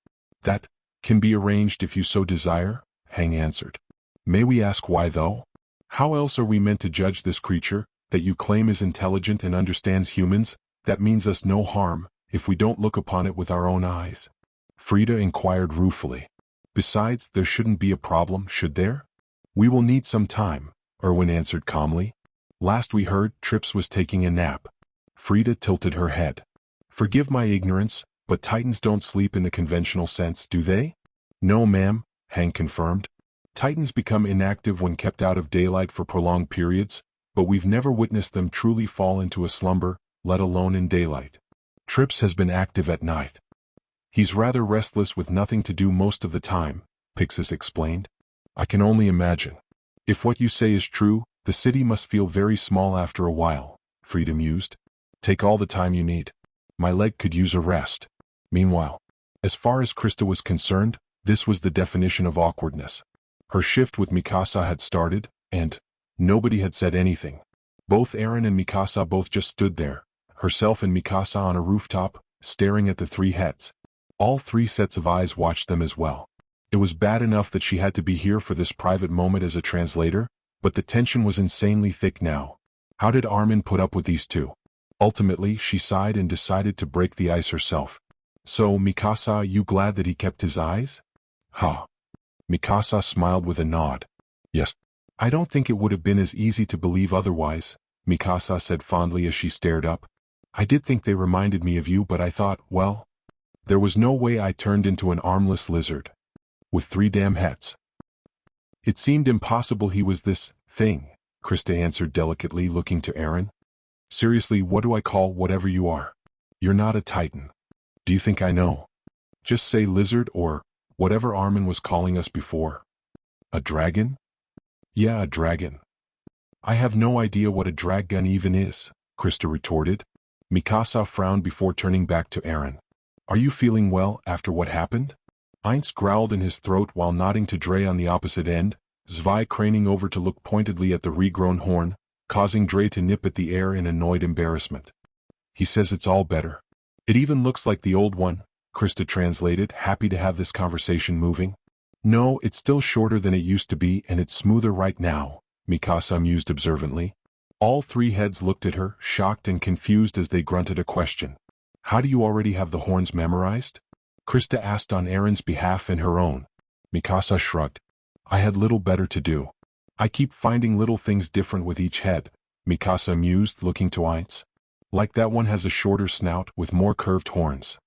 That can be arranged if you so desire, Hang answered. May we ask why though? How else are we meant to judge this creature, that you claim is intelligent and understands humans, that means us no harm, if we don't look upon it with our own eyes? Frida inquired ruefully. Besides, there shouldn't be a problem, should there? We will need some time, Erwin answered calmly. Last we heard, Trips was taking a nap. Frida tilted her head. Forgive my ignorance, but titans don't sleep in the conventional sense, do they? No, ma'am, Hank confirmed. Titans become inactive when kept out of daylight for prolonged periods, but we've never witnessed them truly fall into a slumber, let alone in daylight. Trips has been active at night. He's rather restless with nothing to do most of the time, Pixis explained. I can only imagine. If what you say is true, the city must feel very small after a while, Frida mused. Take all the time you need. My leg could use a rest. Meanwhile, as far as Krista was concerned, this was the definition of awkwardness. Her shift with Mikasa had started, and nobody had said anything. Both Eren and Mikasa both just stood there, herself and Mikasa on a rooftop, staring at the three heads. All three sets of eyes watched them as well. It was bad enough that she had to be here for this private moment as a translator, but the tension was insanely thick now. How did Armin put up with these two? Ultimately, she sighed and decided to break the ice herself. So, Mikasa, you glad that he kept his eyes? Ha. Mikasa smiled with a nod. Yes. I don't think it would have been as easy to believe otherwise, Mikasa said fondly as she stared up. I did think they reminded me of you, but I thought, well, there was no way I turned into an armless lizard. With three damn heads. It seemed impossible he was this thing, Krista answered delicately, looking to Eren. Seriously, what do I call whatever you are? You're not a titan. Do you think I know? Just say lizard or whatever Armin was calling us before. A dragon? Yeah, a dragon. I have no idea what a dragon even is, Krista retorted. Mikasa frowned before turning back to Eren. Are you feeling well after what happened? Heinz growled in his throat while nodding to Dre on the opposite end, Zwei craning over to look pointedly at the regrown horn, causing Dre to nip at the air in annoyed embarrassment. He says it's all better. It even looks like the old one, Krista translated, happy to have this conversation moving. No, it's still shorter than it used to be and it's smoother right now, Mikasa mused observantly. All three heads looked at her, shocked and confused as they grunted a question. How do you already have the horns memorized? Krista asked on Eren's behalf and her own. Mikasa shrugged. I had little better to do. I keep finding little things different with each head, Mikasa mused, looking to Heinz. Like that one has a shorter snout with more curved horns.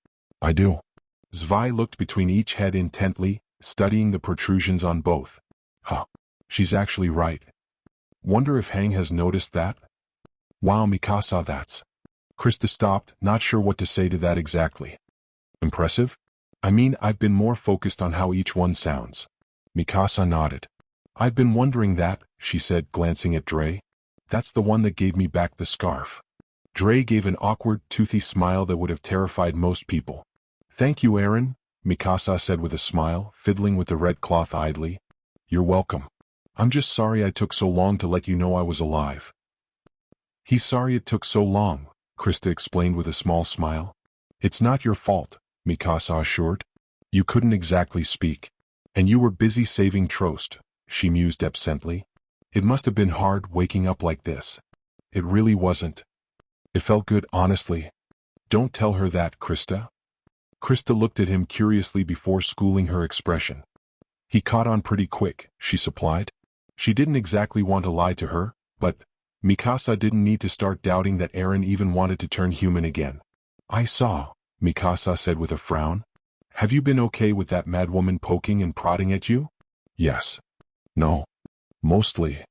I do. Zwei looked between each head intently, studying the protrusions on both. Huh. She's actually right. Wonder if Hang has noticed that? Wow, Mikasa, that's... Krista stopped, not sure what to say to that exactly. Impressive? I mean, I've been more focused on how each one sounds. Mikasa nodded. I've been wondering that, she said, glancing at Dre. That's the one that gave me back the scarf. Dre gave an awkward, toothy smile that would have terrified most people. Thank you, Eren, Mikasa said with a smile, fiddling with the red cloth idly. You're welcome. I'm just sorry I took so long to let you know I was alive. He's sorry it took so long, Krista explained with a small smile. It's not your fault, Mikasa assured. You couldn't exactly speak. And you were busy saving Trost, she mused absently. It must have been hard waking up like this. It really wasn't. It felt good, honestly. Don't tell her that, Krista. Krista looked at him curiously before schooling her expression. He caught on pretty quick, she supplied. She didn't exactly want to lie to her, but Mikasa didn't need to start doubting that Eren even wanted to turn human again. I saw, Mikasa said with a frown. Have you been okay with that madwoman poking and prodding at you? Yes. No. Mostly.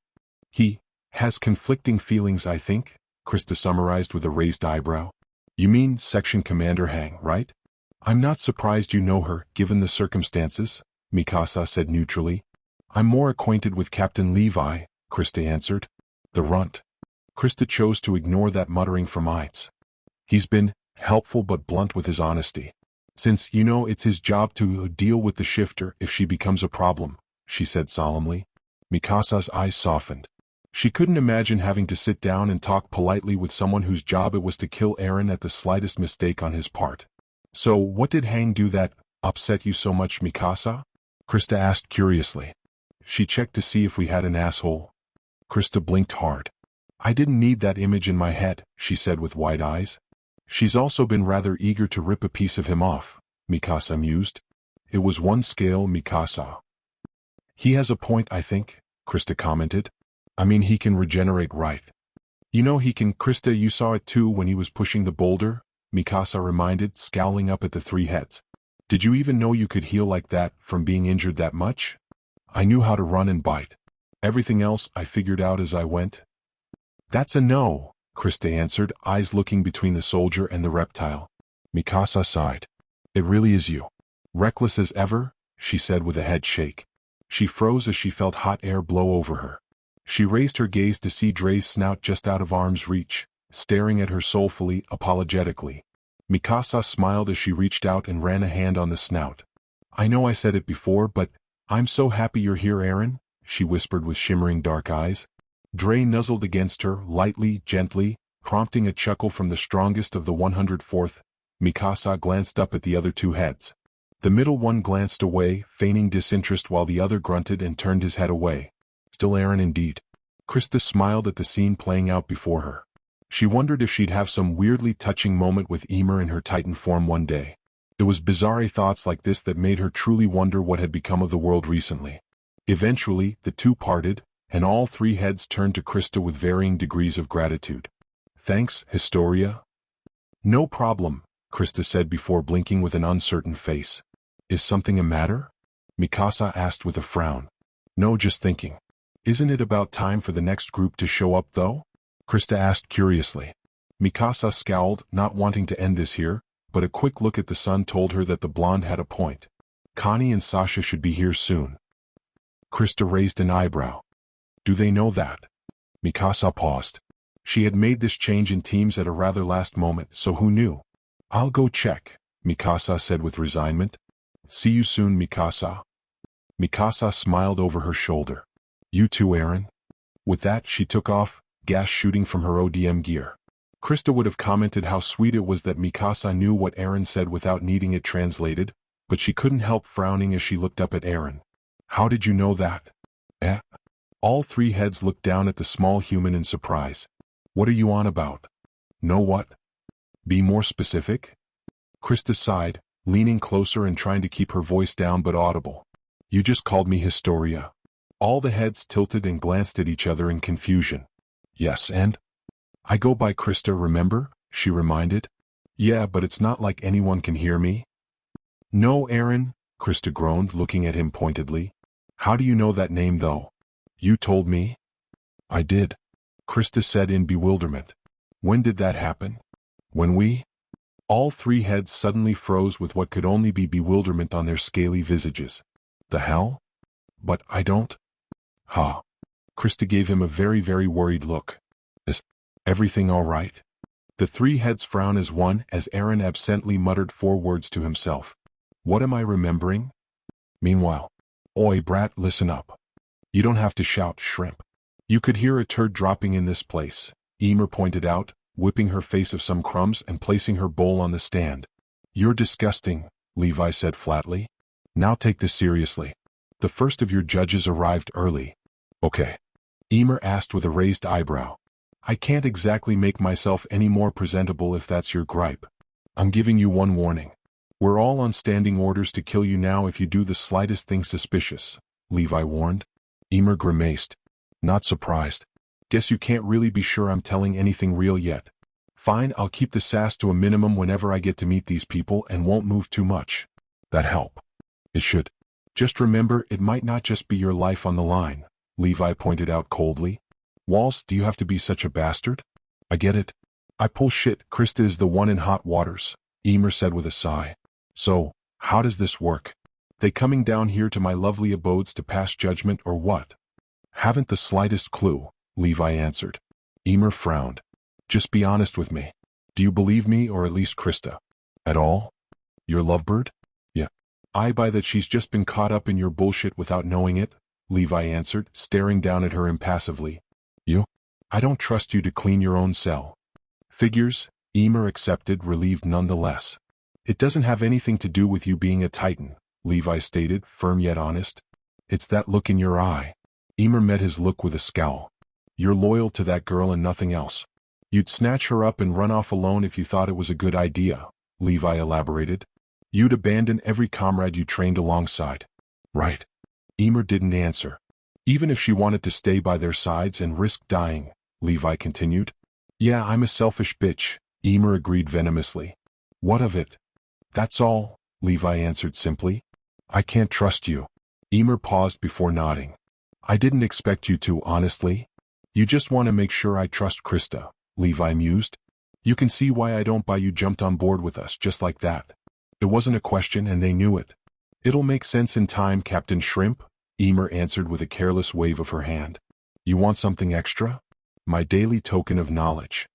He has conflicting feelings, I think, Krista summarized with a raised eyebrow. You mean Section Commander Hang, right? I'm not surprised you know her, given the circumstances, Mikasa said neutrally. I'm more acquainted with Captain Levi, Krista answered. The runt. Krista chose to ignore that muttering from Eitz. He's been helpful but blunt with his honesty. Since, it's his job to deal with the shifter if she becomes a problem, she said solemnly. Mikasa's eyes softened. She couldn't imagine having to sit down and talk politely with someone whose job it was to kill Eren at the slightest mistake on his part. So what did Hang do that upset you so much, Mikasa? Krista asked curiously. She checked to see if we had an asshole. Krista blinked hard. I didn't need that image in my head, she said with wide eyes. She's also been rather eager to rip a piece of him off, Mikasa mused. It was one scale, Mikasa. He has a point, I think, Krista commented. I mean, he can regenerate, right? He can. Krista, you saw it too when he was pushing the boulder, Mikasa reminded, scowling up at the three heads. Did you even know you could heal like that from being injured that much? I knew how to run and bite. Everything else I figured out as I went. That's a no, Krista answered, eyes looking between the soldier and the reptile. Mikasa sighed. It really is you. Reckless as ever, she said with a head shake. She froze as she felt hot air blow over her. She raised her gaze to see Dre's snout just out of arm's reach, staring at her soulfully, apologetically. Mikasa smiled as she reached out and ran a hand on the snout. I know I said it before, but I'm so happy you're here, Eren, she whispered with shimmering dark eyes. Dre nuzzled against her, lightly, gently, prompting a chuckle from the strongest of the 104th. Mikasa glanced up at the other two heads. The middle one glanced away, feigning disinterest while the other grunted and turned his head away. Still Eren indeed. Krista smiled at the scene playing out before her. She wondered if she'd have some weirdly touching moment with Ymir in her Titan form one day. It was bizarre thoughts like this that made her truly wonder what had become of the world recently. Eventually, the two parted, and all three heads turned to Krista with varying degrees of gratitude. Thanks, Historia. No problem, Krista said before blinking with an uncertain face. Is something a matter? Mikasa asked with a frown. No, just thinking. Isn't it about time for the next group to show up, though? Krista asked curiously. Mikasa scowled, not wanting to end this here, but a quick look at the sun told her that the blonde had a point. Connie and Sasha should be here soon. Krista raised an eyebrow. Do they know that? Mikasa paused. She had made this change in teams at a rather last moment, so who knew? I'll go check, Mikasa said with resignment. See you soon, Mikasa. Mikasa smiled over her shoulder. You too, Eren. With that, she took off, gas shooting from her ODM gear. Krista would have commented how sweet it was that Mikasa knew what Eren said without needing it translated, but she couldn't help frowning as she looked up at Eren. How did you know that? All three heads looked down at the small human in surprise. What are you on about? Know what? Be more specific? Krista sighed, leaning closer and trying to keep her voice down but audible. You just called me Historia. All the heads tilted and glanced at each other in confusion. Yes, and? I go by Krista, remember? She reminded. Yeah, but it's not like anyone can hear me. No, Eren, Krista groaned, looking at him pointedly. How do you know that name, though? You told me? I did, Krista said in bewilderment. When did that happen? When we? All three heads suddenly froze with what could only be bewilderment on their scaly visages. The hell? But I don't. Ha. Krista gave him a very, very worried look. Is everything all right? The three heads frowned as one as Eren absently muttered 4 words to himself. What am I remembering? Meanwhile. Oi, brat, listen up. You don't have to shout, shrimp. You could hear a turd dropping in this place, Ymir pointed out, whipping her face of some crumbs and placing her bowl on the stand. You're disgusting, Levi said flatly. Now take this seriously. The first of your judges arrived early. Okay. Ymir asked with a raised eyebrow. I can't exactly make myself any more presentable if that's your gripe. I'm giving you one warning. We're all on standing orders to kill you now if you do the slightest thing suspicious, Levi warned. Emer grimaced. Not surprised. Guess you can't really be sure I'm telling anything real yet. Fine, I'll keep the sass to a minimum whenever I get to meet these people and won't move too much. That help? It should. Just remember, it might not just be your life on the line, Levi pointed out coldly. Walls, do you have to be such a bastard? I get it. I pull shit, Krista is the one in hot waters, Emer said with a sigh. So, how does this work? They coming down here to my lovely abodes to pass judgment or what? Haven't the slightest clue, Levi answered. Emer frowned. Just be honest with me. Do you believe me or at least Krista? At all? Your lovebird? Yeah. I buy that she's just been caught up in your bullshit without knowing it, Levi answered, staring down at her impassively. You? I don't trust you to clean your own cell. Figures, Emer accepted, relieved nonetheless. It doesn't have anything to do with you being a titan, Levi stated, firm yet honest. It's that look in your eye. Emer met his look with a scowl. You're loyal to that girl and nothing else. You'd snatch her up and run off alone if you thought it was a good idea, Levi elaborated. You'd abandon every comrade you trained alongside. Right. Emer didn't answer. Even if she wanted to stay by their sides and risk dying, Levi continued. Yeah, I'm a selfish bitch, Emer agreed venomously. What of it? That's all, Levi answered simply. I can't trust you. Emer paused before nodding. I didn't expect you to, honestly. You just want to make sure I trust Krista, Levi mused. You can see why I don't buy you jumped on board with us just like that. It wasn't a question and they knew it. It'll make sense in time, Captain Shrimp, Emer answered with a careless wave of her hand. You want something extra? My daily token of knowledge.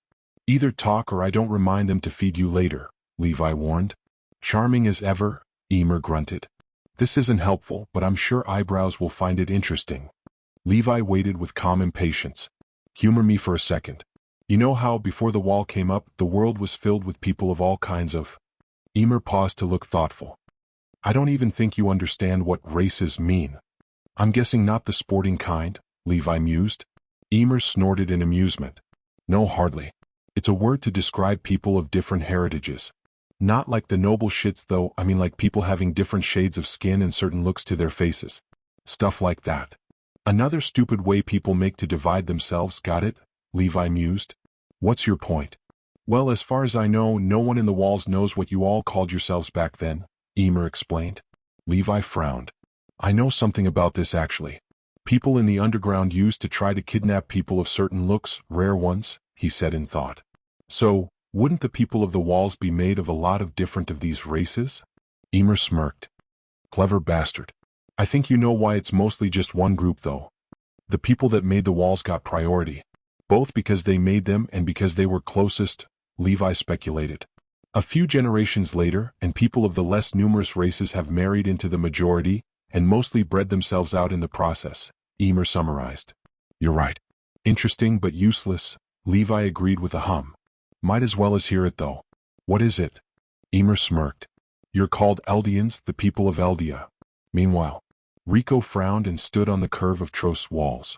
Either talk or I don't remind them to feed you later, Levi warned. Charming as ever, Emer grunted. This isn't helpful, but I'm sure eyebrows will find it interesting. Levi waited with calm impatience. Humor me for a second. You know how, before the wall came up, the world was filled with people of all kinds of... Emer paused to look thoughtful. I don't even think you understand what races mean. I'm guessing not the sporting kind, Levi mused. Emer snorted in amusement. No, hardly. It's a word to describe people of different heritages. Not like the noble shits though, I mean like people having different shades of skin and certain looks to their faces. Stuff like that. Another stupid way people make to divide themselves, got it? Levi mused. What's your point? Well, as far as I know, no one in the walls knows what you all called yourselves back then, Emer explained. Levi frowned. I know something about this actually. People in the underground used to try to kidnap people of certain looks, rare ones, he said in thought. So, wouldn't the people of the walls be made of a lot of different of these races? Emer smirked. Clever bastard. I think you know why it's mostly just one group though. The people that made the walls got priority. Both because they made them and because they were closest, Levi speculated. A few generations later, and people of the less numerous races have married into the majority, and mostly bred themselves out in the process, Emer summarized. You're right. Interesting but useless, Levi agreed with a hum. Might as well as hear it though. What is it? Emer smirked. You're called Eldians, the people of Eldia. Meanwhile, Rico frowned and stood on the curve of Trost's walls.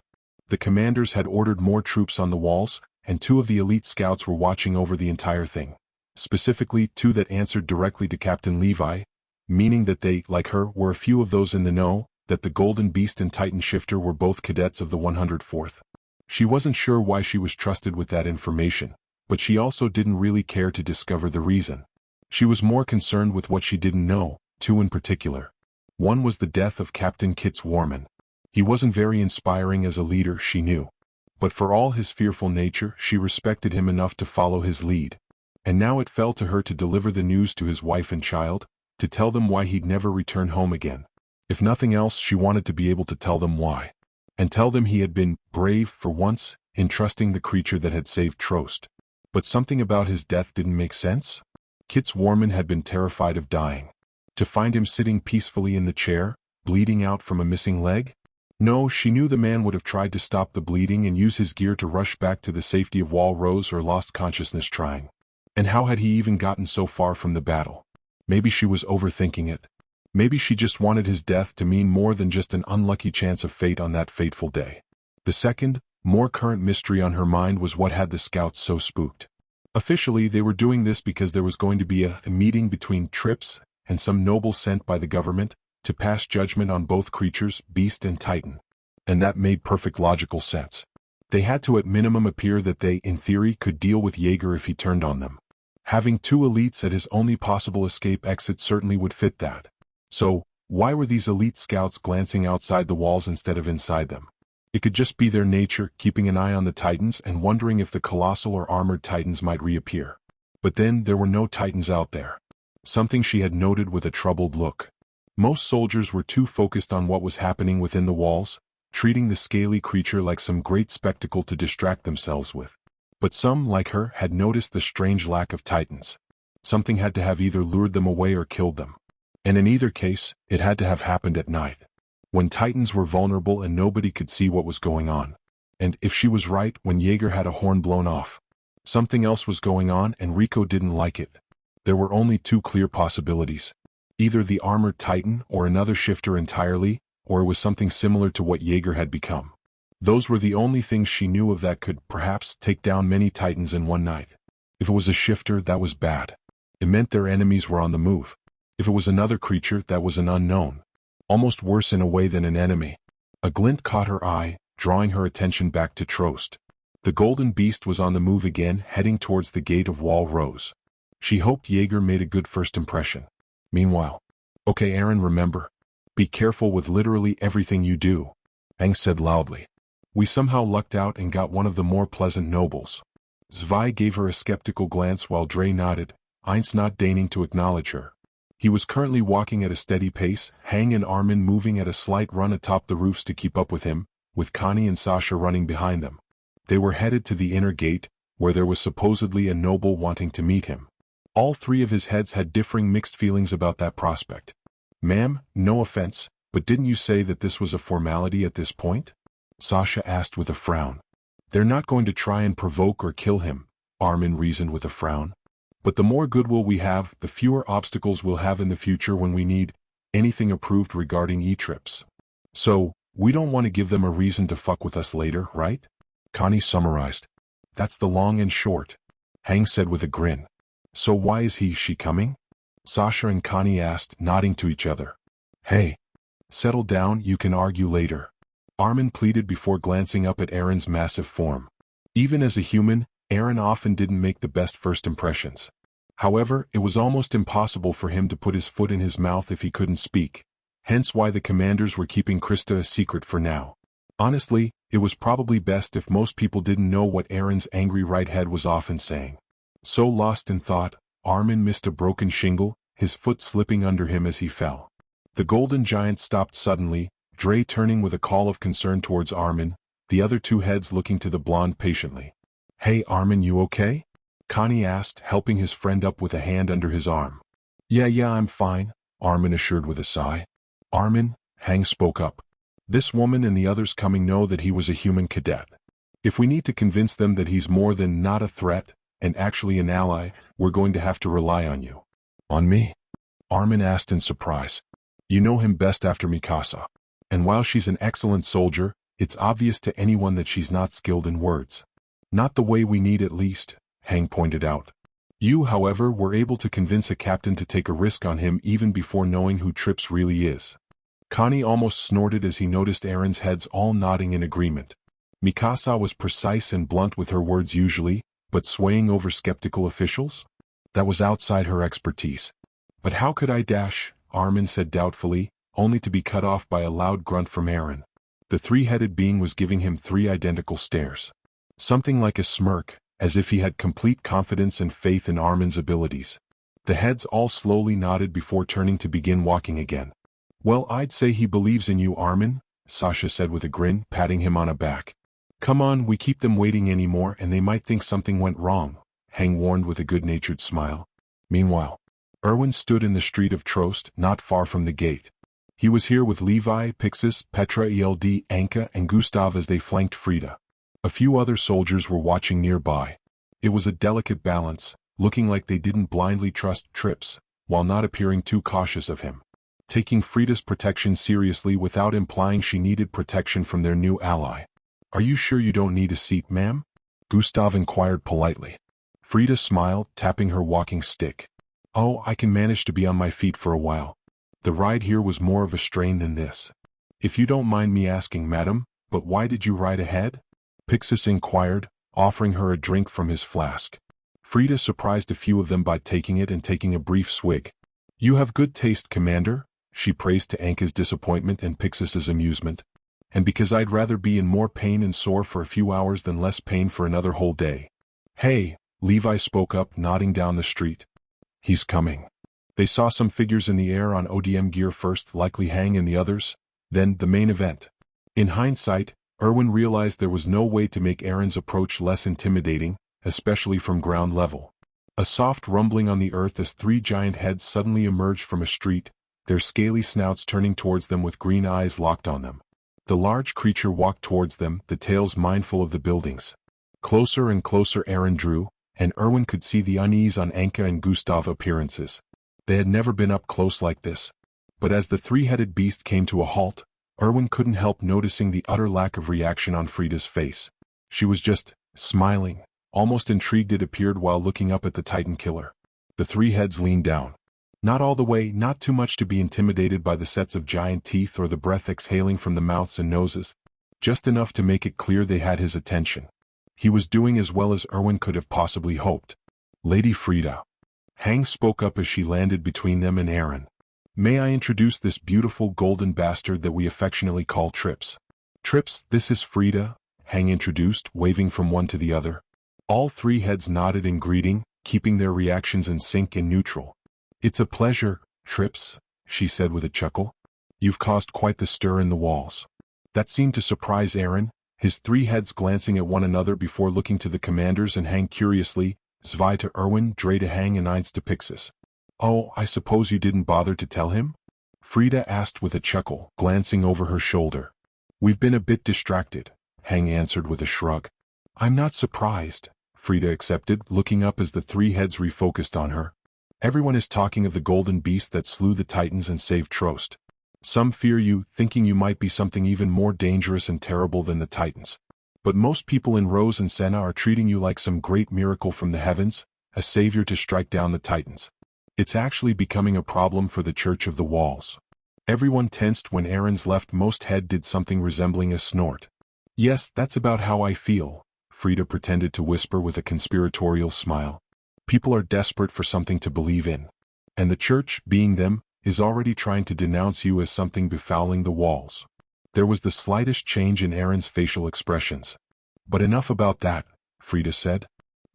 The commanders had ordered more troops on the walls, and 2 of the elite scouts were watching over the entire thing. Specifically, 2 that answered directly to Captain Levi, meaning that they, like her, were a few of those in the know, that the Golden Beast and Titan Shifter were both cadets of the 104th. She wasn't sure why she was trusted with that information, but she also didn't really care to discover the reason. She was more concerned with what she didn't know, 2 in particular. One was the death of Captain Kits Warman. He wasn't very inspiring as a leader, she knew. But for all his fearful nature, she respected him enough to follow his lead. And now it fell to her to deliver the news to his wife and child, to tell them why he'd never return home again. If nothing else, she wanted to be able to tell them why. And tell them he had been brave for once, in trusting the creature that had saved Trost. But something about his death didn't make sense? Kits Warman had been terrified of dying. To find him sitting peacefully in the chair, bleeding out from a missing leg? No, she knew the man would have tried to stop the bleeding and use his gear to rush back to the safety of Wall Rose or lost consciousness trying. And how had he even gotten so far from the battle? Maybe she was overthinking it. Maybe she just wanted his death to mean more than just an unlucky chance of fate on that fateful day. The second, more current mystery on her mind was what had the scouts so spooked. Officially, they were doing this because there was going to be a meeting between Trips and some nobles sent by the government to pass judgment on both creatures, beast and titan. And that made perfect logical sense. They had to at minimum appear that they, in theory, could deal with Jaeger if he turned on them. Having two elites at his only possible escape exit certainly would fit that. So, why were these elite scouts glancing outside the walls instead of inside them? It could just be their nature, keeping an eye on the titans and wondering if the colossal or armored titans might reappear. But then there were no titans out there. Something she had noted with a troubled look. Most soldiers were too focused on what was happening within the walls, treating the scaly creature like some great spectacle to distract themselves with. But some, like her, had noticed the strange lack of titans. Something had to have either lured them away or killed them. And in either case, it had to have happened at night, when titans were vulnerable and nobody could see what was going on. And if she was right, when Jaeger had a horn blown off. Something else was going on and Rico didn't like it. There were only two clear possibilities. Either the armored titan or another shifter entirely, or it was something similar to what Jaeger had become. Those were the only things she knew of that could, perhaps, take down many titans in one night. If it was a shifter, that was bad. It meant their enemies were on the move. If it was another creature, that was an unknown. Almost worse in a way than an enemy. A glint caught her eye, drawing her attention back to Trost. The golden beast was on the move again, heading towards the gate of Wall Rose. She hoped Jaeger made a good first impression. Meanwhile, "Okay, Eren, remember. Be careful with literally everything you do," Aang said loudly. "We somehow lucked out and got one of the more pleasant nobles." Zwei gave her a skeptical glance while Dre nodded, Ainz not deigning to acknowledge her. He was currently walking at a steady pace, Aang and Armin moving at a slight run atop the roofs to keep up with him, with Connie and Sasha running behind them. They were headed to the inner gate, where there was supposedly a noble wanting to meet him. All three of his heads had differing mixed feelings about that prospect. "Ma'am, no offense, but didn't you say that this was a formality at this point?" Sasha asked with a frown. "They're not going to try and provoke or kill him," Armin reasoned with a frown. "But the more goodwill we have, the fewer obstacles we'll have in the future when we need anything approved regarding e-trips. So, we don't want to give them a reason to fuck with us later, right?" Connie summarized. "That's the long and short," Aang said with a grin. "So why is she coming?" Sasha and Connie asked, nodding to each other. "Hey, settle down, you can argue later," Armin pleaded before glancing up at Eren's massive form. Even as a human, Eren often didn't make the best first impressions. However, it was almost impossible for him to put his foot in his mouth if he couldn't speak, hence why the commanders were keeping Krista a secret for now. Honestly, it was probably best if most people didn't know what Eren's angry right head was often saying. So lost in thought, Armin missed a broken shingle, his foot slipping under him as he fell. The golden giant stopped suddenly, Dre turning with a call of concern towards Armin, the other two heads looking to the blonde patiently. "Hey Armin, you okay?" Connie asked, helping his friend up with a hand under his arm. Yeah, I'm fine," Armin assured with a sigh. "Armin," Aang spoke up. "This woman and the others coming know that he was a human cadet. If we need to convince them that he's more than not a threat, and actually an ally, we're going to have to rely on you." "On me?" Armin asked in surprise. "You know him best after Mikasa. And while she's an excellent soldier, it's obvious to anyone that she's not skilled in words. Not the way we need at least," Aang pointed out. "You, however, were able to convince a captain to take a risk on him even before knowing who Trips really is." Connie almost snorted as he noticed Eren's heads all nodding in agreement. Mikasa was precise and blunt with her words usually, but swaying over skeptical officials? That was outside her expertise. "But how could I dash?" Armin said doubtfully, only to be cut off by a loud grunt from Eren. The three-headed being was giving him three identical stares. Something like a smirk, as if he had complete confidence and faith in Armin's abilities. The heads all slowly nodded before turning to begin walking again. "Well, I'd say he believes in you, Armin," Sasha said with a grin, patting him on the back. "Come on, we keep them waiting anymore and they might think something went wrong," Aang warned with a good-natured smile. Meanwhile, Erwin stood in the street of Trost, not far from the gate. He was here with Levi, Pixis, Petra Eld, Anka and Gustav as they flanked Frida. A few other soldiers were watching nearby. It was a delicate balance, looking like they didn't blindly trust Trips, while not appearing too cautious of him. Taking Frida's protection seriously without implying she needed protection from their new ally. "Are you sure you don't need a seat, ma'am?" Gustav inquired politely. Frida smiled, tapping her walking stick. Oh, I can manage to be on my feet for a while. The ride here was more of a strain than this. If you don't mind me asking, madam, but why did you ride ahead? Pixis inquired, offering her a drink from his flask. Frida surprised a few of them by taking it and taking a brief swig. You have good taste, Commander, she praised to Anka's disappointment and Pixis's amusement. And because I'd rather be in more pain and sore for a few hours than less pain for another whole day. Hey, Levi spoke up, nodding down the street. He's coming. They saw some figures in the air on ODM gear first, likely Hang and the others, then the main event. In hindsight, Erwin realized there was no way to make Eren's approach less intimidating, especially from ground level. A soft rumbling on the earth as three giant heads suddenly emerged from a street, their scaly snouts turning towards them with green eyes locked on them. The large creature walked towards them, the tails mindful of the buildings. Closer and closer Eren drew, and Erwin could see the unease on Anka and Gustav's appearances. They had never been up close like this. But as the three-headed beast came to a halt, Erwin couldn't help noticing the utter lack of reaction on Frida's face. She was just smiling, almost intrigued it appeared while looking up at the Titan killer. The three heads leaned down. Not all the way, not too much to be intimidated by the sets of giant teeth or the breath exhaling from the mouths and noses. Just enough to make it clear they had his attention. He was doing as well as Erwin could have possibly hoped. Lady Frida. Hang spoke up as she landed between them and Eren. May I introduce this beautiful golden bastard that we affectionately call Trips. Trips, this is Frida, Hang introduced, waving from one to the other. All three heads nodded in greeting, keeping their reactions in sync and neutral. It's a pleasure, Trips, she said with a chuckle. You've caused quite the stir in the walls. That seemed to surprise Eren, his three heads glancing at one another before looking to the commanders and Hang curiously, Zwei to Erwin, Dre to Hang and Eins to Pixis. Oh, I suppose you didn't bother to tell him? Frida asked with a chuckle, glancing over her shoulder. We've been a bit distracted, Hang answered with a shrug. I'm not surprised, Frida accepted, looking up as the three heads refocused on her. Everyone is talking of the golden beast that slew the Titans and saved Trost. Some fear you, thinking you might be something even more dangerous and terrible than the Titans. But most people in Rose and Senna are treating you like some great miracle from the heavens, a savior to strike down the Titans. It's actually becoming a problem for the Church of the Walls. Everyone tensed when Eren's leftmost head did something resembling a snort. Yes, that's about how I feel, Frida pretended to whisper with a conspiratorial smile. People are desperate for something to believe in. And the Church, being them, is already trying to denounce you as something befouling the walls. There was the slightest change in Eren's facial expressions. But enough about that, Frida said.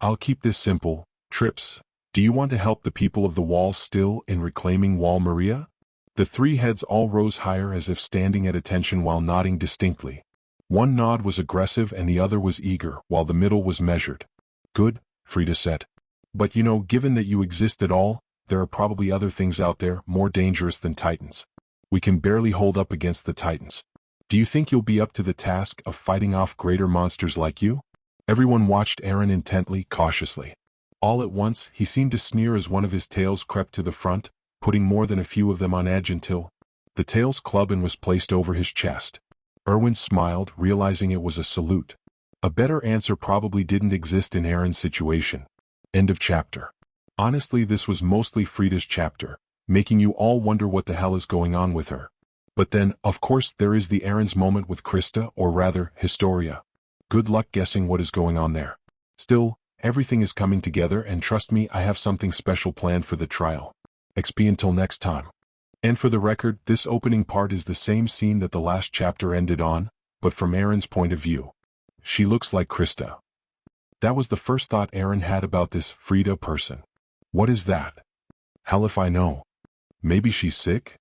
I'll keep this simple. Trips, do you want to help the people of the walls still in reclaiming Wall Maria? The three heads all rose higher as if standing at attention while nodding distinctly. One nod was aggressive and the other was eager, while the middle was measured. Good, Frida said. But you know, given that you exist at all, there are probably other things out there more dangerous than Titans. We can barely hold up against the Titans. Do you think you'll be up to the task of fighting off greater monsters like you? Everyone watched Eren intently, cautiously. All at once, he seemed to sneer as one of his tails crept to the front, putting more than a few of them on edge until the tail's club and was placed over his chest. Erwin smiled, realizing it was a salute. A better answer probably didn't exist in Eren's situation. End of chapter. Honestly, this was mostly Frida's chapter, making you all wonder what the hell is going on with her. But then, of course, there is the Eren's moment with Krista, or rather, Historia. Good luck guessing what is going on there. Still, everything is coming together and trust me, I have something special planned for the trial. XP until next time. And for the record, this opening part is the same scene that the last chapter ended on, but from Eren's point of view. She looks like Krista. That was the first thought Eren had about this Frida person. What is that? Hell if I know. Maybe she's sick?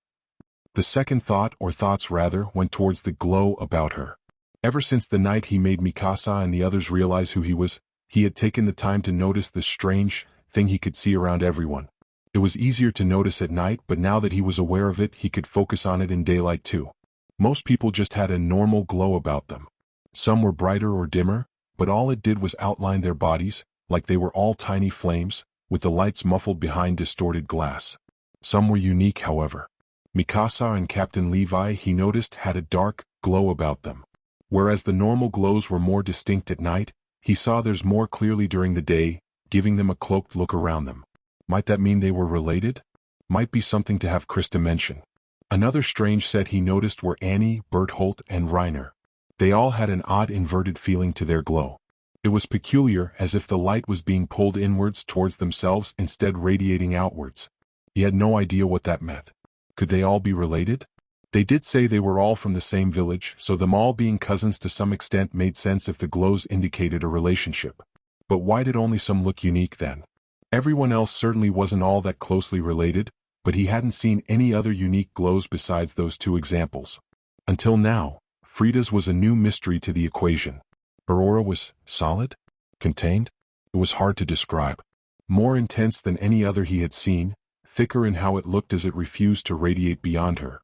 The second thought, or thoughts rather, went towards the glow about her. Ever since the night he made Mikasa and the others realize who he was, he had taken the time to notice this strange thing he could see around everyone. It was easier to notice at night, but now that he was aware of it, he could focus on it in daylight too. Most people just had a normal glow about them. Some were brighter or dimmer, but all it did was outline their bodies, like they were all tiny flames, with the lights muffled behind distorted glass. Some were unique, however. Mikasa and Captain Levi, he noticed, had a dark glow about them. Whereas the normal glows were more distinct at night, he saw theirs more clearly during the day, giving them a cloaked look around them. Might that mean they were related? Might be something to have Krista mention. Another strange set he noticed were Annie, Berthold, and Reiner. They all had an odd inverted feeling to their glow. It was peculiar, as if the light was being pulled inwards towards themselves instead radiating outwards. He had no idea what that meant. Could they all be related? They did say they were all from the same village, so them all being cousins to some extent made sense if the glows indicated a relationship. But why did only some look unique then? Everyone else certainly wasn't all that closely related, but he hadn't seen any other unique glows besides those two examples. Until now, Frida's was a new mystery to the equation. Her aura was solid? Contained? It was hard to describe. More intense than any other he had seen, thicker in how it looked as it refused to radiate beyond her.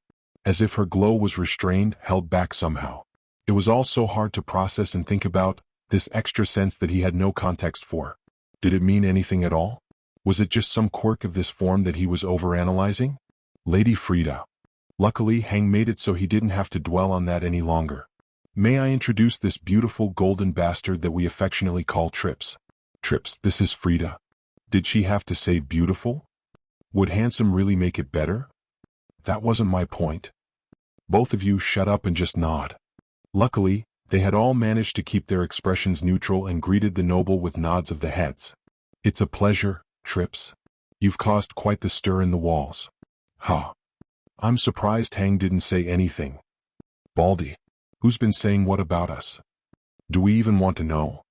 As if her glow was restrained, held back somehow. It was all so hard to process and think about, this extra sense that he had no context for. Did it mean anything at all? Was it just some quirk of this form that he was overanalyzing? Lady Frida. Luckily, Hang made it so he didn't have to dwell on that any longer. May I introduce this beautiful golden bastard that we affectionately call Trips? Trips, this is Frida. Did she have to say beautiful? Would handsome really make it better? That wasn't my point. Both of you shut up and just nod. Luckily, they had all managed to keep their expressions neutral and greeted the noble with nods of the heads. It's a pleasure, Trips. You've caused quite the stir in the walls. Ha. I'm surprised Hang didn't say anything. Baldy. Who's been saying what about us? Do we even want to know?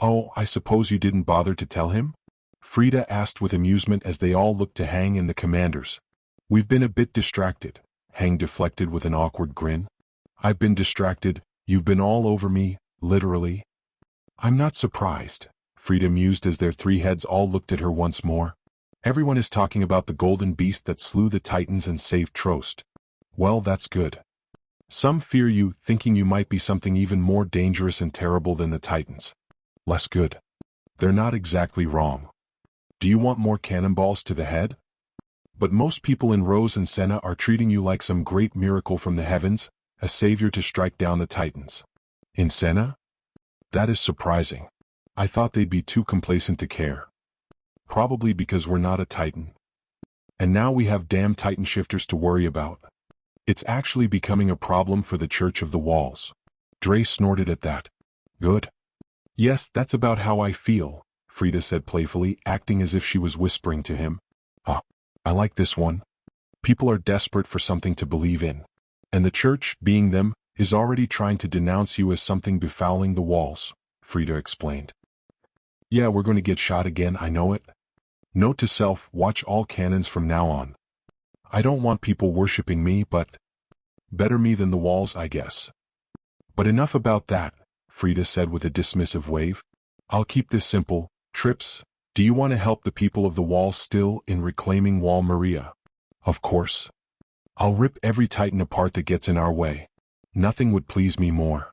Oh, I suppose you didn't bother to tell him? Frida asked with amusement as they all looked to Hang and the commanders. We've been a bit distracted, Hang deflected with an awkward grin. I've been distracted, you've been all over me, literally. I'm not surprised, Frida mused as their three heads all looked at her once more. Everyone is talking about the golden beast that slew the Titans and saved Trost. Well, that's good. Some fear you, thinking you might be something even more dangerous and terrible than the Titans. Less good. They're not exactly wrong. Do you want more cannonballs to the head? But most people in Rose and Senna are treating you like some great miracle from the heavens, a savior to strike down the Titans. In Senna? That is surprising. I thought they'd be too complacent to care. Probably because we're not a Titan. And now we have damn Titan shifters to worry about. It's actually becoming a problem for the Church of the Walls. Dre snorted at that. Good. Yes, that's about how I feel, Frida said playfully, acting as if she was whispering to him. Ah, I like this one. People are desperate for something to believe in. And the Church, being them, is already trying to denounce you as something befouling the walls, Frida explained. Yeah, we're going to get shot again, I know it. Note to self, watch all cannons from now on. I don't want people worshipping me, but better me than the walls, I guess. But enough about that, Frida said with a dismissive wave. I'll keep this simple. Trips, do you want to help the people of the walls still in reclaiming Wall Maria? Of course. I'll rip every Titan apart that gets in our way. Nothing would please me more.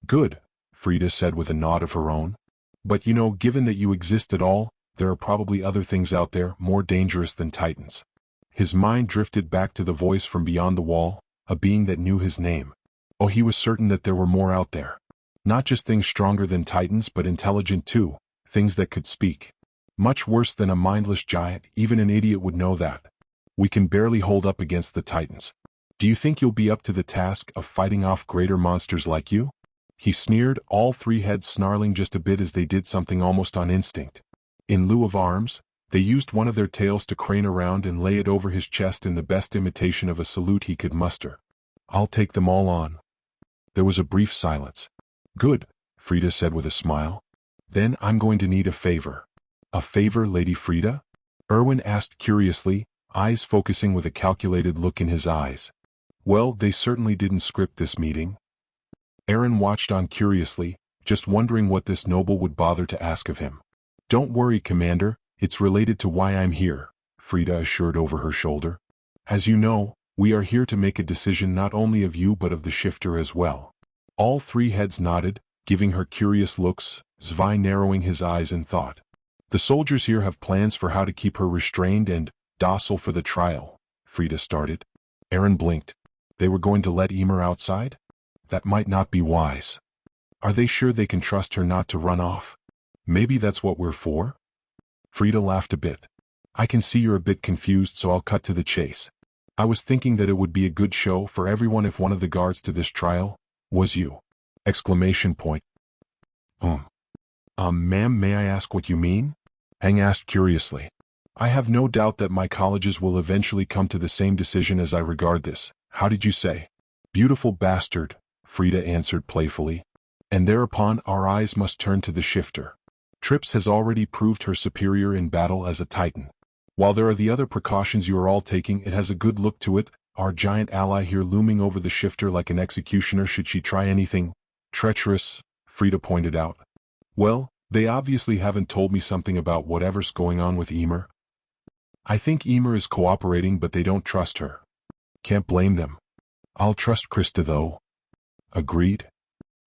Good, Frida said with a nod of her own. But you know, given that you exist at all, there are probably other things out there more dangerous than Titans. His mind drifted back to the voice from beyond the wall, a being that knew his name. Oh, he was certain that there were more out there. Not just things stronger than Titans but intelligent too, things that could speak. Much worse than a mindless giant, even an idiot would know that. We can barely hold up against the Titans. Do you think you'll be up to the task of fighting off greater monsters like you? He sneered, all three heads snarling just a bit as they did something almost on instinct. In lieu of arms, they used one of their tails to crane around and lay it over his chest in the best imitation of a salute he could muster. I'll take them all on. There was a brief silence. Good, Frida said with a smile. Then I'm going to need a favor. A favor, Lady Frida? Erwin asked curiously, eyes focusing with a calculated look in his eyes. Well, they certainly didn't script this meeting. Eren watched on curiously, just wondering what this noble would bother to ask of him. Don't worry, Commander, it's related to why I'm here, Frida assured over her shoulder. As you know, we are here to make a decision not only of you but of the shifter as well. All three heads nodded, giving her curious looks, Zwei narrowing his eyes in thought. The soldiers here have plans for how to keep her restrained and docile for the trial, Frida started. Eren blinked. They were going to let Emer outside? That might not be wise. Are they sure they can trust her not to run off? Maybe that's what we're for? Frida laughed a bit. I can see you're a bit confused, so I'll cut to the chase. I was thinking that it would be a good show for everyone if one of the guards to this trial was you. Exclamation point. Ma'am, may I ask what you mean? Hang asked curiously. I have no doubt that my colleges will eventually come to the same decision as I regard this. How did you say? Beautiful bastard, Frida answered playfully. And thereupon our eyes must turn to the shifter. Trips has already proved her superior in battle as a titan. While there are the other precautions you are all taking, it has a good look to it, our giant ally here looming over the shifter like an executioner should she try anything treacherous, Frida pointed out. Well, they obviously haven't told me something about whatever's going on with Emer. I think Emer is cooperating, but they don't trust her. Can't blame them. I'll trust Krista though. Agreed.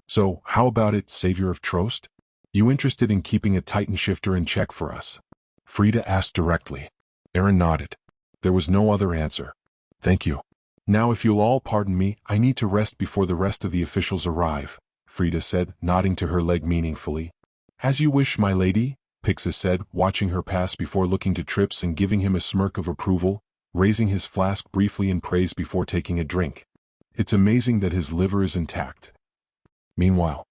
So, how about it, Savior of Trost? You interested in keeping a Titan shifter in check for us? Frida asked directly. Eren nodded. There was no other answer. Thank you. Now if you'll all pardon me, I need to rest before the rest of the officials arrive, Frida said, nodding to her leg meaningfully. As you wish, my lady, Pixa said, watching her pass before looking to Trips and giving him a smirk of approval, raising his flask briefly in praise before taking a drink. It's amazing that his liver is intact. Meanwhile,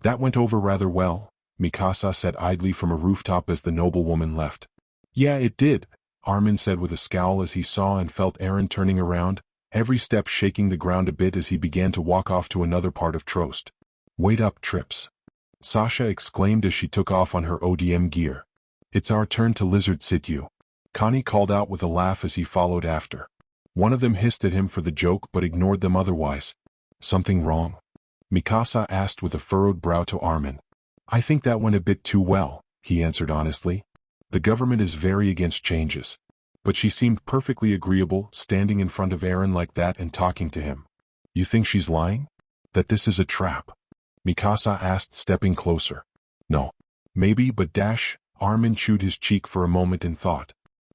that went over rather well, Mikasa said idly from a rooftop as the noblewoman left. Yeah, it did, Armin said with a scowl as he saw and felt Eren turning around, every step shaking the ground a bit as he began to walk off to another part of Trost. Wait up, Trips. Sasha exclaimed as she took off on her ODM gear. It's our turn to lizard sit you. Connie called out with a laugh as he followed after. One of them hissed at him for the joke but ignored them otherwise. Something wrong? Mikasa asked with a furrowed brow to Armin. I think that went a bit too well, he answered honestly. The government is very against changes. But she seemed perfectly agreeable, standing in front of Eren like that and talking to him. You think she's lying? That this is a trap? Mikasa asked, stepping closer. No. Maybe, but Armin chewed his cheek for a moment in thought.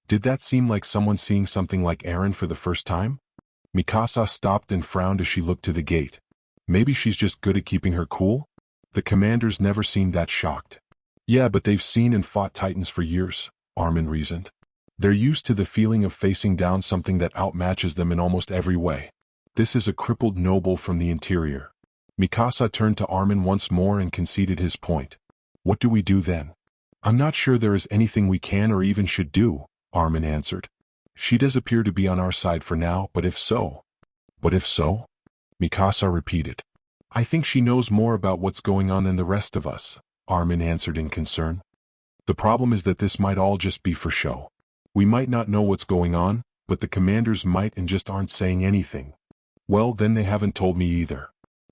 Did that seem like someone seeing something like Eren for the first time? Mikasa stopped and frowned as she looked to the gate. Maybe she's just good at keeping her cool? The commanders never seemed that shocked. Yeah, but they've seen and fought titans for years, Armin reasoned. They're used to the feeling of facing down something that outmatches them in almost every way. This is a crippled noble from the interior. Mikasa turned to Armin once more and conceded his point. What do we do then? I'm not sure there is anything we can or even should do, Armin answered. She does appear to be on our side for now, but if so? Mikasa repeated. I think she knows more about what's going on than the rest of us, Armin answered in concern. The problem is that this might all just be for show. We might not know what's going on, but the commanders might and just aren't saying anything. Well, then they haven't told me either.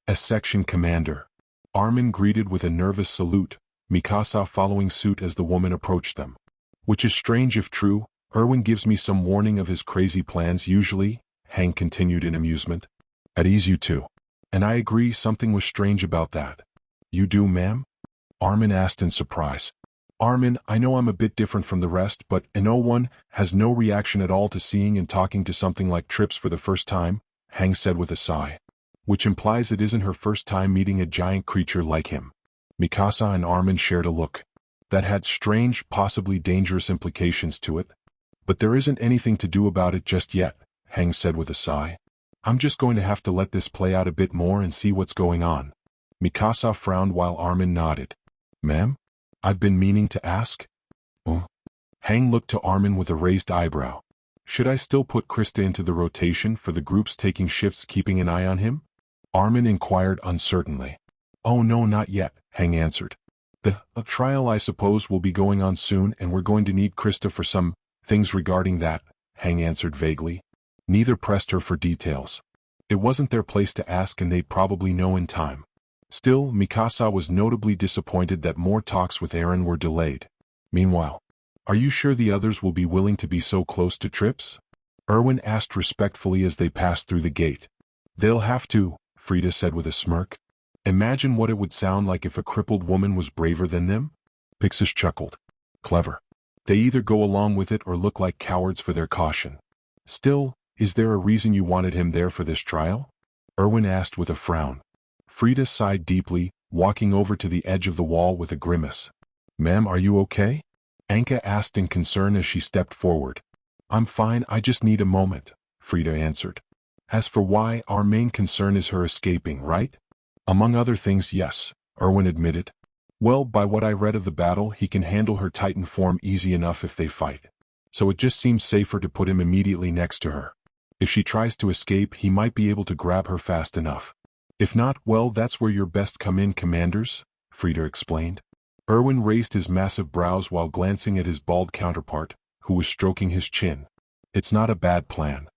As section commander, Armin greeted with a nervous salute, Mikasa following suit as the woman approached them. Which is strange if true. Erwin gives me some warning of his crazy plans usually, Hank continued in amusement. At ease you two. And I agree something was strange about that. You do, ma'am? Armin asked in surprise. Armin, I know I'm a bit different from the rest, but no one has no reaction at all to seeing and talking to something like Trips for the first time, Hank said with a sigh. Which implies it isn't her first time meeting a giant creature like him. Mikasa and Armin shared a look. That had strange, possibly dangerous implications to it. But there isn't anything to do about it just yet, Hank said with a sigh. I'm just going to have to let this play out a bit more and see what's going on. Mikasa frowned while Armin nodded. Ma'am? I've been meaning to ask? Hang looked to Armin with a raised eyebrow. Should I still put Krista into the rotation for the groups taking shifts keeping an eye on him? Armin inquired uncertainly. Oh no, not yet, Hang answered. The trial I suppose will be going on soon and we're going to need Krista for some things regarding that, Hang answered vaguely. Neither pressed her for details. It wasn't their place to ask and they'd probably know in time. Still, Mikasa was notably disappointed that more talks with Eren were delayed. Meanwhile, are you sure the others will be willing to be so close to Trips? Erwin asked respectfully as they passed through the gate. They'll have to, Frida said with a smirk. Imagine what it would sound like if a crippled woman was braver than them? Pixis chuckled. Clever. They either go along with it or look like cowards for their caution. Still, is there a reason you wanted him there for this trial? Erwin asked with a frown. Frida sighed deeply, walking over to the edge of the wall with a grimace. Ma'am, are you okay? Anka asked in concern as she stepped forward. I'm fine, I just need a moment, Frida answered. As for why, our main concern is her escaping, right? Among other things, yes, Erwin admitted. Well, by what I read of the battle, he can handle her Titan form easy enough if they fight. So it just seems safer to put him immediately next to her. If she tries to escape, he might be able to grab her fast enough. If not, well, that's where your best come in, commanders, Frida explained. Erwin raised his massive brows while glancing at his bald counterpart, who was stroking his chin. It's not a bad plan.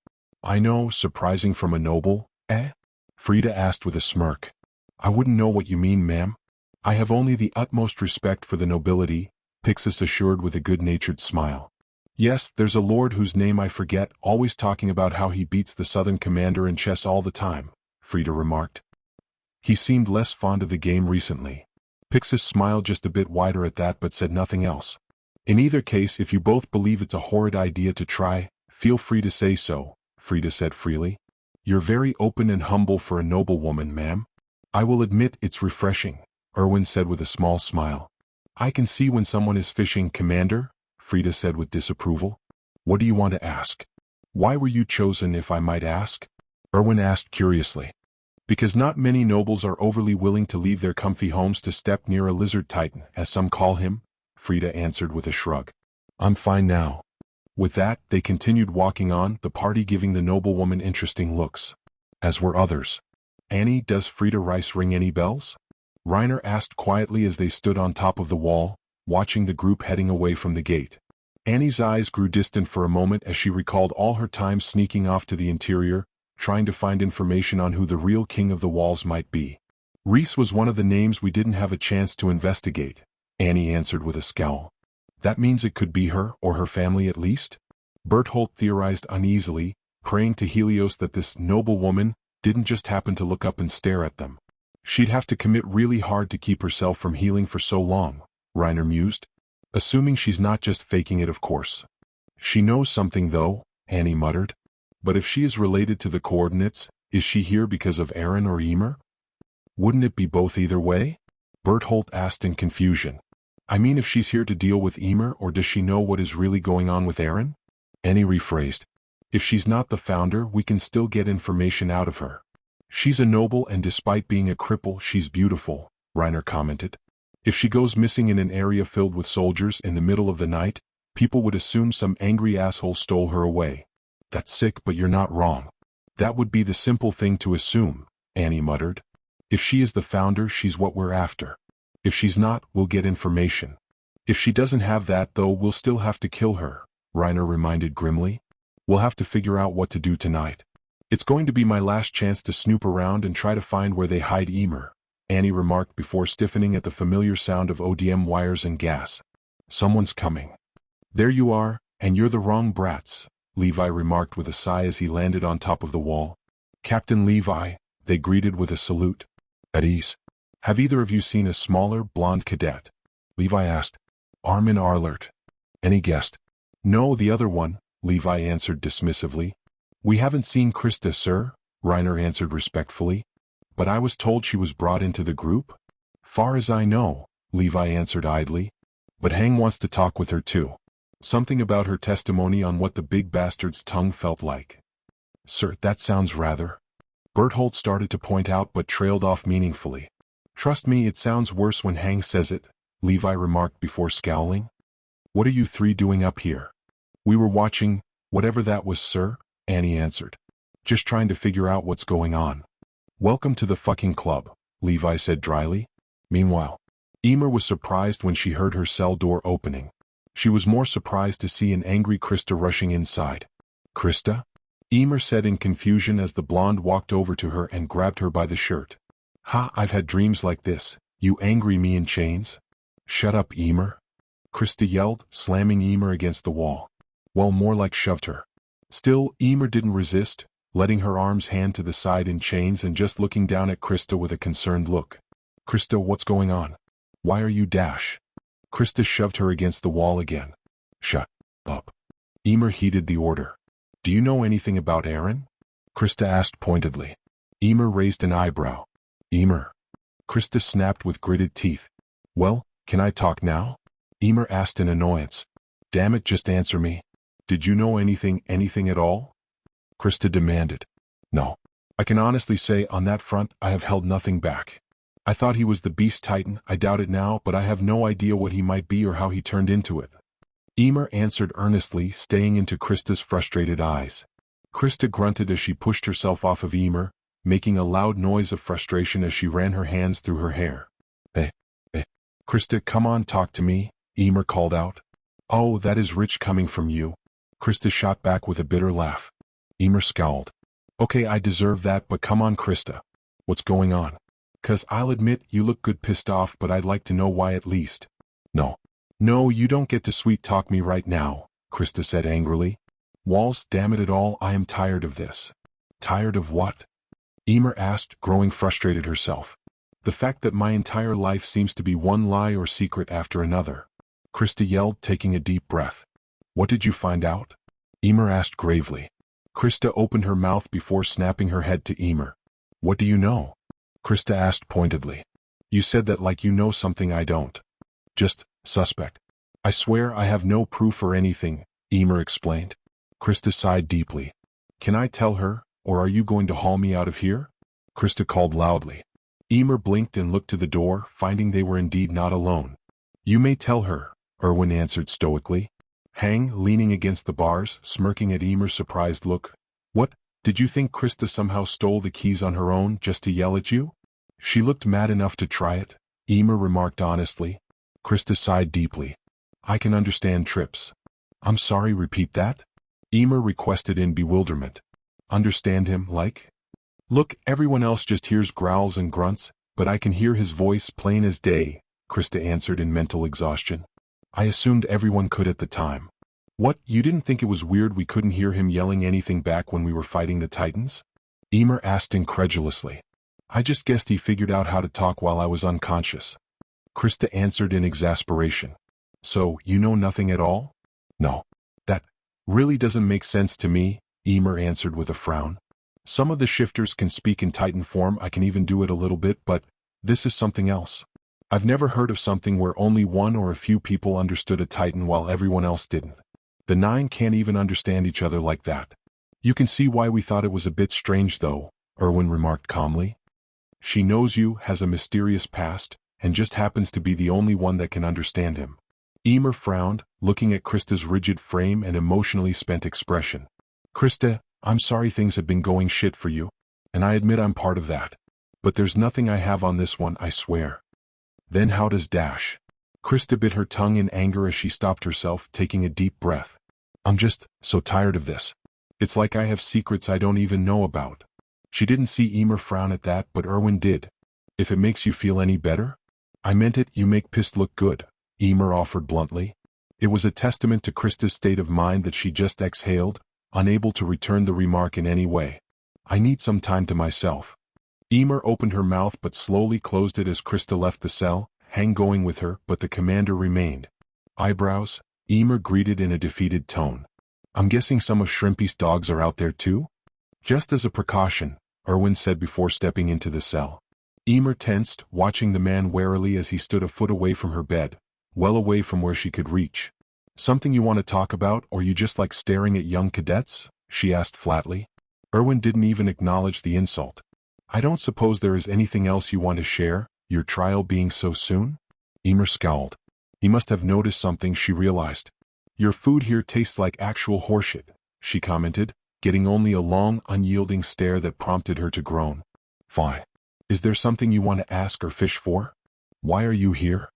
I know, surprising from a noble, eh? Frida asked with a smirk. I wouldn't know what you mean, ma'am. I have only the utmost respect for the nobility, Pixis assured with a good-natured smile. Yes, there's a lord whose name I forget, always talking about how he beats the southern commander in chess all the time, Frida remarked. He seemed less fond of the game recently. Pixis smiled just a bit wider at that but said nothing else. In either case, if you both believe it's a horrid idea to try, feel free to say so, Frida said freely. You're very open and humble for a noblewoman, ma'am. I will admit it's refreshing, Erwin said with a small smile. I can see when someone is fishing, Commander, Frida said with disapproval. What do you want to ask? Why were you chosen, if I might ask? Erwin asked curiously. Because not many nobles are overly willing to leave their comfy homes to step near a lizard titan, as some call him, Frida answered with a shrug. I'm fine now. With that, they continued walking on, the party giving the noblewoman interesting looks. As were others. Annie, does Frida Rice ring any bells? Reiner asked quietly as they stood on top of the wall, watching the group heading away from the gate. Annie's eyes grew distant for a moment as she recalled all her time sneaking off to the interior, trying to find information on who the real king of the walls might be. Reese was one of the names we didn't have a chance to investigate, Annie answered with a scowl. That means it could be her, or her family at least? Berthold theorized uneasily, praying to Helios that this noble woman didn't just happen to look up and stare at them. She'd have to commit really hard to keep herself from healing for so long, Reiner mused. Assuming she's not just faking it, of course. She knows something though, Annie muttered. But if she is related to the coordinates, is she here because of Eren or Ymir? Wouldn't it be both either way? Berthold asked in confusion. I mean, if she's here to deal with Ymir, or does she know what is really going on with Eren? Annie rephrased. If she's not the founder, we can still get information out of her. She's a noble, and despite being a cripple, she's beautiful, Reiner commented. If she goes missing in an area filled with soldiers in the middle of the night, people would assume some angry asshole stole her away. That's sick, but you're not wrong. That would be the simple thing to assume, Annie muttered. If she is the founder, she's what we're after. If she's not, we'll get information. If she doesn't have that, though, we'll still have to kill her, Reiner reminded grimly. We'll have to figure out what to do tonight. It's going to be my last chance to snoop around and try to find where they hide Ymir, Annie remarked before stiffening at the familiar sound of ODM wires and gas. Someone's coming. There you are, and you're the wrong brats, Levi remarked with a sigh as he landed on top of the wall. Captain Levi, they greeted with a salute. At ease. Have either of you seen a smaller, blonde cadet? Levi asked. Armin Arlert. Any guessed? No, the other one, Levi answered dismissively. We haven't seen Krista, sir, Reiner answered respectfully. But I was told she was brought into the group? Far as I know, Levi answered idly. But Hang wants to talk with her too. Something about her testimony on what the big bastard's tongue felt like. Sir, that sounds rather. Berthold started to point out but trailed off meaningfully. Trust me, it sounds worse when Hang says it, Levi remarked before scowling. What are you three doing up here? We were watching, whatever that was, sir, Annie answered. Just trying to figure out what's going on. Welcome to the fucking club, Levi said dryly. Meanwhile, Ymir was surprised when she heard her cell door opening. She was more surprised to see an angry Krista rushing inside. Krista? Ymir said in confusion as the blonde walked over to her and grabbed her by the shirt. Ha, I've had dreams like this, you angry me in chains. Shut up, Ymir. Krista yelled, slamming Ymir against the wall. Well, more like shoved her. Still, Ymir didn't resist, letting her arms hand to the side in chains and just looking down at Krista with a concerned look. Krista, what's going on? Why are you dash? Krista shoved her against the wall again. Shut up. Ymir heeded the order. Do you know anything about Eren? Krista asked pointedly. Ymir raised an eyebrow. Ymir. Krista snapped with gritted teeth. Well, can I talk now? Emer asked in annoyance. Damn it, just answer me. Did you know anything at all? Krista demanded. No. I can honestly say on that front I have held nothing back. I thought he was the Beast Titan, I doubt it now, but I have no idea what he might be or how he turned into it. Emer answered earnestly, staying into Krista's frustrated eyes. Krista grunted as she pushed herself off of Emer, making a loud noise of frustration as she ran her hands through her hair. Krista, come on, talk to me, Emer called out. Oh, that is rich coming from you. Krista shot back with a bitter laugh. Emer scowled. Okay, I deserve that, but come on, Krista. What's going on? 'Cause I'll admit you look good pissed off, but I'd like to know why at least. No, you don't get to sweet-talk me right now, Krista said angrily. Walls, damn it all, I am tired of this. Tired of what? Emer asked, growing frustrated herself. The fact that my entire life seems to be one lie or secret after another. Krista yelled, taking a deep breath. What did you find out? Emer asked gravely. Krista opened her mouth before snapping her head to Emer. What do you know? Krista asked pointedly. You said that like you know something I don't. Just, suspect. I swear I have no proof or anything, Emer explained. Krista sighed deeply. Can I tell her, or are you going to haul me out of here? Krista called loudly. Emer blinked and looked to the door, finding they were indeed not alone. You may tell her, Erwin answered stoically. Hang, leaning against the bars, smirking at Emer's surprised look. What, did you think Krista somehow stole the keys on her own just to yell at you? She looked mad enough to try it, Emer remarked honestly. Krista sighed deeply. I can understand trips. I'm sorry, repeat that? Emer requested in bewilderment. Understand him, like? Look, everyone else just hears growls and grunts, but I can hear his voice plain as day, Krista answered in mental exhaustion. I assumed everyone could at the time. What, you didn't think it was weird we couldn't hear him yelling anything back when we were fighting the Titans? Emer asked incredulously. I just guessed he figured out how to talk while I was unconscious. Krista answered in exasperation. So, you know nothing at all? No. That really doesn't make sense to me, Emer answered with a frown. Some of the shifters can speak in Titan form, I can even do it a little bit, but this is something else. I've never heard of something where only one or a few people understood a Titan while everyone else didn't. The 9 can't even understand each other like that. You can see why we thought it was a bit strange though, Erwin remarked calmly. She knows you, has a mysterious past, and just happens to be the only one that can understand him. Emer frowned, looking at Krista's rigid frame and emotionally spent expression. Krista, I'm sorry things have been going shit for you, and I admit I'm part of that. But there's nothing I have on this one, I swear. Then how does Dash? Krista bit her tongue in anger as she stopped herself, taking a deep breath. I'm just so tired of this. It's like I have secrets I don't even know about. She didn't see Emer frown at that, but Erwin did. If it makes you feel any better? I meant it, you make pissed look good, Emer offered bluntly. It was a testament to Krista's state of mind that she just exhaled, unable to return the remark in any way. I need some time to myself. Emer opened her mouth but slowly closed it as Krista left the cell, Hang going with her, but the commander remained. Eyebrows, Emer greeted in a defeated tone. I'm guessing some of Shrimpy's dogs are out there too? Just as a precaution, Erwin said before stepping into the cell. Emer tensed, watching the man warily as he stood a foot away from her bed, well away from where she could reach. Something you want to talk about, or you just like staring at young cadets? She asked flatly. Erwin didn't even acknowledge the insult. I don't suppose there is anything else you want to share, your trial being so soon? Emer scowled. He must have noticed something, she realized. Your food here tastes like actual horseshit, she commented, getting only a long, unyielding stare that prompted her to groan. Fine. Is there something you want to ask or fish for? Why are you here?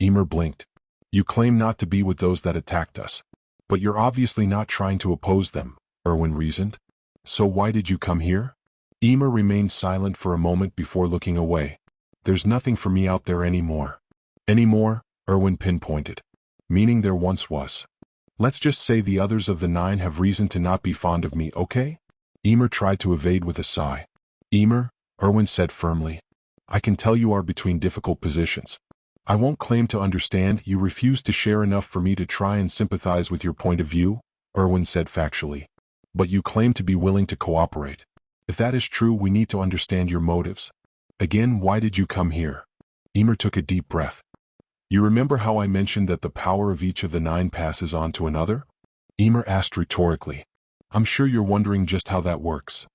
Emer blinked. You claim not to be with those that attacked us. But you're obviously not trying to oppose them, Erwin reasoned. So why did you come here? Emer remained silent for a moment before looking away. There's nothing for me out there anymore. Anymore? Erwin pinpointed. Meaning there once was. Let's just say the others of the 9 have reason to not be fond of me, okay? Emer tried to evade with a sigh. Emer, Erwin said firmly. I can tell you are between difficult positions. I won't claim to understand, you refuse to share enough for me to try and sympathize with your point of view, Erwin said factually. But you claim to be willing to cooperate. If that is true, we need to understand your motives. Again, why did you come here? Emer took a deep breath. You remember how I mentioned that the power of each of the 9 passes on to another? Ymir asked rhetorically. I'm sure you're wondering just how that works.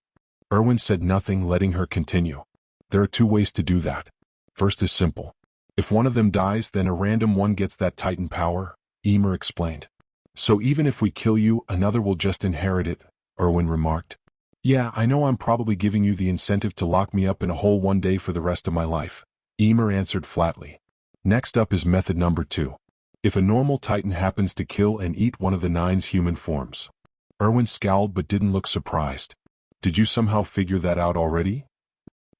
Erwin said nothing, letting her continue. There are 2 ways to do that. First is simple. If one of them dies, then a random one gets that Titan power, Ymir explained. So even if we kill you, another will just inherit it, Erwin remarked. Yeah, I know I'm probably giving you the incentive to lock me up in a hole one day for the rest of my life, Ymir answered flatly. Next up is method number 2. If a normal Titan happens to kill and eat one of the 9's human forms. Erwin scowled but didn't look surprised. Did you somehow figure that out already?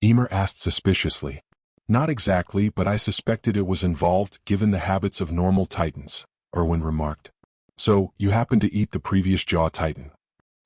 Ymir asked suspiciously. Not exactly, but I suspected it was involved given the habits of normal Titans, Erwin remarked. So, you happened to eat the previous Jaw Titan?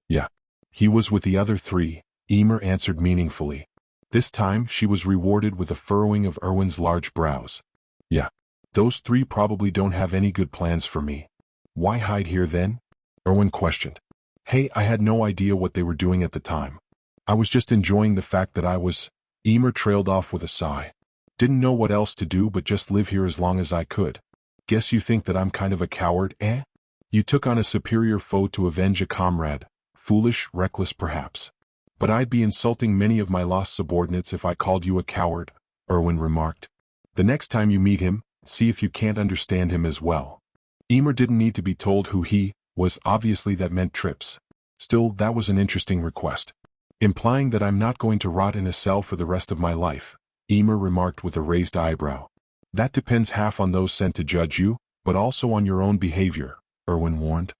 Yeah. He was with the other 3, Ymir answered meaningfully. This time she was rewarded with a furrowing of Erwin's large brows. Yeah. Those 3 probably don't have any good plans for me. Why hide here then? Erwin questioned. Hey, I had no idea what they were doing at the time. I was just enjoying the fact that I was... Ymir trailed off with a sigh. Didn't know what else to do but just live here as long as I could. Guess you think that I'm kind of a coward, eh? You took on a superior foe to avenge a comrade. Foolish, reckless perhaps. But I'd be insulting many of my lost subordinates if I called you a coward, Erwin remarked. The next time you meet him, see if you can't understand him as well. Ymir didn't need to be told who he was, obviously that meant trips. Still, that was an interesting request. Implying that I'm not going to rot in a cell for the rest of my life, Ymir remarked with a raised eyebrow. That depends half on those sent to judge you, but also on your own behavior, Erwin warned.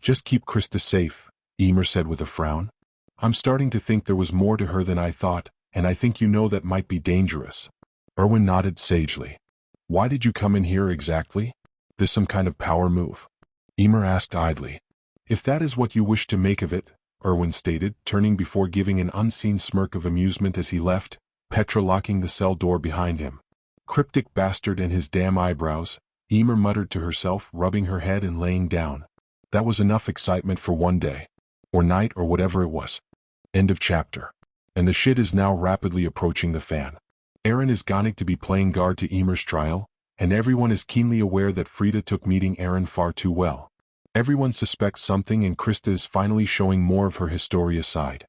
Just keep Krista safe, Ymir said with a frown. I'm starting to think there was more to her than I thought, and I think you know that might be dangerous. Erwin nodded sagely. Why did you come in here exactly? This some kind of power move? Ymir asked idly. If that is what you wish to make of it, Erwin stated, turning before giving an unseen smirk of amusement as he left, Petra locking the cell door behind him. Cryptic bastard and his damn eyebrows, Ymir muttered to herself, rubbing her head and laying down. That was enough excitement for one day. Or night or whatever it was. End of chapter. And the shit is now rapidly approaching the fan. Eren is going to be playing guard to Ymir's trial, and everyone is keenly aware that Frida took meeting Eren far too well. Everyone suspects something and Krista is finally showing more of her Historia side.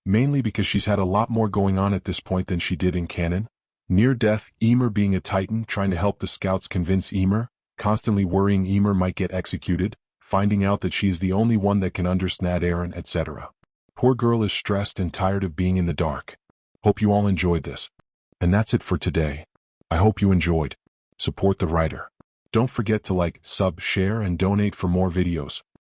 Mainly because she's had a lot more going on at this point than she did in canon. Near death, Ymir being a Titan trying to help the scouts convince Ymir, constantly worrying Ymir might get executed, finding out that she's the only one that can understand Eren, etc. Poor girl is stressed and tired of being in the dark. Hope you all enjoyed this. And that's it for today. I hope you enjoyed. Support the writer. Don't forget to like, sub, share and donate for more videos.